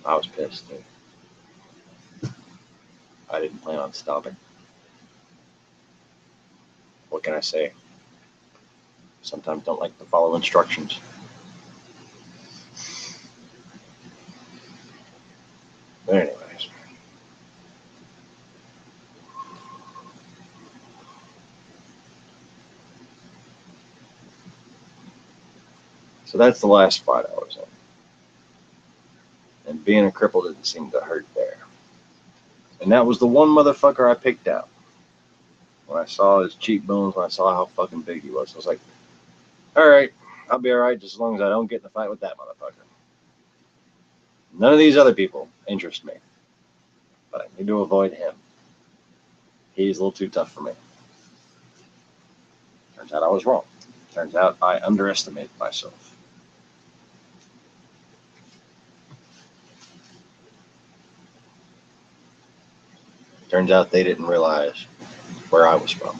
I was pissed, dude. I didn't plan on stopping. What can I say? Sometimes don't like to follow instructions. But anyways. So that's the last fight I was in. And being a cripple didn't seem to hurt there. And that was the one motherfucker I picked out. When I saw his cheekbones, when I saw how fucking big he was, I was like, alright, I'll be alright just as long as I don't get in a fight with that motherfucker. None of these other people interest me. But I need to avoid him. He's a little too tough for me. Turns out I was wrong. Turns out I underestimated myself. Turns out they didn't realize where I was from.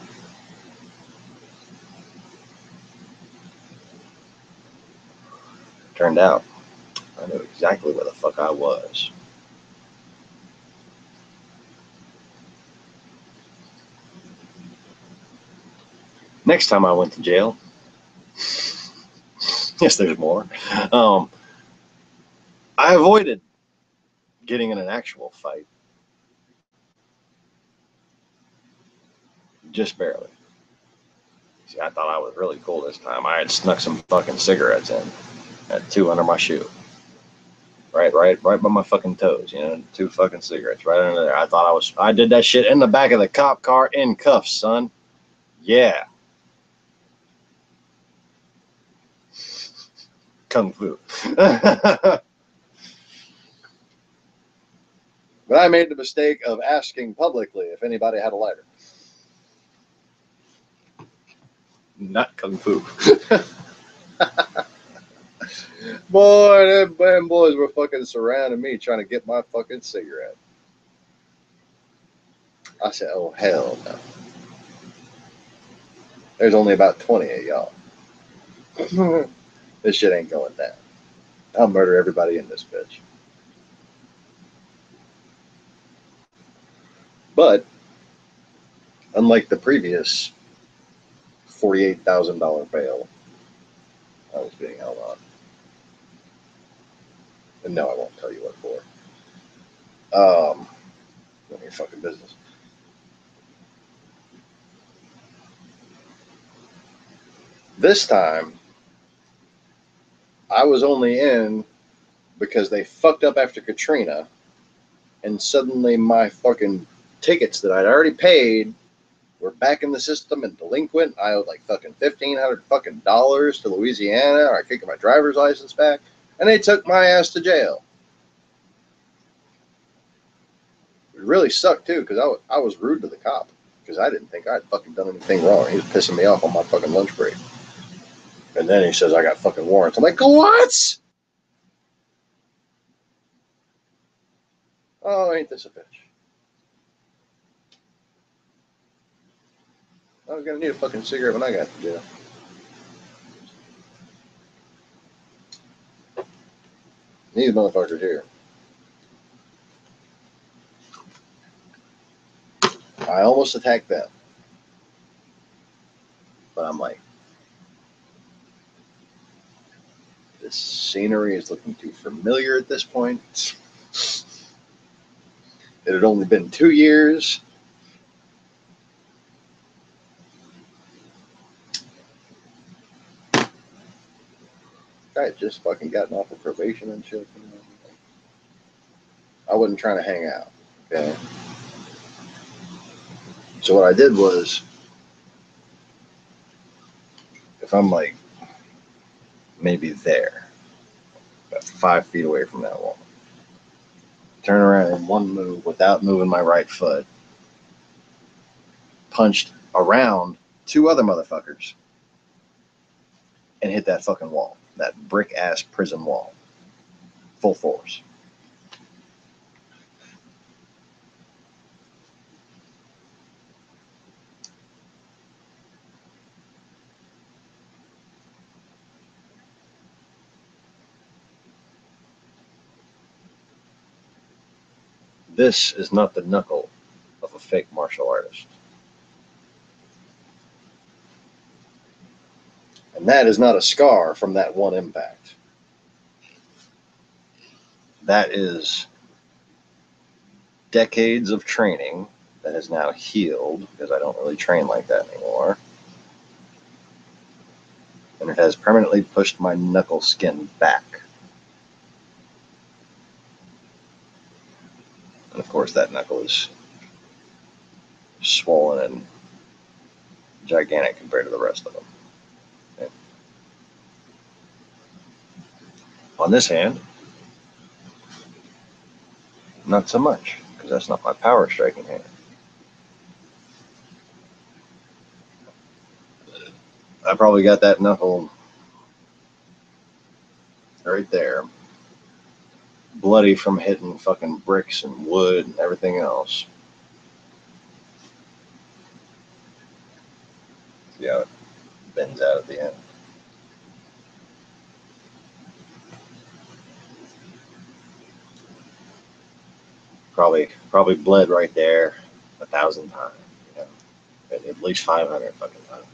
Turned out I knew exactly where the fuck I was. Next time I went to jail, yes, there's more. I avoided getting in an actual fight. Just barely. See, I thought I was really cool this time. I had snuck some fucking cigarettes in. I had 2 under my shoe. Right by my fucking toes, you know, 2 fucking cigarettes right under there. I did that shit in the back of the cop car in cuffs, son. Yeah. Kung Fu. But I made the mistake of asking publicly if anybody had a lighter. Not Kung Fu. Boy, them boys were fucking surrounding me trying to get my fucking cigarette. I said, oh, hell no. There's only about 20 of y'all. This shit ain't going down. I'll murder everybody in this bitch. But, unlike the previous $48,000 bail, I was being held on. And no, I won't tell you what for. None of your fucking business. This time, I was only in because they fucked up after Katrina, and suddenly my fucking tickets that I'd already paid were back in the system and delinquent. I owed like fucking $1,500 fucking dollars to Louisiana, or I could get my driver's license back, and they took my ass to jail. It really sucked too, because I was rude to the cop, because I didn't think I'd fucking done anything wrong. He was pissing me off on my fucking lunch break. And then he says I got fucking warrants. I'm like, what? Oh, ain't this a bitch? I was gonna need a fucking cigarette when I got to jail. These motherfuckers here. I almost attacked them. But I'm like, This scenery is looking too familiar at this point. It had only been 2 years. I had just fucking gotten off of probation and shit. I wasn't trying to hang out. Okay. So what I did was, if I'm like maybe there, about 5 feet away from that wall, turn around in one move without moving my right foot, punched around 2 other motherfuckers, and hit that fucking wall, that brick ass prison wall, full force. This is not the knuckle of a fake martial artist. And that is not a scar from that one impact. That is decades of training that has now healed, because I don't really train like that anymore. And it has permanently pushed my knuckle skin back. And of course, that knuckle is swollen and gigantic compared to the rest of them. Okay. On this hand, not so much, because that's not my power striking hand. I probably got that knuckle right there, bloody from hitting fucking bricks and wood and everything else. See how it bends out at the end. Probably bled right there 1,000 times, you know, at least 500 fucking times.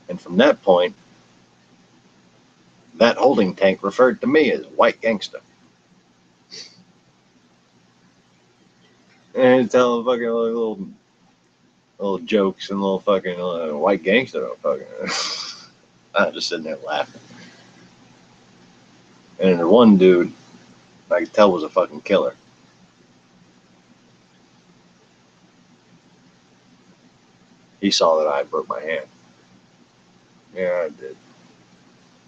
And from that point, that holding tank referred to me as white gangster. And tell fucking little jokes and little fucking white gangster fucking. I'm just sitting there laughing. And the one dude I could tell was a fucking killer. He saw that I broke my hand. Yeah, I did.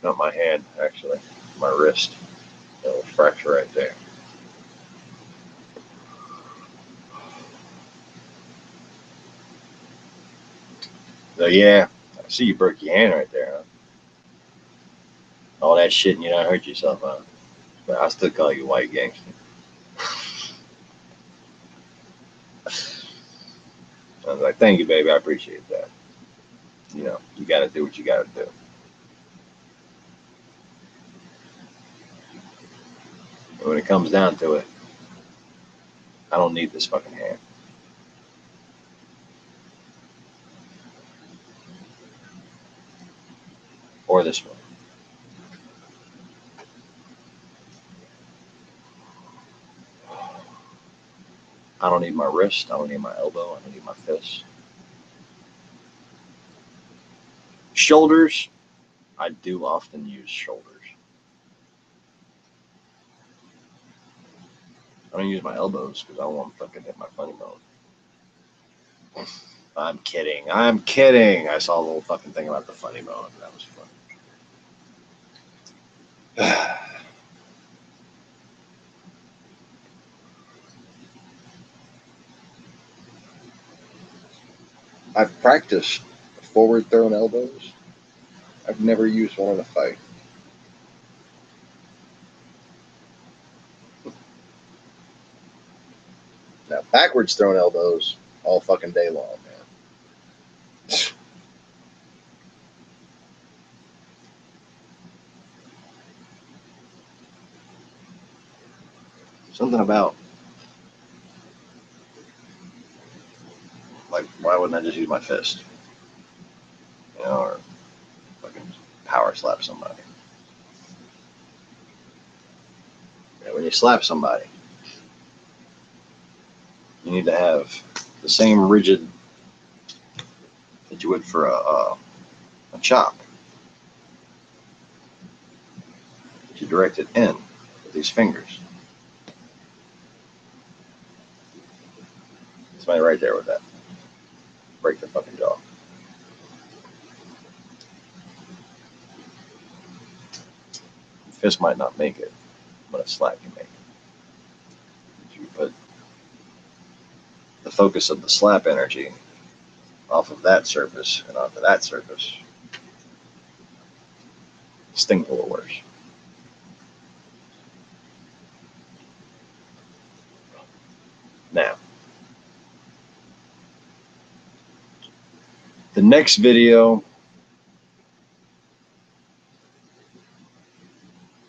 Not my hand, actually. My wrist. A little fracture right there. So yeah, I see you broke your hand right there, huh? All that shit and you don't hurt yourself, huh? But I still call you white gangster. I was like, thank you, baby. I appreciate that. You know, you got to do what you got to do. And when it comes down to it, I don't need this fucking hand. Or this one. I don't need my wrist. I don't need my elbow. I don't need my fist. Shoulders. I do often use shoulders. I don't use my elbows because I won't fucking hit my funny bone. I'm kidding. I'm kidding. I saw a little fucking thing about the funny bone. That was fun. I've practiced forward thrown elbows. I've never used one in a fight. Now, backwards thrown elbows all fucking day long, man. Something about Why wouldn't I just use my fist? You know, or fucking power slap somebody. And when you slap somebody, you need to have the same rigid that you would for a chop. You direct it in with these fingers. Somebody right there with that. Break the fucking jaw. Fist might not make it, but a slap can make it. If you put the focus of the slap energy off of that surface and onto that surface, sting a little worse. Now, the next video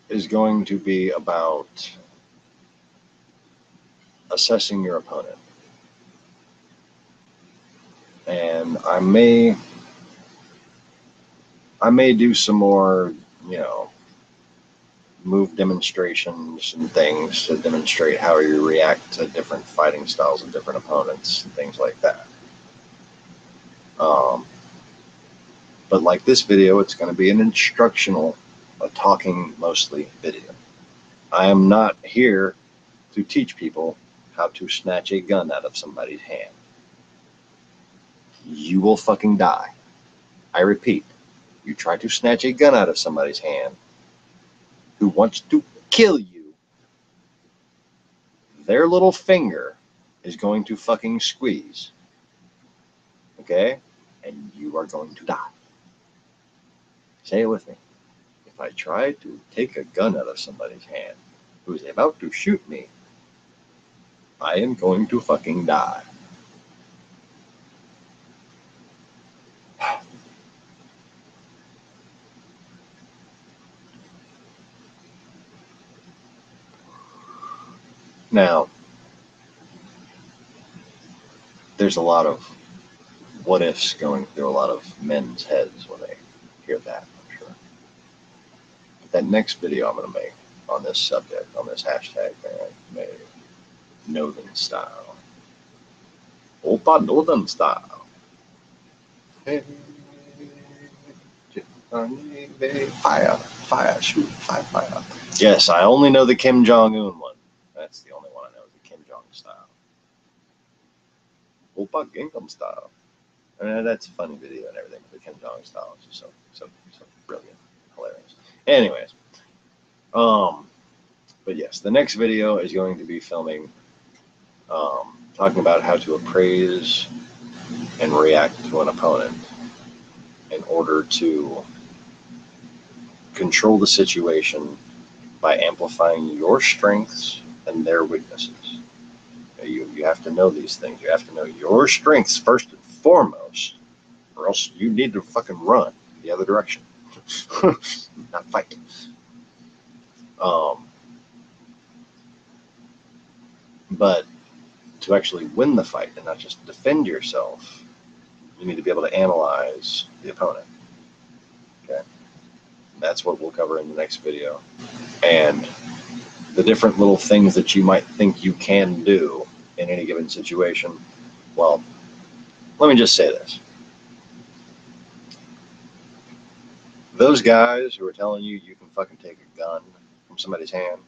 is going to be about assessing your opponent. And I may do some more, move demonstrations and things to demonstrate how you react to different fighting styles and different opponents and things like that. But like this video, it's going to be an instructional, a talking mostly video. I am not here to teach people how to snatch a gun out of somebody's hand. You will fucking die. I repeat, you try to snatch a gun out of somebody's hand who wants to kill you, their little finger is going to fucking squeeze. Okay? And you are going to die. Say it with me. If I try to take a gun out of somebody's hand who is about to shoot me, I am going to fucking die. Now, there's a lot of what ifs going through a lot of men's heads when they hear that, I'm sure. But that next video I'm going to make on this subject, on this hashtag, man, Northern style. Opa Northern style. Fire, fire, shoot, fire. Yes, I only know the Kim Jong-un one. That's the only one I know, the Kim Jong style. Opa Gangnam style. That's a funny video and everything, but the Kim Jong style is just so brilliant, hilarious. Anyways, but yes, the next video is going to be filming, talking about how to appraise and react to an opponent in order to control the situation by amplifying your strengths and their weaknesses. You have to know these things. You have to know your strengths first and foremost, or else you need to fucking run the other direction. Not fight. But to actually win the fight and not just defend yourself, you need to be able to analyze the opponent. Okay? That's what we'll cover in the next video. And the different little things that you might think you can do in any given situation. Well, let me just say this. Those guys who are telling you you can fucking take a gun from somebody's hand,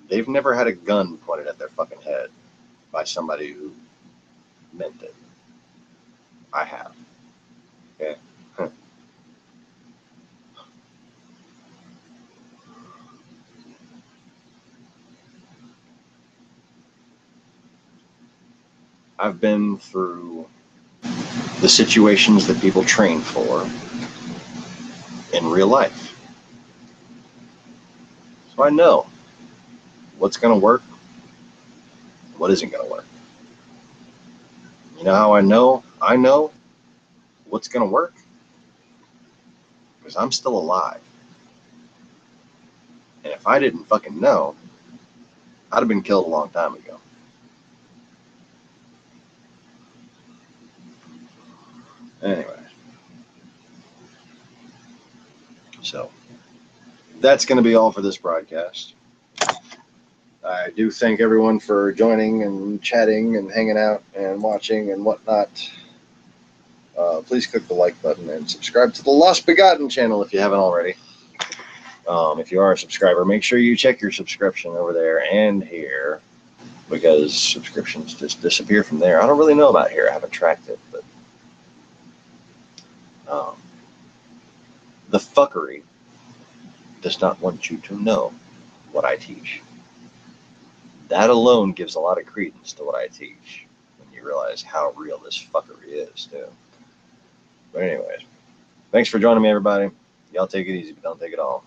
they've never had a gun pointed at their fucking head by somebody who meant it. I have. Okay? I've been through the situations that people train for in real life. So I know what's going to work, what isn't going to work. You know how I know? I know what's going to work? Because I'm still alive. And if I didn't fucking know, I'd have been killed a long time ago. Anyway. So that's going to be all for this broadcast. I do thank everyone for joining and chatting and hanging out and watching and whatnot. Please click the like button and subscribe to the Lost Begotten channel if you haven't already. If you are a subscriber, make sure you check your subscription over there and here, because subscriptions just disappear from there. I don't really know about here. I haven't tracked it, but the fuckery does not want you to know what I teach. That alone gives a lot of credence to what I teach when you realize how real this fuckery is, too. But anyways, thanks for joining me, everybody. Y'all take it easy, but don't take it all.